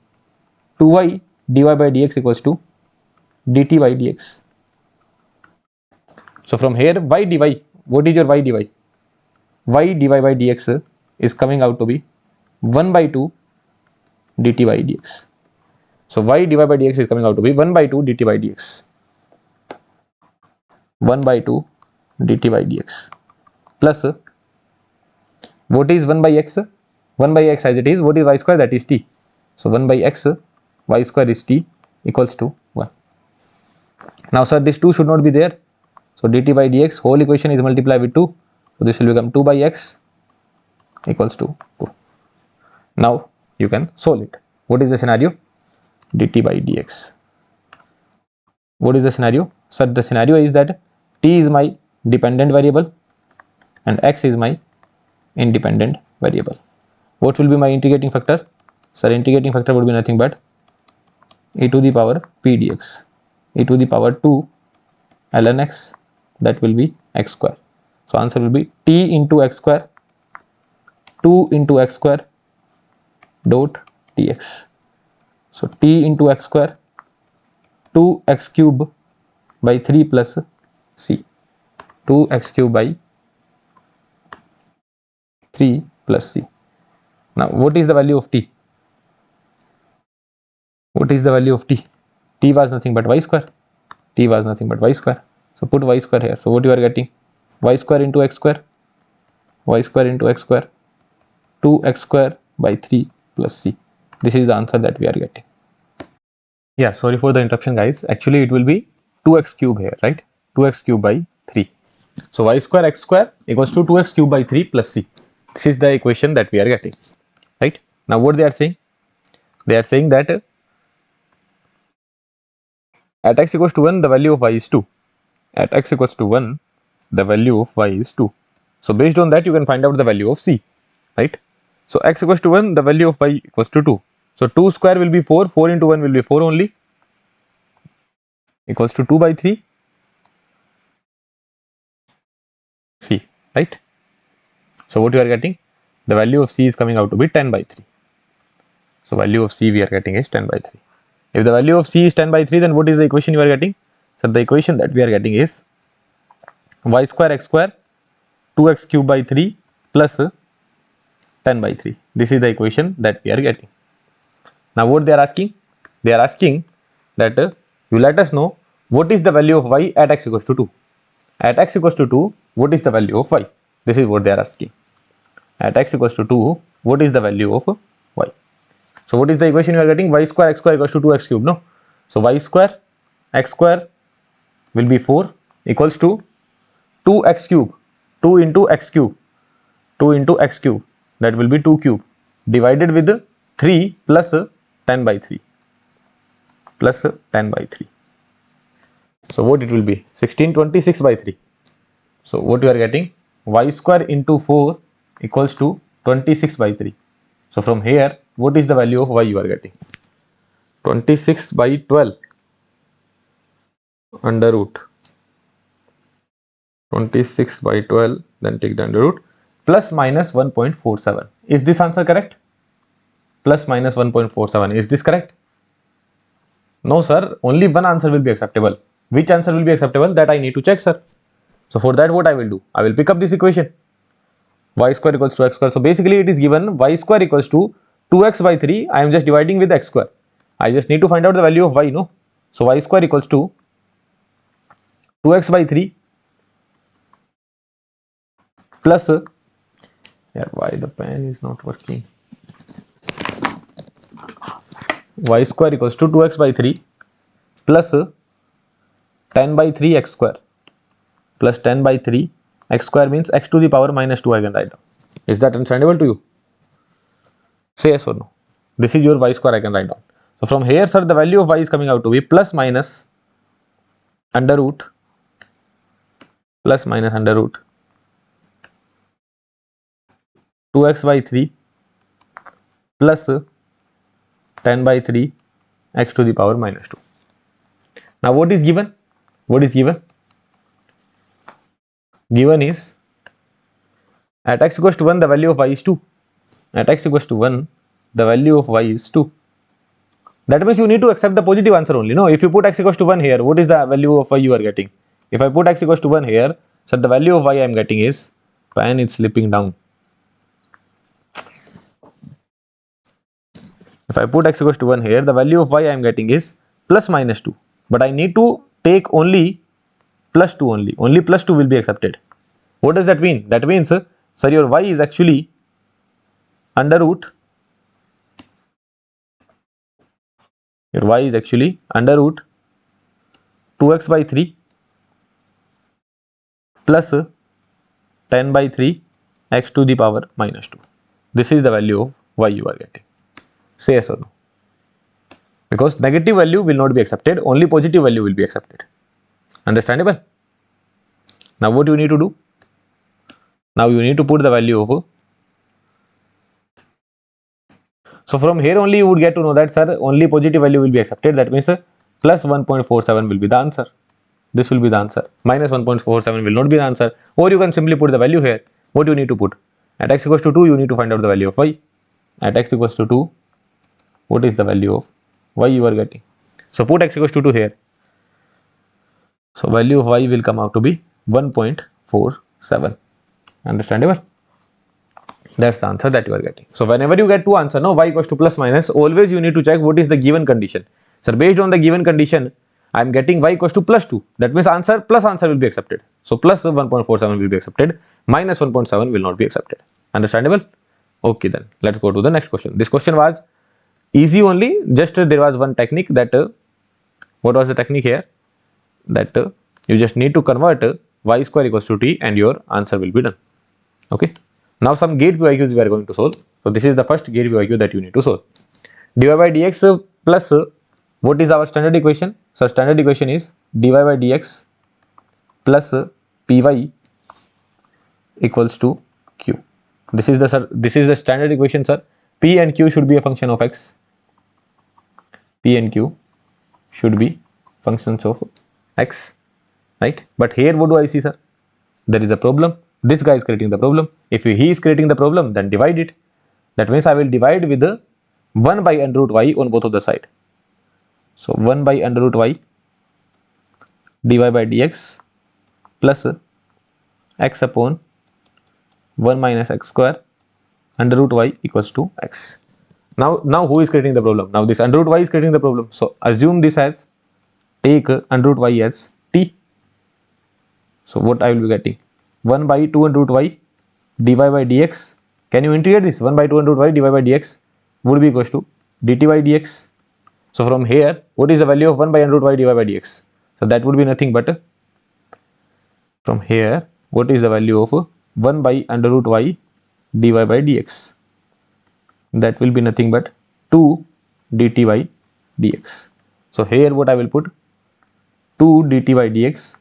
2y dy by dx equals to dt by dx. So from here y dy, what is your y dy? Y dy by dx is coming out to be 1 by 2 dt by dx. So y dy by dx is coming out to be 1 by 2 dt by dx. 1 by 2 dt by dx plus what is 1 by x? 1 by x as it is. What is y square? That is t. So 1 by x y square is t equals to 1. Now sir, this 2 should not be there. So dt by dx whole equation is multiplied with 2. So this will become 2 by x equals to 2. Now you can solve it. What is the scenario? Dt by dx. What is the scenario? Sir, the scenario is that t is my dependent variable and x is my independent variable. What will be my integrating factor? Sir, integrating factor would be nothing but e to the power p dx, e to the power 2 ln x, that will be x square. So answer will be t into x square 2 into x square dot dx. So t into x square 2x cube by 3 plus c, 2x cube by 3 plus c. Now what is the value of t? What is the value of t? T was nothing but y square. T was nothing but y square. So put y square here. So what you are getting? Y square into x square, y square into x square, 2x square by 3 plus c. This is the answer that we are getting. Yeah, sorry for the interruption guys. Actually it will be 2x cube here, right? 2x cube by 3. So y square x square equals to 2x cube by 3 plus c. This is the equation that we are getting, right? Now what they are saying? They are saying that at x equals to 1 the value of y is 2. At x equals to 1 the value of y is 2. So based on that you can find out the value of c, right? So x equals to 1 the value of y equals to 2. So 2 square will be 4, 4 into 1 will be 4 only, equals to 2 by 3 c, right? So what you are getting? The value of c is coming out to be 10 by 3. So value of c we are getting is 10 by 3. If the value of c is 10 by 3, then what is the equation you are getting? So the equation that we are getting is y square x square 2x cube by 3 plus 10 by 3. This is the equation that we are getting. Now what they are asking? They are asking that you let us know what is the value of y at x equals to 2. At x equals to 2, what is the value of y? This is what they are asking. At x equals to 2, what is the value of y? So what is the equation you are getting? Y square x square equals to 2x cube, no? So y square x square will be 4 equals to 2x cube, 2 into x cube, 2 into x cube, that will be 2 cube, divided with 3 plus 10 by 3, plus 10 by 3. So what it will be? 1626 by 3. So what you are getting? Y square into 4 equals to 26 by 3. So from here, what is the value of y you are getting? 26 by 12 under root 26 by 12, then take the under root, plus minus 1.47. Is this answer correct? Plus minus 1.47. Is this correct? No sir, only one answer will be acceptable. Which answer will be acceptable? That I need to check, sir. So for that what I will do? I will pick up this equation. Y square equals to x square. So basically it is given y square equals to 2x by 3. I am just dividing with x square. I just need to find out the value of y, no? So y square equals to 2x by 3 plus, yeah, why the pen is not working? Y square equals to 2x by 3 plus 10 by 3 x square plus 10 by 3 x square means x to the power minus 2 I can write down. Is that understandable to you? Say yes or no. This is your y square I can write down. So from here sir, the value of y is coming out to be plus minus under root 2x by 3 plus 10 by 3 x to the power minus 2. Now what is given? What is given? Given is at x equals to 1 the value of y is 2. At x equals to 1 the value of y is 2. That means you need to accept the positive answer only. No, if you put x equals to 1 here, what is the value of y you are getting? If I put x equals to 1 here, so the value of y I am getting is, pen is slipping down. If I put x equals to 1 here, the value of y I am getting is plus minus 2. But I need to take only plus 2 only. Only plus 2 will be accepted. What does that mean? That means, sir, your y is actually under root Your y is actually under root 2x by 3 plus 10 by 3 x to the power minus 2. This is the value of y you are getting. Say yes or no. Because negative value will not be accepted, only positive value will be accepted. Understandable? Now what you need to do? Now you need to put the value of. So from here only you would get to know that, sir, only positive value will be accepted. That means plus 1.47 will be the answer. This will be the answer. Minus 1.47 will not be the answer. Or you can simply put the value here. What you need to put? At x equals to 2, you need to find out the value of y. At x equals to 2, what is the value of y you are getting? So put x equals to 2 here. So value of y will come out to be 1.47. Understandable? That's the answer that you are getting. So whenever you get two answer, no, y equals to plus minus, always you need to check what is the given condition. So based on the given condition, I am getting y equals to plus 2. That means answer plus answer will be accepted. So plus 1.47 will be accepted. Minus 1.7 will not be accepted. Understandable? Okay, then let's go to the next question. This question was easy only. Just there was one technique that what was the technique here? That you just need to convert y square equals to t and your answer will be done. Okay. Now some gate PYQs we are going to solve. So this is the first gate PYQ that you need to solve. dy by dx plus what is our standard equation? So standard equation is dy by dx plus py equals to q. This is the standard equation, sir. P and q should be a function of x. P and q should be functions of x, right? But here what do I see, sir? There is a problem. This guy is creating the problem. If he is creating the problem, then divide it. That means I will divide with 1 by under root y on both of the side. So 1 by under root y dy by dx plus x upon 1 minus x square under root y equals to x. Now who is creating the problem? Now this under root y is creating the problem. So assume this as, take under root y as t. So what I will be getting? 1 by 2 under root y dy by dx. Can you integrate this? 1 by 2 under root y dy by dx would be equals to dt by dx. So from here, what is the value of 1 by under root y dy by dx? So that would be nothing but, from here, what is the value of 1 by under root y dy by dx? That will be nothing but 2 dt by dx. So here what I will put? 2 dt by dx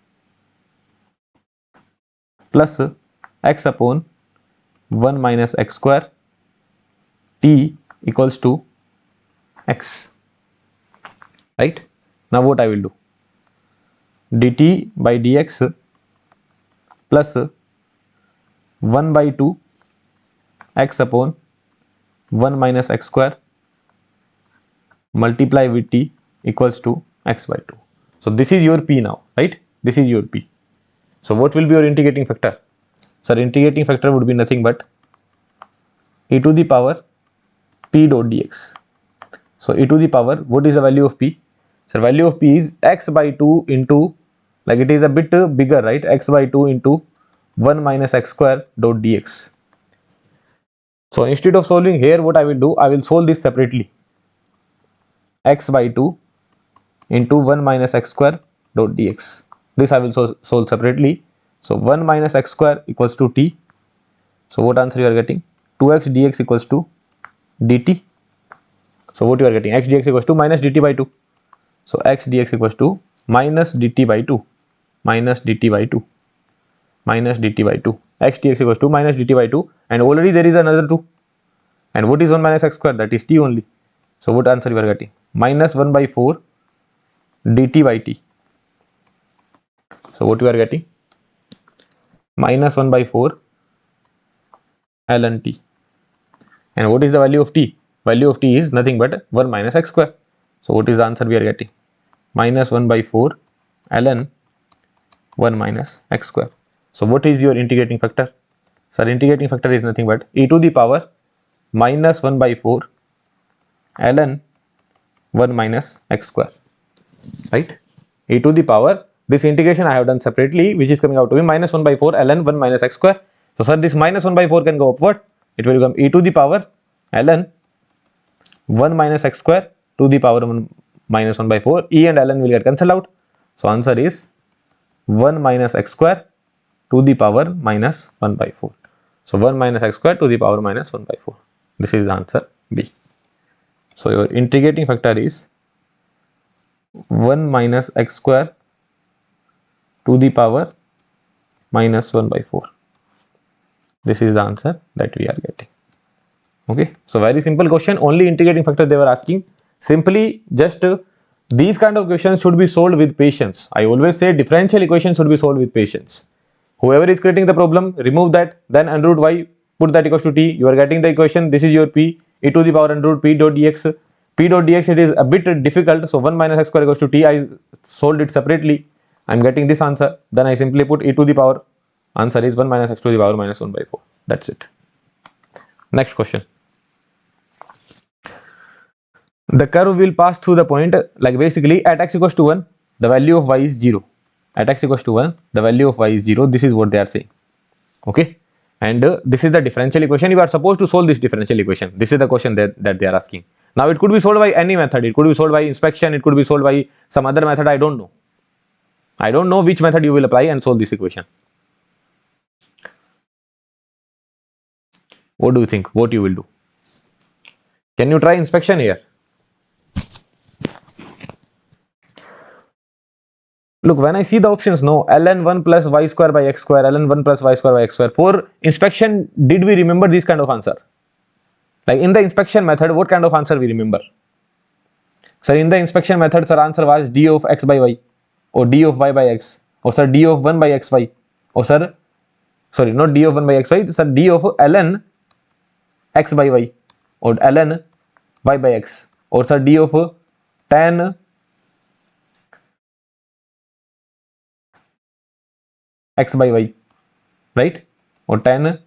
plus x upon 1 minus x square t equals to x, right? Now what I will do? dt by dx plus 1 by 2 x upon 1 minus x square multiply with t equals to x by 2. So this is your p now, right? This is your p. So what will be your integrating factor? Sir, integrating factor would be nothing but e to the power p dot dx. So e to the power, what is the value of p? So value of p is x by 2 into, like it is a bit bigger, right? X by 2 into 1 minus x square dot dx. So instead of solving here, what I will do? I will solve this separately. X by 2 into 1 minus x square dot dx. This I will solve separately. So 1 minus x square equals to t. So what answer you are getting? 2x dx equals to dt. So what you are getting? X dx equals to minus dt by 2. So x dx equals to minus dt by 2. Minus dt by 2. Minus dt by 2. X dx equals to minus dt by 2. And already there is another 2. And what is 1 minus x square? That is t only. So what answer you are getting? Minus 1 by 4 dt by t. So what you are getting? Minus 1 by 4 ln t. And what is the value of t? Value of t is nothing but 1 minus x square. So what is the answer we are getting? Minus 1 by 4 ln 1 minus x square. So what is your integrating factor? Sir, integrating factor is nothing but e to the power minus 1 by 4 ln 1 minus x square, right? E to the power, this integration I have done separately, which is coming out to be minus 1 by 4 ln 1 minus x square. So sir, this minus 1 by 4 can go upward. It will become e to the power ln 1 minus x square to the power minus 1 by 4. E and ln will get cancelled out. So answer is 1 minus x square to the power minus 1 by 4. So 1 minus x square to the power minus 1 by 4. This is the answer B. So your integrating factor is 1 minus x square to the power minus 1 by 4. This is the answer that we are getting. Okay, so very simple question, only integrating factor they were asking. Simply just these kind of questions should be solved with patience. I always say differential equation should be solved with patience. Whoever is creating the problem, remove that, then under root y, put that equals to t, you are getting the equation, this is your p, e to the power under root p dot dx. P dot dx, it is a bit difficult, so 1 minus x square equals to t, I solved it separately, I am getting this answer, then I simply put e to the power, answer is 1 minus x to the power minus 1 by 4, that's it. Next question. The curve will pass through the point, like basically at x equals to 1, the value of y is 0. At x equals to 1, the value of y is 0. This is what they are saying. Okay. And this is the differential equation. You are supposed to solve this differential equation. This is the question that they are asking. Now it could be solved by any method. It could be solved by inspection. It could be solved by some other method. I don't know. I don't know which method you will apply and solve this equation. What do you think? What you will do? Can you try inspection here? Look, when I see the options, no, ln 1 plus y square by x square, ln 1 plus y square by x square. For inspection, did we remember this kind of answer? Like in the inspection method, what kind of answer we remember? Sir, in the inspection method, sir, answer was d of x by y, or d of y by x, or sir, d of 1 by xy, or sir, sorry, not d of 1 by xy, sir, d of ln x by y, or ln y by x, or sir, d of tan x by y, right? Or tan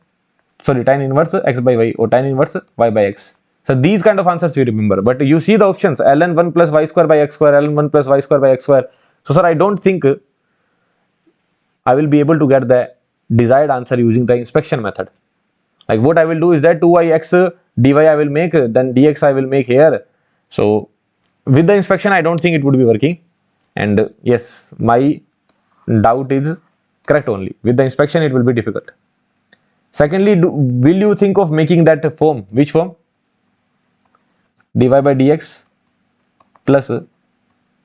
inverse x by y, or tan inverse y by x. So these kind of answers you remember, but you see the options ln 1 plus y square by x square, ln 1 plus y square by x square. So sir, I don't think I will be able to get the desired answer using the inspection method. Like what I will do is that 2yx dy I will make, then dx I will make here. So with the inspection, I don't think it would be working. And yes, my doubt is correct only. With the inspection, it will be difficult. Secondly, will you think of making that form? Which form? Dy by dx plus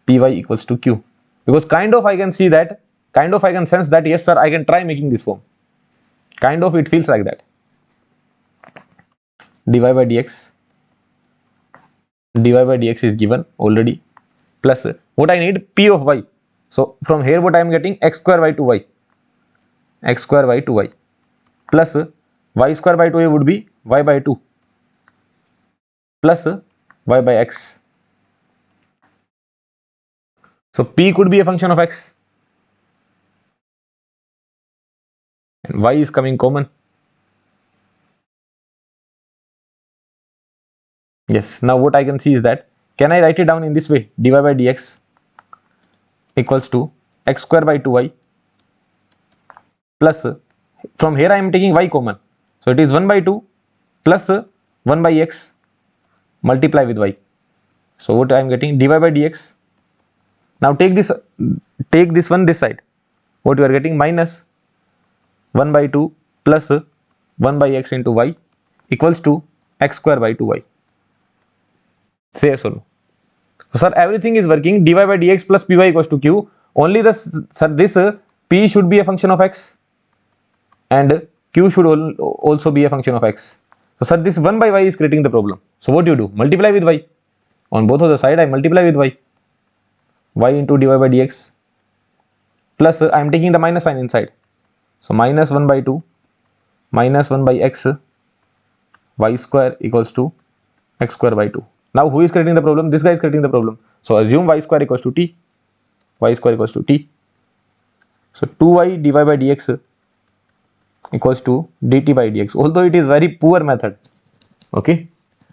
py equals to q. Because kind of I can see that, kind of I can sense that, yes sir, I can try making this form. Kind of it feels like that. Dy by dx is given already, plus what I need, p of y. So from here what I am getting, x square by 2y, x square by 2y, plus y square by 2y would be y by 2, plus y by x. So p could be a function of x, and y is coming common. Yes, now what I can see is that, can I write it down in this way, dy by dx equals to x square by 2y plus, from here I am taking y common, so it is 1 by 2 plus 1 by x multiply with y. So what I am getting, dy by dx. Now take this one this side, what you are getting, minus 1 by 2 plus 1 by x into y equals to x square by 2y. Say yes or no? So sir, everything is working, dy by dx plus py equals to q. Only this p should be a function of x and q should also be a function of x. So sir, this 1 by y is creating the problem. So what do you do? Multiply with y. On both of the side I multiply with y into dy by dx plus I am taking the minus sign inside. So minus 1 by 2 minus 1 by x y square equals to x square by 2. Now who is creating the problem? This guy is creating the problem. So assume y square equals to t. Y square equals to t. So 2y dy by dx equals to dt by dx. Although it is very poor method. Okay.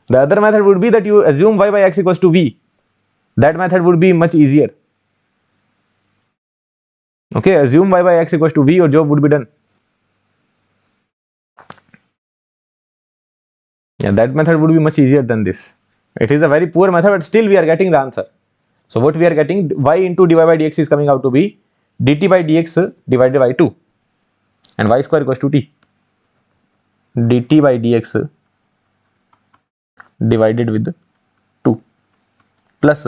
The other method would be that you assume y by x equals to v. That method would be much easier. Okay. Assume y by x equals to v, your job would be done. Yeah, that method would be much easier than this. It is a very poor method, but still we are getting the answer. So what we are getting, y into dy by dx is coming out to be dt by dx divided by 2, and y square equals to t, dt by dx divided with 2 plus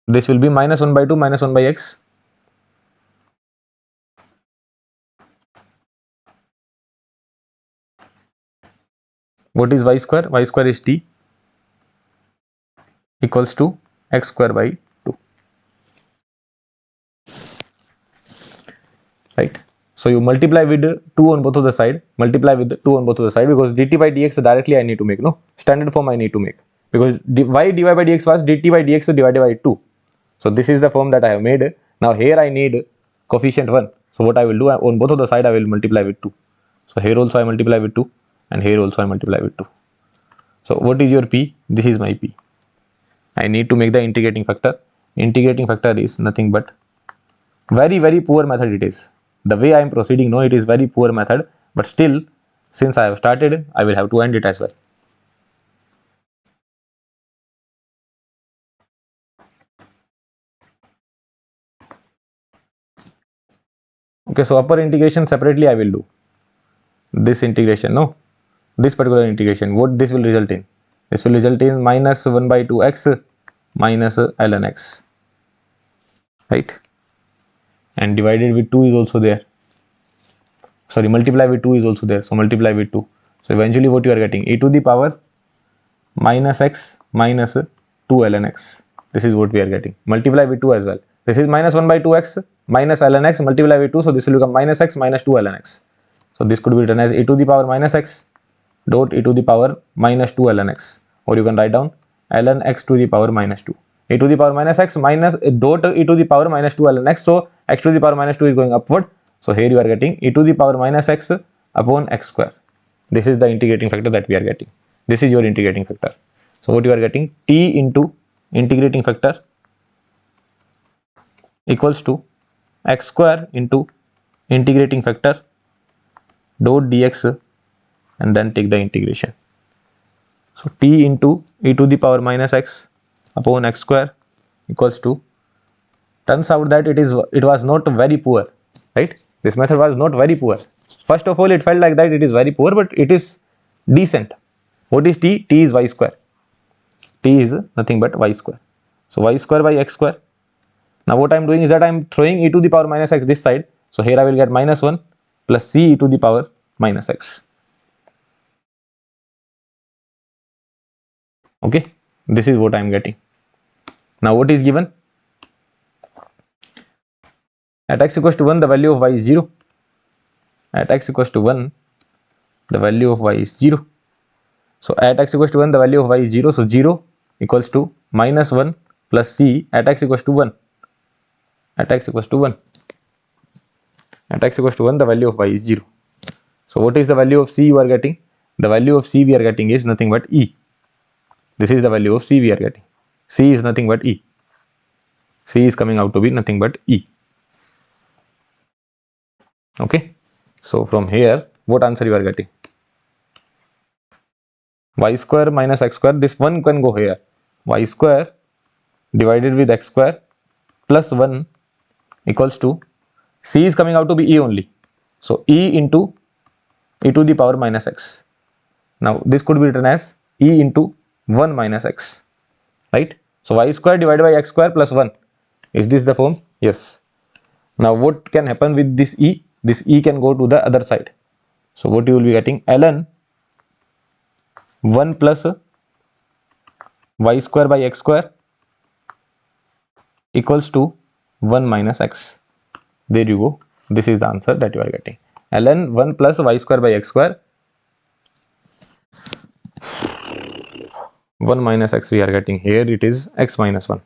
this will be minus 1 by 2 minus 1 by x. What is y square? Y square is t equals to x square by 2, right? So you multiply with 2 on both of the side, multiply with 2 on both of the side, because dt by dx directly I need to make, no, standard form I need to make, because y dy by dx was dt by dx divided by 2. So this is the form that I have made. Now here I need coefficient 1. So what I will do, on both of the side I will multiply with 2. So here also I multiply with 2, and here also I multiply with 2. So what is your p? This is my p. I need to make the integrating factor. Integrating factor is nothing but very poor method it is. The way I am proceeding, no, it is very poor method, but still, since I have started, I will have to end it as well. Okay, so upper integration separately I will do. This integration, no, this particular integration, what this will result in? This will result in minus 1 by 2x minus ln x, right? And divided with 2 is also there. Sorry, multiply with 2 is also there. So multiply with 2. So eventually what you are getting, e to the power minus x minus 2 ln x. This is what we are getting. Multiply with 2 as well. This is minus 1 by 2x minus ln x, multiply with 2. So this will become minus x minus 2 ln x. So this could be written as e to the power minus x dot e to the power minus 2 ln x. Or you can write down ln x to the power minus 2. E to the power minus x minus dot e to the power minus 2 ln x. So x to the power minus 2 is going upward. So here you are getting e to the power minus x upon x square. This is the integrating factor that we are getting. This is your integrating factor. So what you are getting, t into integrating factor equals to x square into integrating factor dot dx, and then take the integration. So t into e to the power minus x upon x square equals to, turns out that it was not very poor, right? This method was not very poor. First of all, it felt like that it is very poor, but it is decent. What is t? T is y square. T is nothing but y square. So y square by x square. Now what I am doing is that I am throwing e to the power minus x this side. So here I will get minus 1 plus c e to the power minus x. Okay, this is what I am getting. Now what is given? At x equals to 1, the value of y is 0. At x equals to 1, the value of y is 0. So at x equals to 1, the value of y is 0. So 0 equals to minus 1 plus c at x equals to 1. At x equals to 1. At x equals to 1, the value of y is 0. So what is the value of c you are getting? The value of c we are getting is nothing but e. This is the value of c we are getting. C is nothing but e. C is coming out to be nothing but e. Okay. So from here, what answer you are getting? Y square minus x square. This 1 can go here. Y square divided with x square plus 1 equals to, c is coming out to be e only. So e into e to the power minus x. Now this could be written as e into 1 minus x, right? So y square divided by x square plus 1. Is this the form? Yes. Now what can happen with this e? This e can go to the other side. So what you will be getting, ln 1 plus y square by x square equals to 1 minus x. There you go. This is the answer that you are getting. Ln 1 plus y square by x square, 1 minus x we are getting. Here it is x minus 1.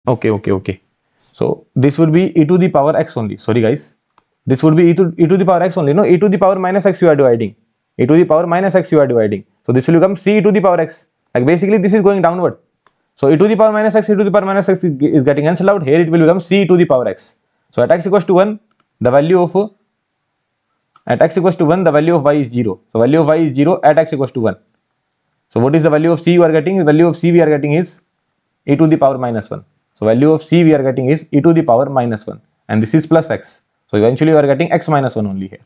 Okay. So this would be e to the power x only. Sorry guys. This would be e to the power x only. No, e to the power minus x you are dividing. E to the power minus x you are dividing. So this will become c e to the power x. Like basically this is going downward. So e to the power minus x, e to the power minus x is getting cancelled out. Here it will become c to the power x. So at x equals to 1, the value of the value of y is 0. So value of y is 0 at x equals to 1. So what is the value of c you are getting? The value of c we are getting is e to the power minus 1. So value of c we are getting is e to the power minus 1, and this is plus x. So eventually you are getting x minus 1 only here.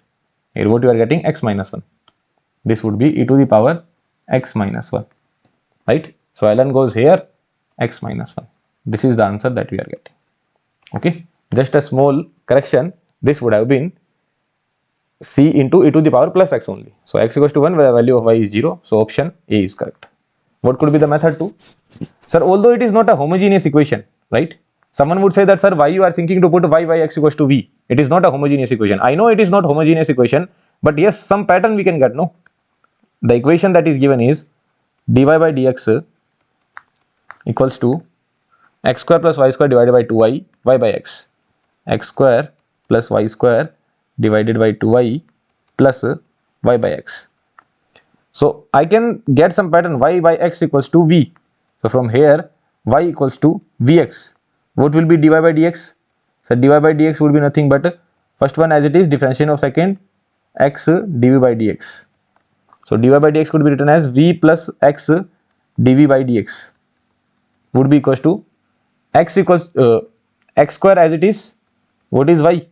Here what you are getting? X minus 1. This would be e to the power x minus 1, right? So ln goes here, x minus 1. This is the answer that we are getting. Okay, just a small correction. This would have been c into e to the power plus x only. So x equals to 1 where the value of y is 0. So option A is correct. What could be the method 2? Sir, although it is not a homogeneous equation, right? Someone would say that, sir, why you are thinking to put y by x equals to v? It is not a homogeneous equation. I know it is not homogeneous equation, but yes, some pattern we can get, no? The equation that is given is dy by dx equals to x square plus y square divided by 2y, y by x. X square plus y square divided by 2y plus y by x. So I can get some pattern y by x equals to v. So from here y equals to vx. What will be dy by dx? So dy by dx would be nothing but first one as it is, differentiation of second x dv by dx. So dy by dx could be written as v plus x dv by dx would be equals to x equals x square as it is. What is y?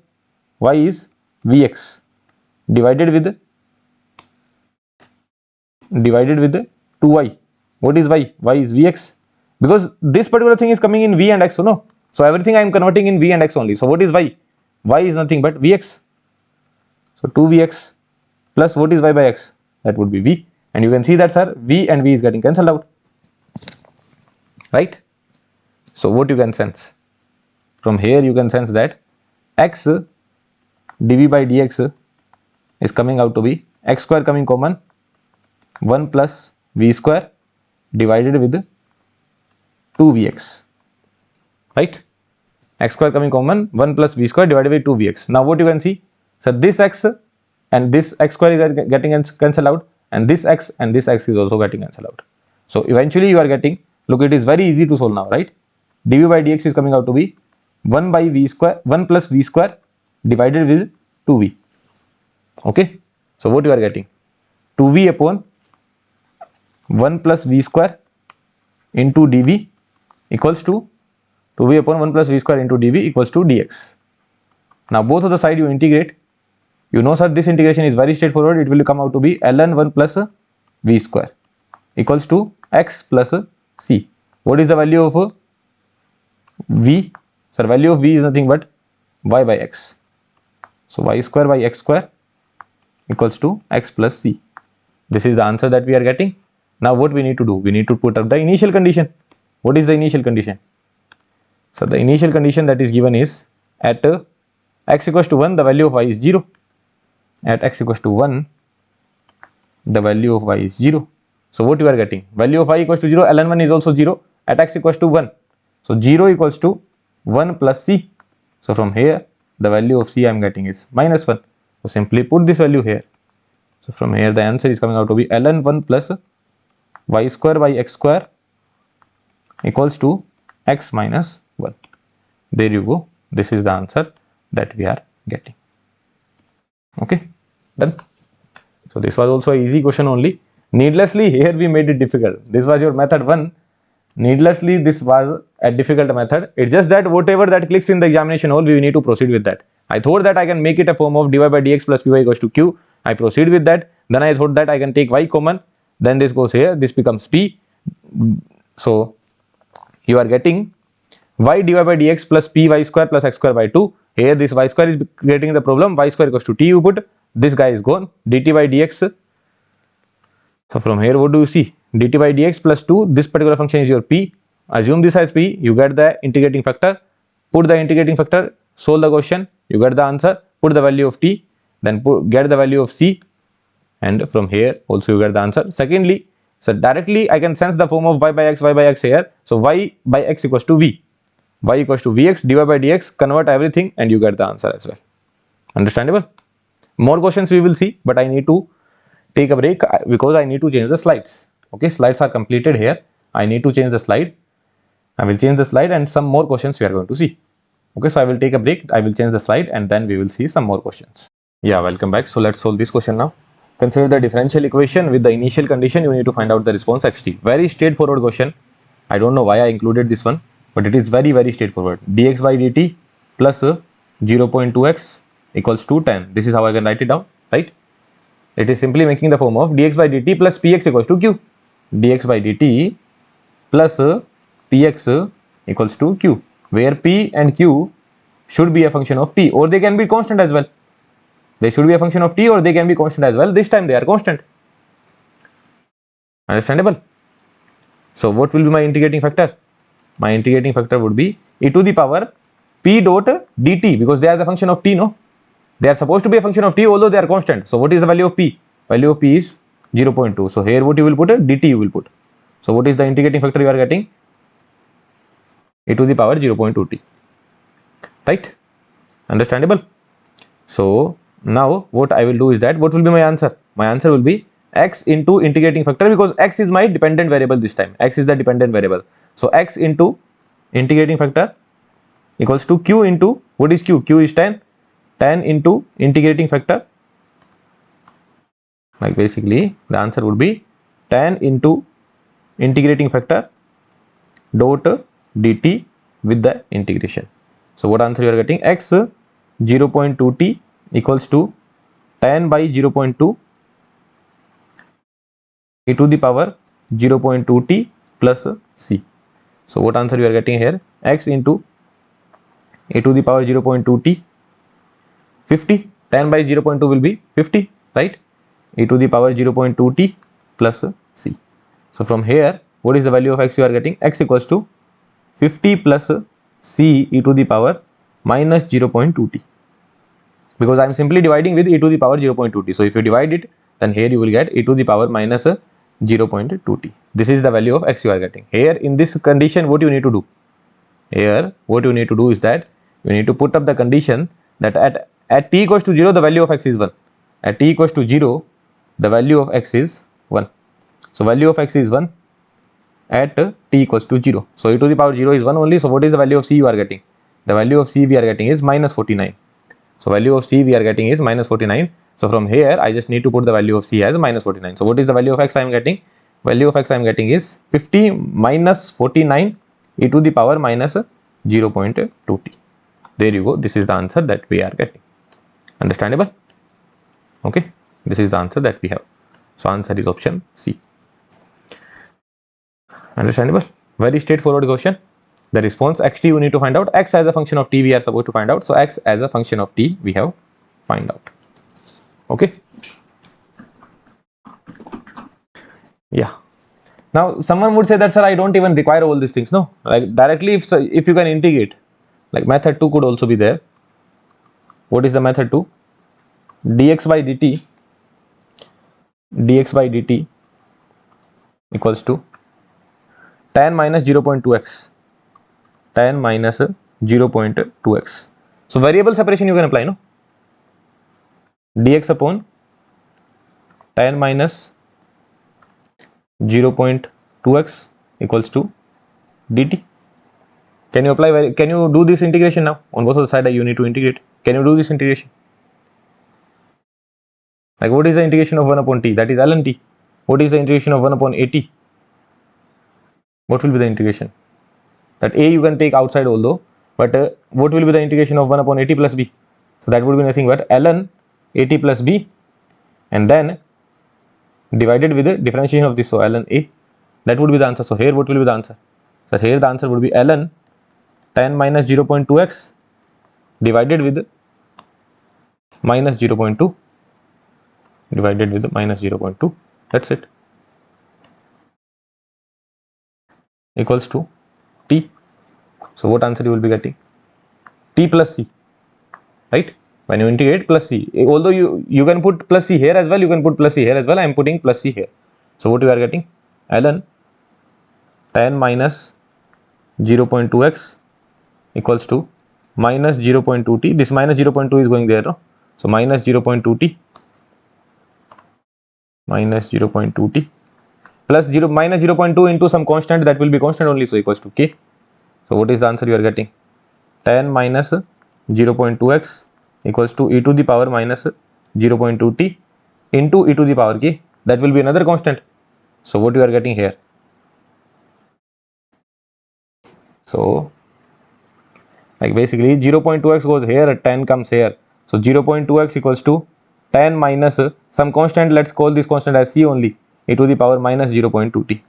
Y is vx divided with 2y. What is y? Y is vx, because this particular thing is coming in v and x, so no. So everything I am converting in v and x only. So what is y? Y is nothing but vx. So 2vx plus what is y by x? That would be v. And you can see that, sir, v and v is getting cancelled out, right? So what you can sense? From here you can sense that x dv by dx is coming out to be x square coming common 1 plus v square divided with 2vx, right? X square coming common 1 plus v square divided with 2vx. Now what you can see? So this x and this x square is getting cancelled out, and this x is also getting cancelled out. So eventually you are getting, look, it is very easy to solve now, right? dv by dx is coming out to be 1 by v square, 1 plus v square divided with 2v. Okay, so what you are getting? 2v upon 1 plus v square into dv equals to 2v upon 1 plus v square into dv equals to dx. Now both of the side you integrate. You know, sir, this integration is very straightforward. It will come out to be ln 1 plus v square equals to x plus c. What is the value of v? Sir, value of v is nothing but y by x. So y square by x square equals to x plus c. This is the answer that we are getting. Now what we need to do? We need to put up the initial condition. What is the initial condition? So the initial condition that is given is at x equals to 1, the value of y is 0. At x equals to 1, the value of y is 0. So what you are getting? Value of y equals to 0, ln 1 is also 0 at x equals to 1. So 0 equals to 1 plus c. So from here, the value of c I am getting is minus 1. So simply put this value here. So from here, the answer is coming out to be ln 1 plus y square by x square equals to x minus 1. There you go. This is the answer that we are getting. Okay, done. So this was also an easy question only. Needlessly, here we made it difficult. This was your method 1. Needlessly, this was a difficult method. It's just that whatever that clicks in the examination hall, we need to proceed with that. I thought that I can make it a form of dy by dx plus py equals to q. I proceed with that. Then I thought that I can take y common. Then this goes here. This becomes p. So you are getting y dy by dx plus py square plus x square by 2. Here this y square is creating the problem. Y square equals to t you put. This guy is gone. dt by dx. So from here what do you see? dt by dx plus 2. This particular function is your p. Assume this as p. You get the integrating factor. Put the integrating factor. Solve the question. You get the answer. Put the value of t. Then get the value of c. And from here also you get the answer. Secondly, so directly I can sense the form of y by x here. So y by x equals to v. Y equals to vx, dy by dx, convert everything and you get the answer as well. Understandable? More questions we will see, but I need to take a break because I need to change the slides. Okay, slides are completed here. I need to change the slide. I will change the slide and some more questions we are going to see. Okay, so I will take a break. I will change the slide and then we will see some more questions. Yeah, welcome back. So let's solve this question now. Consider the differential equation with the initial condition. You need to find out the response xt. Very straightforward question. I don't know why I included this one, but it is very straightforward. Dx by dt plus 0.2x equals to 10. This is how I can write it down, right? It is simply making the form of dx by dt plus px equals to q. Dx by dt plus px equals to q, where p and q should be a function of t, or they can be constant as well. They should be a function of t, or they can be constant as well. This time they are constant. Understandable? So what will be my integrating factor? My integrating factor would be e to the power p dot dt, because they are the function of t, no? They are supposed to be a function of t, although they are constant. So what is the value of p? Value of p is 0.2. So here what you will put? Dt you will put. So what is the integrating factor you are getting? E to the power 0.2t. Right? Understandable? So now what I will do is that, what will be my answer? My answer will be x into integrating factor, because x is my dependent variable this time. X is the dependent variable. So x into integrating factor equals to q into, what is q? Q is 10. 10 into integrating factor. Like basically the answer would be 10 into integrating factor dot dt with the integration. So what answer you are getting? X 0.2t equals to 10 by 0.2 e to the power 0.2t plus c. So what answer you are getting here? X into e to the power 0.2t, 50. 10 by 0.2 will be 50, right? E to the power 0.2t plus c. So from here, what is the value of x you are getting? X equals to 50 plus c e to the power minus 0.2t, because I am simply dividing with e to the power 0.2t. So if you divide it, then here you will get e to the power minus 0.2t. This is the value of x you are getting. Here in this condition, what you need to do? Here what you need to do is that you need to put up the condition that at t equals to 0, the value of x is 1. At t equals to 0, the value of x is 1. So value of x is 1 at t equals to 0. So e to the power 0 is 1 only. So what is the value of c you are getting? The value of c we are getting is minus 49. So value of c we are getting is minus 49. So from here I just need to put the value of c as minus 49. So what is the value of x I am getting? Value of x I am getting is 50 minus 49 e to the power minus 0.2t. There you go. This is the answer that we are getting. Understandable? Okay. This is the answer that we have. So answer is option C. Understandable? Very straightforward question. The response xt you need to find out. X as a function of t we are supposed to find out. So x as a function of t we have find out. Okay. Yeah. Now someone would say that, sir, I don't even require all these things. No, like directly if you can integrate, like method 2 could also be there. What is the method 2? dx by dt equals to tan minus 0.2x, tan minus 0.2x. So variable separation you can apply, no? Dx upon tan minus 0.2x equals to dt. Can you apply? Can you do this integration now? On both of the side you need to integrate. Can you do this integration? Like what is the integration of 1 upon t? That is ln t. What is the integration of 1 upon at? What will be the integration? That a you can take outside although, but what will be the integration of 1 upon at plus b? So that would be nothing but ln at plus b, and then divided with the differentiation of this, so ln a. That would be the answer. So here what will be the answer? So here the answer would be ln tan minus 0.2x divided with minus 0.2 divided with minus 0.2. That's it. Equals to t. So what answer you will be getting? T plus c, right? When you integrate plus c, although you can put plus c here as well, you can put plus c here as well. I am putting plus c here. So what you are getting? ln tan minus 0.2x equals to minus 0.2t. This minus 0.2 is going there, no? So minus 0.2t minus 0.2t plus 0 minus 0.2 into some constant, that will be constant only, so equals to k. So what is the answer you are getting? 10 minus 0.2x equals to e to the power minus 0.2t into e to the power k. That will be another constant. So what you are getting here? So like basically 0.2x goes here, 10 comes here. So 0.2x equals to 10 minus some constant, let's call this constant as c only, e to the power minus 0.2t.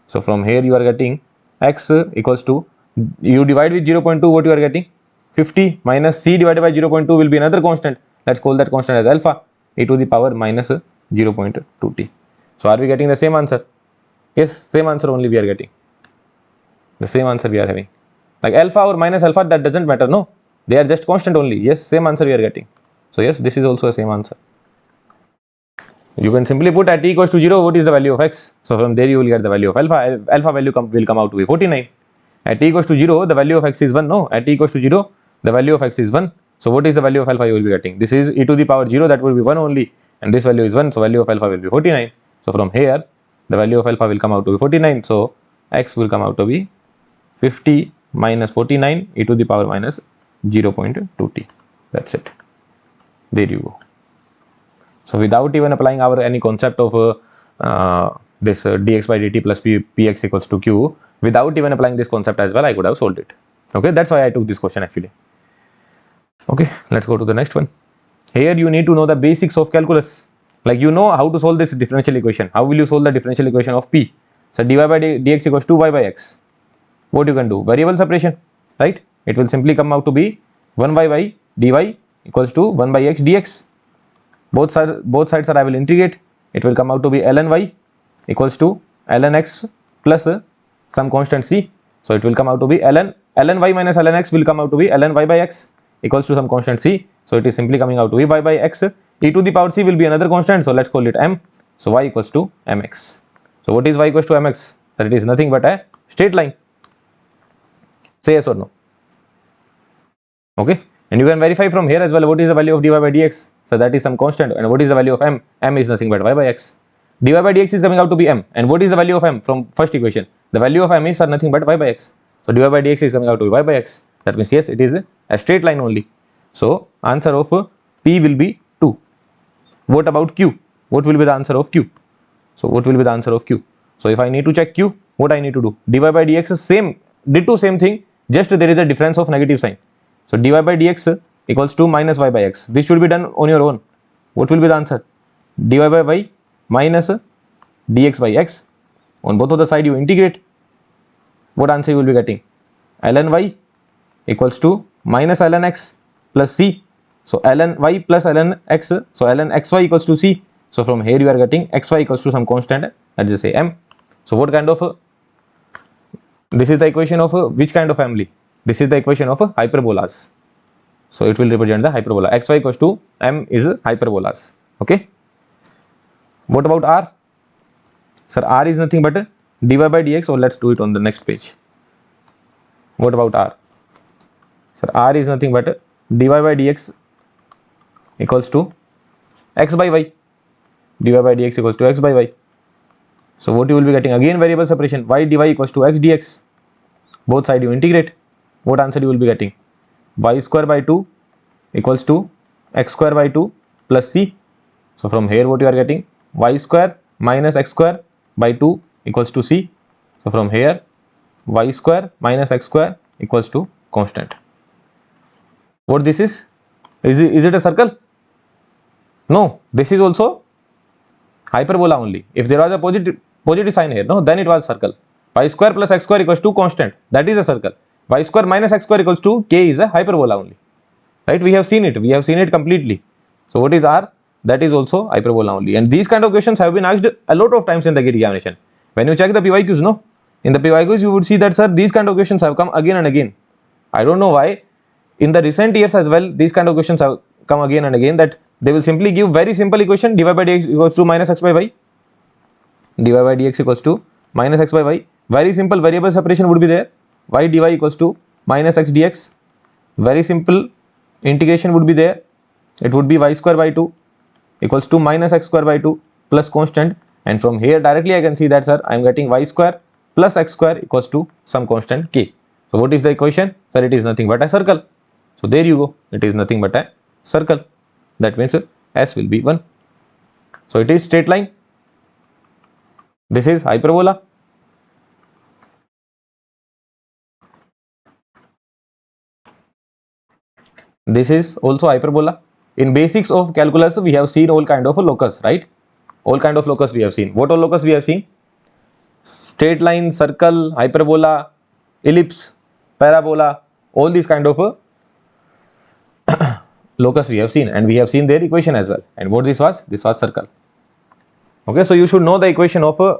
So from here you are getting x equals to, you divide with 0.2, what you are getting? 50 minus c divided by 0.2 will be another constant. Let's call that constant as alpha, e to the power minus 0.2t. So are we getting the same answer? Yes, same answer only we are getting. The same answer we are having. Like alpha or minus alpha, that doesn't matter, no? They are just constant only. Yes, same answer we are getting. So yes, this is also a same answer. You can simply put at t equals to 0, what is the value of x? So from there you will get the value of alpha. Alpha value will come out to be 49. At t equals to 0, the value of x is 1. No, at t equals to 0, the value of x is 1. So what is the value of alpha you will be getting? This is e to the power 0, that will be 1 only. And this value is 1, so value of alpha will be 49. So from here, the value of alpha will come out to be 49. So x will come out to be 50 minus 49 e to the power minus 0.2t. That's it. There you go. So without even applying our any concept of this dx by dt plus px equals to q, without even applying this concept as well, I could have solved it. Okay, that's why I took this question actually. Okay, let's go to the next one. Here you need to know the basics of calculus. Like you know how to solve this differential equation. How will you solve the differential equation of p? So dy by dx equals to y by x. What you can do? Variable separation, right? It will simply come out to be 1y by dy equals to 1 by x dx. Both sides are I will integrate. It will come out to be ln y equals to ln x plus some constant c. So it will come out to be ln y minus ln x will come out to be ln y by x equals to some constant c. So it is simply coming out to be y by x. E to the power c will be another constant. So let's call it m. So y equals to mx. So what is y equals to mx? That it is nothing but a straight line. Say yes or no. Okay, and you can verify from here as well what is the value of dy by dx. So that is some constant, and what is the value of m? M is nothing but y by x. Dy by dx is coming out to be m, and what is the value of m from first equation? The value of m is nothing but y by x. So dy by dx is coming out to be y by x. That means yes, it is a straight line only. So answer of p will be 2. What about q? What will be the answer of q? So what will be the answer of q? So if I need to check q, what I need to do? Dy by dx is same, ditto same thing, just there is a difference of negative sign. So dy by dx equals to minus y by x. This should be done on your own. What will be the answer? Dy by y minus dx by x. On both of the side you integrate. What answer you will be getting? Ln y equals to minus ln x plus c. So ln y plus ln x. So ln xy equals to c. So from here you are getting xy equals to some constant. Let's just say m. So what kind of this is the equation of which kind of family? This is the equation of hyperbolas. So it will represent the hyperbola. Xy equals to m is hyperbolas. Okay. What about r? Sir, r is nothing but dy by dx, or let's do it on the next page. What about r? Sir, r is nothing but dy by dx equals to x by y. Dy by dx equals to x by y. So what you will be getting? Again variable separation. Y dy equals to x dx. Both side you integrate. What answer you will be getting? Y square by 2 equals to x square by 2 plus c. So from here what you are getting? Y square minus x square by 2 equals to c. So from here y square minus x square equals to constant. What this is? Is it a circle? No, this is also hyperbola only. If there was a positive sign here, no, then it was circle. Y square plus x square equals to constant. That is a circle. Y square minus x square equals to k is a hyperbola only. Right? We have seen it. We have seen it completely. So what is r? That is also hyperbola only. And these kind of questions have been asked a lot of times in the GATE examination. When you check the PYQs, no? In the PYQs, you would see that, sir, these kind of questions have come again and again. I don't know why. In the recent years as well, these kind of questions have come again and again, that they will simply give very simple equation, dy by dx equals to minus x by y. Dy by dx equals to minus x by y. Very simple variable separation would be there. Y dy equals to minus x dx. Very simple integration would be there. It would be y square by 2 equals to minus x square by 2 plus constant. And from here directly I can see that, sir, I am getting y square plus x square equals to some constant k. So what is the equation? Sir, it is nothing but a circle. So there you go. It is nothing but a circle. That means S will be 1. So it is straight line. This is hyperbola. This is also hyperbola. In basics of calculus, we have seen all kind of locus, right? All kind of locus we have seen. What all locus we have seen? Straight line, circle, hyperbola, ellipse, parabola, all these kind of locus we have seen, and we have seen their equation as well. And what this was? This was circle. Okay, so you should know the equation of a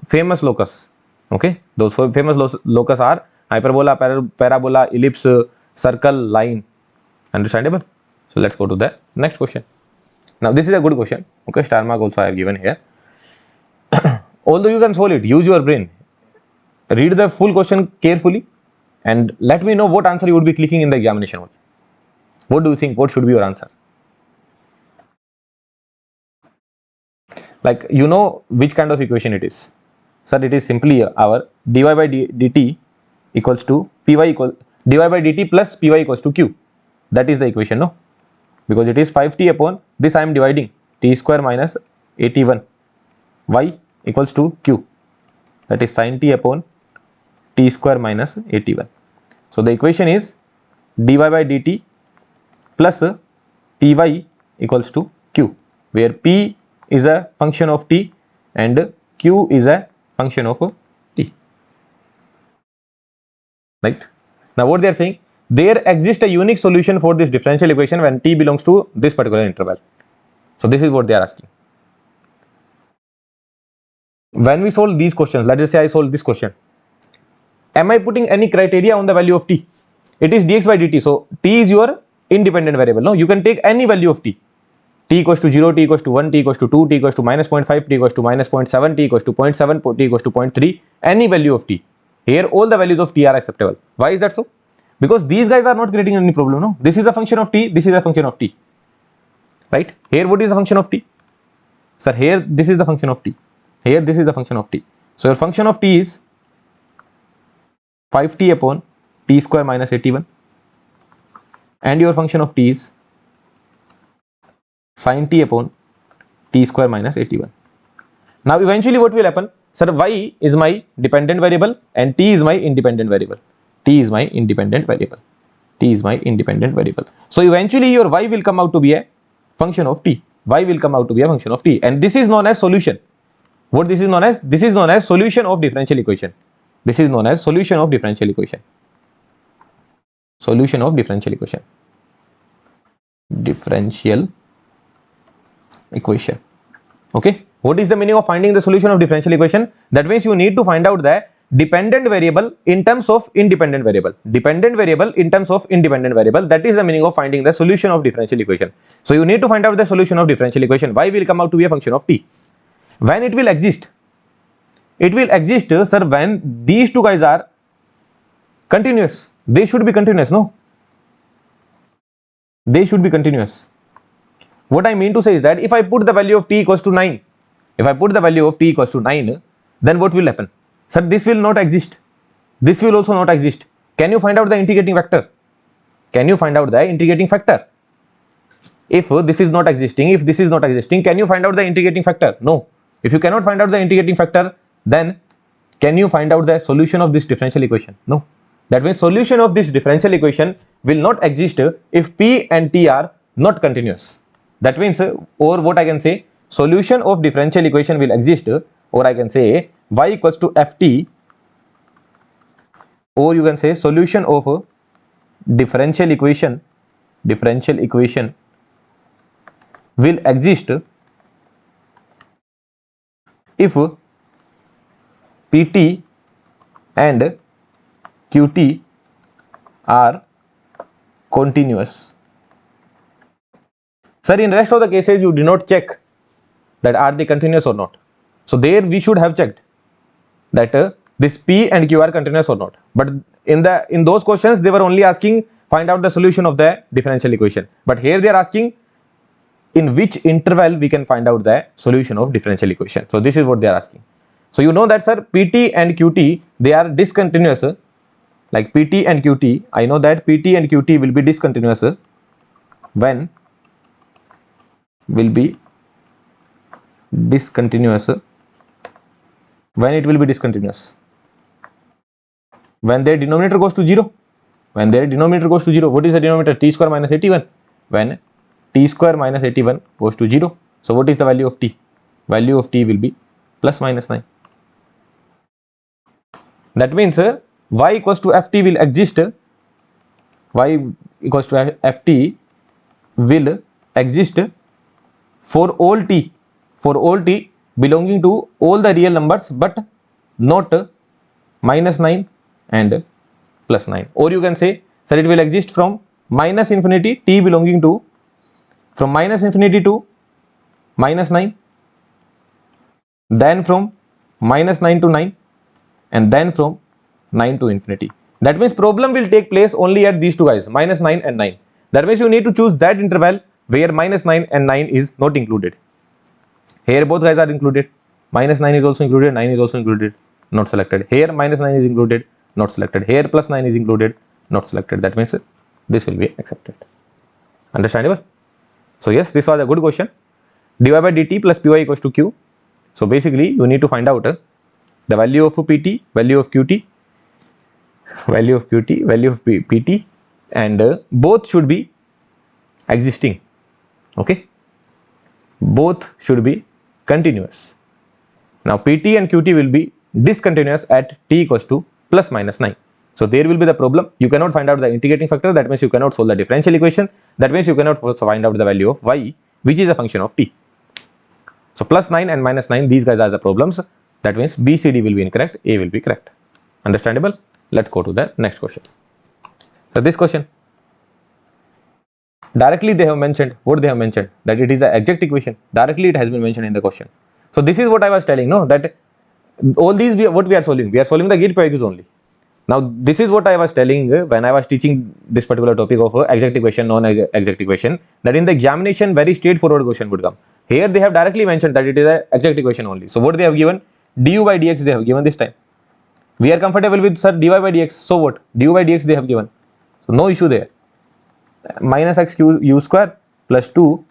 famous locus. Okay, those famous locus are hyperbola, parabola, ellipse, circle, line. Understandable? So let's go to the next question. Now this is a good question. Okay, star mark also I have given here. Although you can solve it, use your brain. Read the full question carefully and let me know what answer you would be clicking in the examination hall. What do you think? What should be your answer? Like, you know which kind of equation it is. Sir, it is simply our dy by dt equals to dy by dt plus py equals to q. That is the equation, no? Because it is 5t upon this I am dividing t square minus 81 y equals to q. That is sin t upon t square minus 81. So the equation is dy by dt plus py equals to q, where p is a function of t and q is a function of t. Right? Now what they are saying, there exists a unique solution for this differential equation when t belongs to this particular interval. So this is what they are asking. When we solve these questions, let us say I solve this question. Am I putting any criteria on the value of t? It is dx by dt. So t is your independent variable. No, you can take any value of t. T equals to 0, t equals to 1, t equals to 2, t equals to minus 0.5, t equals to minus 0.7, t equals to 0.7, t equals to 0.3, any value of t. Here all the values of t are acceptable. Why is that so? Because these guys are not creating any problem. No, this is a function of t, this is a function of t. Right? Here what is the function of t? Sir, here this is the function of t. Here this is the function of t. So your function of t is 5t upon t square minus 81 and your function of t is sin t upon t square minus 81. Now eventually what will happen? Sir, y is my dependent variable and t is my independent variable. T is my independent variable. T is my independent variable. So eventually your y will come out to be a function of t. Y will come out to be a function of t, and this is known as solution. What this is known as? This is known as solution of differential equation. This is known as solution of differential equation. Solution of differential equation. Differential equation. Okay, what is the meaning of finding the solution of differential equation? That means you need to find out the dependent variable in terms of independent variable. Dependent variable in terms of independent variable. That is the meaning of finding the solution of differential equation. So you need to find out the solution of differential equation. Y will come out to be a function of t. When it will exist? It will exist, sir, when these two guys are continuous. They should be continuous, no? They should be continuous. What I mean to say is that if I put the value of t equals to 9, if I put the value of t equals to 9, then what will happen? Sir, this will not exist. This will also not exist. Can you find out the integrating factor? Can you find out the integrating factor? If this is not existing, if this is not existing, can you find out the integrating factor? No. If you cannot find out the integrating factor, then can you find out the solution of this differential equation? No. That means solution of this differential equation will not exist if p and t are not continuous. That means, or what I can say, solution of differential equation will exist, or I can say y equals to ft, or you can say solution of differential equation will exist if pt and qt are continuous. Sir, in rest of the cases you did not check that are they continuous or not. So there we should have checked that this p and q are continuous or not. But in those questions they were only asking find out the solution of the differential equation. But here they are asking in which interval we can find out the solution of differential equation. So this is what they are asking. So you know that, sir, pt and qt, they are discontinuous like pt and qt, I know that pt and qt will be discontinuous when it will be discontinuous when their denominator goes to 0. When their denominator goes to 0, what is the denominator? T square minus 81. When t square minus 81 goes to 0, so what is the value of t? Value of t will be plus minus 9. That means y equals to ft will exist. Y equals to ft will exist for all t belonging to all the real numbers, but not minus 9 and plus 9. Or you can say, sir, it will exist from minus infinity t belonging to, from minus infinity to minus 9, then from minus 9 to 9, and then from 9 to infinity. That means problem will take place only at these two guys, minus 9 and 9. That means you need to choose that interval where minus 9 and 9 is not included. Here both guys are included. Minus 9 is also included, 9 is also included, not selected. Here minus 9 is included, not selected. Here plus 9 is included, not selected. That means this will be accepted. Understandable? So yes, this was a good question. dy by dt plus py equals to q. So basically you need to find out the value of pt, value of qt, value of qt, value of pt, and both should be existing. Okay, both should be continuous. Now pt and qt will be discontinuous at t equals to plus minus 9. So there will be the problem. You cannot find out the integrating factor. That means you cannot solve the differential equation. That means you cannot find out the value of y, which is a function of t. So plus 9 and minus 9, these guys are the problems. That means B, C, D will be incorrect, A will be correct. Understandable? Let's go to the next question. So this question, directly they have mentioned, what they have mentioned, that it is the exact equation. Directly it has been mentioned in the question. So this is what I was telling, no, that all these what we are solving the gate PQs only. Now this is what I was telling when I was teaching this particular topic of exact equation, non-exact equation, that in the examination very straightforward question would come. Here they have directly mentioned that it is an exact equation only. So what they have given, du by dx they have given this time. We are comfortable with, sir, dy by dx. So what? Du by dx they have given. So no issue there. Minus x u square plus 2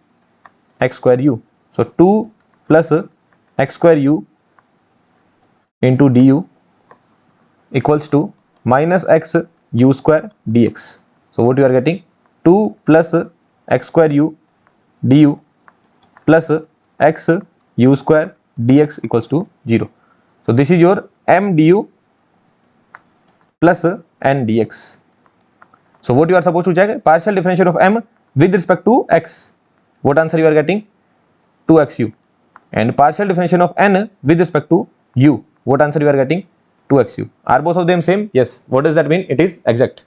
x square u. So 2 plus x square u into du equals to minus x u square dx. So what you are getting? 2 plus x square u du plus x u square dx equals to 0. So this is your m du plus n dx. So what you are supposed to check? Partial differential of m with respect to x. What answer you are getting? 2xu. And partial differential of n with respect to u. What answer you are getting? 2xu. Are both of them same? Yes. What does that mean? It is exact.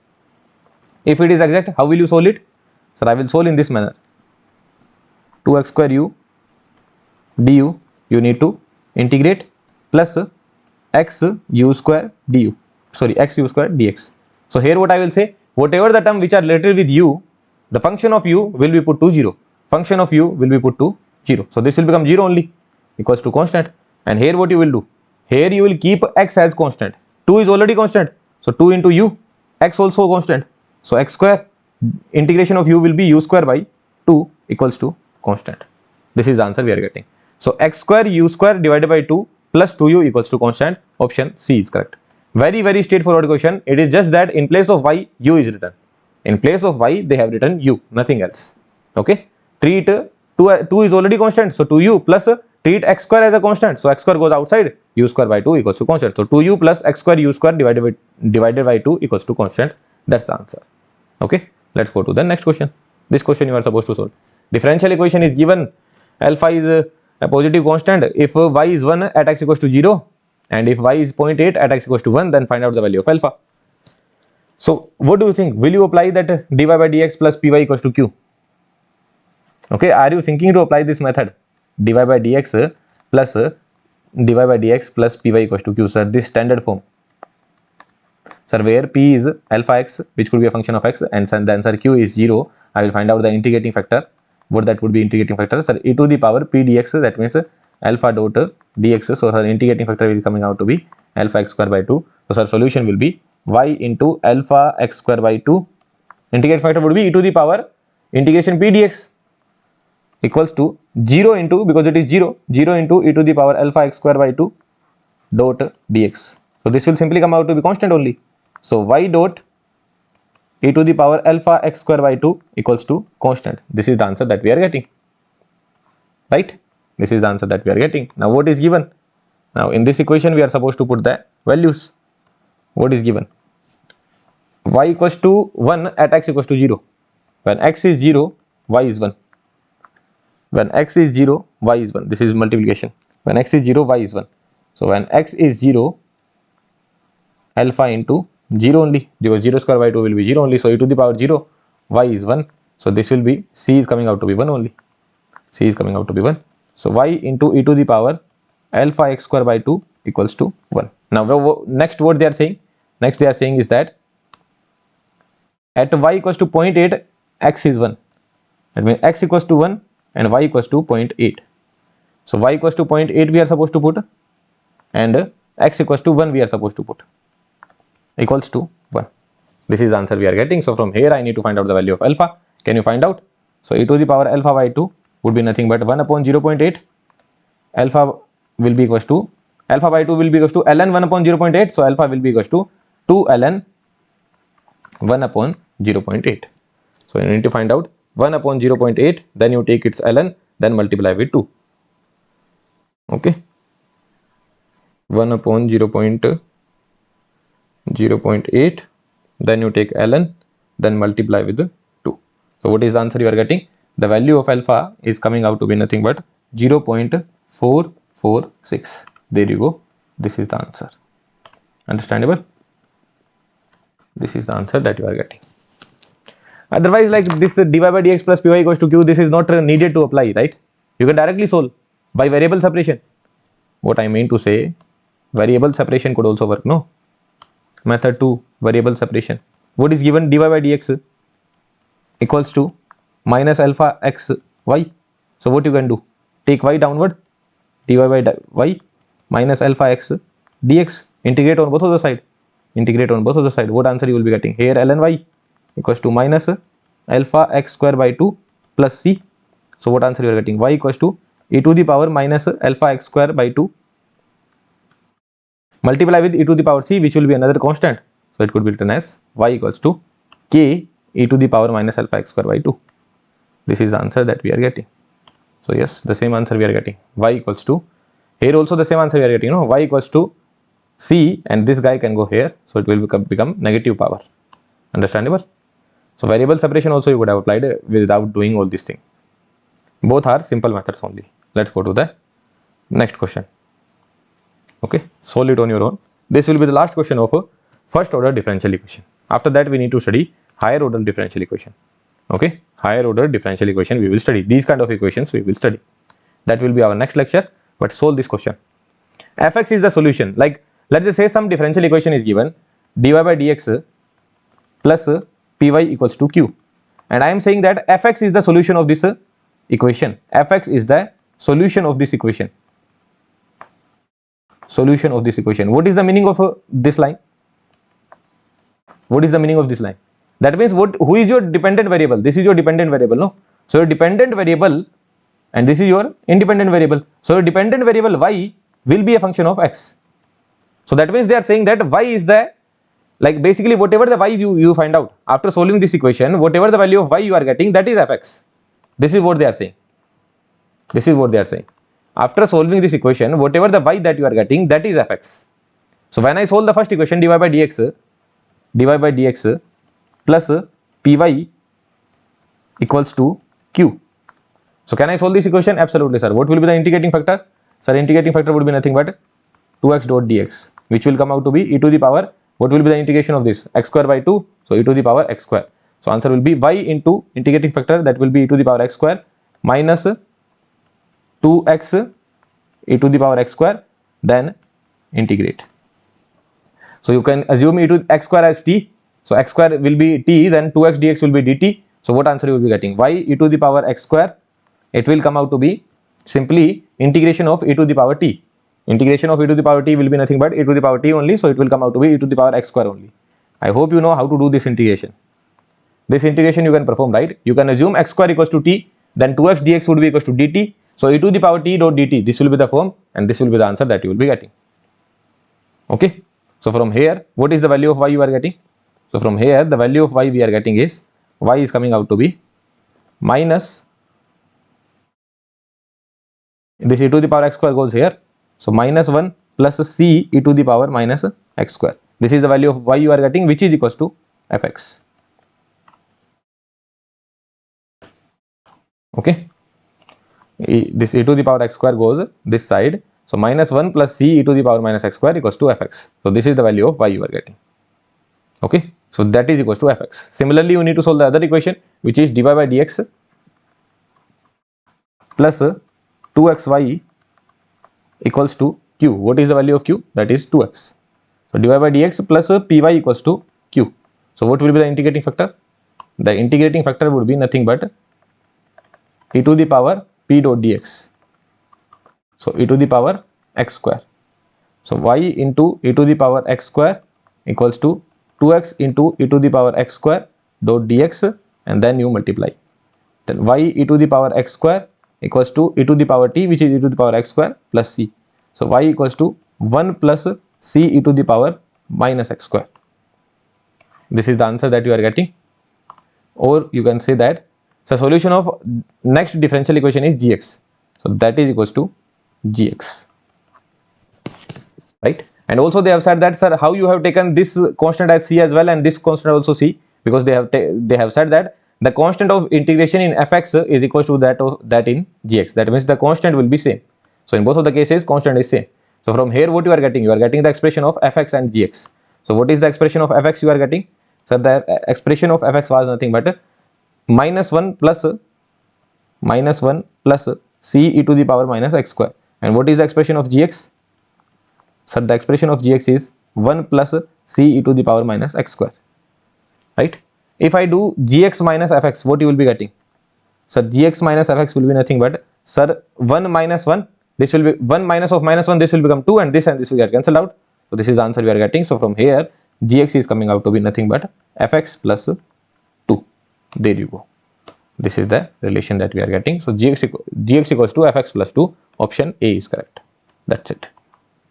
If it is exact, how will you solve it? So I will solve in this manner. 2x square u du, you need to integrate plus x u square du. Sorry, x u square dx. So here what I will say, whatever the term which are related with u, the function of u will be put to 0. Function of u will be put to 0. So this will become 0 only, equals to constant. And here what you will do? Here you will keep x as constant. 2 is already constant. So 2 into u, x also constant. So x square, integration of u will be u square by 2 equals to constant. This is the answer we are getting. So x square u square divided by 2 plus 2u equals to constant. Option C is correct. Very, very straightforward question. It is just that in place of y, u is written. In place of y, they have written u, nothing else. Okay. Treat 2 is already constant. So 2u plus treat x square as a constant. So x square goes outside. U square by 2 equals to constant. So 2u plus x square u square divided by 2 equals to constant. That's the answer. Okay. Let's go to the next question. This question you are supposed to solve. Differential equation is given. Alpha is a positive constant. If y is 1 at x equals to 0 and if y is 0.8 at x equals to 1, then find out the value of alpha. So what do you think? Will you apply that dy by dx plus py equals to q? Okay, are you thinking to apply this method? dy by dx plus py equals to q, sir, this standard form. Sir, where p is alpha x, which could be a function of x, and the answer q is 0, I will find out the integrating factor. What that would be integrating factor? Sir, e to the power p dx, that means alpha dot dx. So her integrating factor will be coming out to be alpha x square by 2. So sir, solution will be y into alpha x square by 2. Integrating factor would be e to the power integration p dx equals to 0 into, because it is 0 into e to the power alpha x square by 2 dot dx. So this will simply come out to be constant only. So y dot e to the power alpha x square by 2 equals to constant. This is the answer that we are getting, right? This is the answer that we are getting. Now what is given? Now in this equation we are supposed to put the values. What is given? Y equals to 1 at x equals to 0. When x is 0, y is 1. When x is 0, y is 1. This is multiplication. When x is 0, y is 1. So when x is 0, alpha into 0 only, because 0 square by 2 will be 0 only. So e to the power 0, y is 1. So this will be, c is coming out to be 1 only. C is coming out to be 1. So y into e to the power alpha x square by 2 equals to 1. Now next what they are saying? Next they are saying is that at y equals to 0.8, x is 1. That means x equals to 1 and y equals to 0.8. So y equals to 0.8 we are supposed to put, and x equals to 1 we are supposed to put, equals to 1. This is the answer we are getting. So from here I need to find out the value of alpha. Can you find out? So e to the power alpha by 2 would be nothing but 1 upon 0.8. Alpha will be equals to, alpha by 2 will be equals to ln 1 upon 0.8. So alpha will be equals to 2 ln 1 upon 0.8. So you need to find out 1 upon 0.8, then you take its ln, then multiply with 2. Okay, 1 upon 0.8, then you take ln, then multiply with 2. So what is the answer you are getting? The value of alpha is coming out to be nothing but 0.446. There you go. This is the answer. Understandable? This is the answer that you are getting. Otherwise, like this dy by dx plus py equals to q, this is not needed to apply, right? You can directly solve by variable separation. What I mean to say, variable separation could also work, no? Method 2, variable separation. What is given? Dy by dx equals to minus alpha x y. So what you can do? Take y downward, dy by y minus alpha x dx. Integrate on both of the side. Integrate on both of the side. What answer you will be getting? Here ln y equals to minus alpha x square by 2 plus c. So what answer you are getting? Y equals to e to the power minus alpha x square by 2 multiply with e to the power c, which will be another constant. So it could be written as y equals to k e to the power minus alpha x square by 2. This is the answer that we are getting. So yes, the same answer we are getting. Y equals to, here also the same answer we are getting, y equals to c, and this guy can go here. So it will become negative power. Understandable? So variable separation also you would have applied without doing all this thing. Both are simple methods only. Let's go to the next question. Okay, solve it on your own. This will be the last question of first order differential equation. After that we need to study higher order differential equation. Okay, higher order differential equation we will study. These kind of equations we will study. That will be our next lecture. But solve this question. Fx is the solution. Like let's just say some differential equation is given, dy by dx plus py equals to q, and I am saying that fx is the solution of this equation. Fx is the solution of this equation. Solution of this equation. What is the meaning of this line? What is the meaning of this line? That means who is your dependent variable? This is your dependent variable, no? So your dependent variable, and this is your independent variable. So your dependent variable y will be a function of x. So that means they are saying that y is the, like basically whatever the y you find out after solving this equation, whatever the value of y you are getting, that is fx. This is what they are saying. This is what they are saying. After solving this equation, whatever the y that you are getting, that is fx. So when I solve the first equation, dy by dx plus py equals to q. So can I solve this equation? Absolutely, sir. What will be the integrating factor? Sir, integrating factor would be nothing but 2x dot dx, which will come out to be e to the power, what will be the integration of this? X square by 2, so e to the power x square. So answer will be y into integrating factor, that will be e to the power x square minus 2x e to the power x square, then integrate. So you can assume e to x square as t. So x square will be t, then 2x dx will be dt. So what answer you will be getting? Y e to the power x square, it will come out to be simply integration of e to the power t. Integration of e to the power t will be nothing but e to the power t only, so it will come out to be e to the power x square only. I hope you know how to do this integration. This integration you can perform, right? You can assume x square equals to t, then 2x dx would be equals to dt. So e to the power t dot dt, this will be the form, and this will be the answer that you will be getting. Okay. So from here, what is the value of y you are getting? So from here, the value of y we are getting is, y is coming out to be minus, this e to the power x square goes here. So minus 1 plus c e to the power minus x square. This is the value of y you are getting, which is equals to fx. Okay. This e to the power x square goes this side. So minus 1 plus c e to the power minus x square equals to fx. So this is the value of y you are getting. Okay. So that is equals to fx. Similarly, you need to solve the other equation, which is dy by dx plus 2xy equals to q. What is the value of q? That is 2x. So dy by dx plus py equals to q. So what will be the integrating factor? The integrating factor would be nothing but e to the power p dot dx. So e to the power x square. So y into e to the power x square equals to 2x into e to the power x square dot dx, and then you multiply. Then y e to the power x square equals to e to the power t, which is e to the power x square plus c. So y equals to 1 plus c e to the power minus x square. This is the answer that you are getting. Or you can say that the solution of next differential equation is gx. So that is equals to gx, right? And also they have said that, sir, how you have taken this constant as c as well and this constant also c, because they have said that the constant of integration in fx is equals to that in gx. That means the constant will be same. So in both of the cases, constant is same. So from here, what you are getting? You are getting the expression of fx and gx. So what is the expression of fx you are getting? So the expression of fx was nothing but minus 1 plus c e to the power minus x square. And what is the expression of gx? So the expression of gx is 1 plus c e to the power minus x square, right? If I do gx minus fx, what you will be getting? So gx minus fx will be nothing but, sir, 1 minus 1, this will be 1 minus of minus 1, this will become 2, and this will get cancelled out. So this is the answer we are getting. So from here, gx is coming out to be nothing but fx plus 2. There you go. This is the relation that we are getting. So gx equals to fx plus 2. Option A is correct. That's it.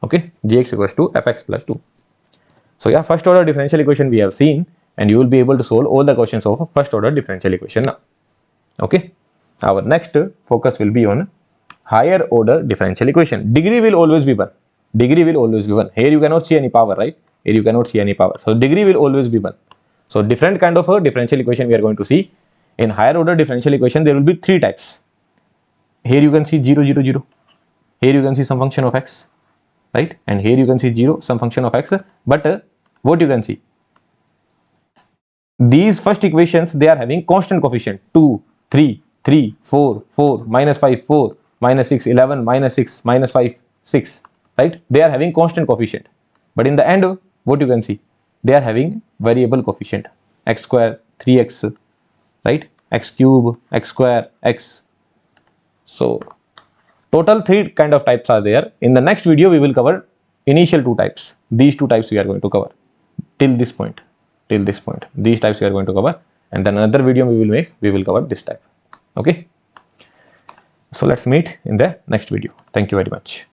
Okay, gx equals to fx plus 2. So yeah, first order differential equation we have seen, and you will be able to solve all the questions of first order differential equation now. Okay, our next focus will be on higher order differential equation. Degree will always be 1. Degree will always be 1. Here you cannot see any power, right? Here you cannot see any power. So degree will always be 1. So different kind of a differential equation we are going to see. In higher order differential equation, there will be 3 types. Here you can see 0, 0, 0. Here you can see some function of x, right? And here you can see 0, some function of x. But what you can see? These first equations, they are having constant coefficient 2, 3, 3, 4, 4, minus 5, 4, minus 6, 11, minus 6, minus 5, 6, right? They are having constant coefficient. But in the end, what you can see? They are having variable coefficient, x square, 3x, right? X cube, x square, x. So total 3 kind of types are there. In the next video, we will cover initial 2 types. These 2 types we are going to cover till this point. These types we are going to cover, and then another video we will cover this type. Okay, so let's meet in the next video. Thank you very much.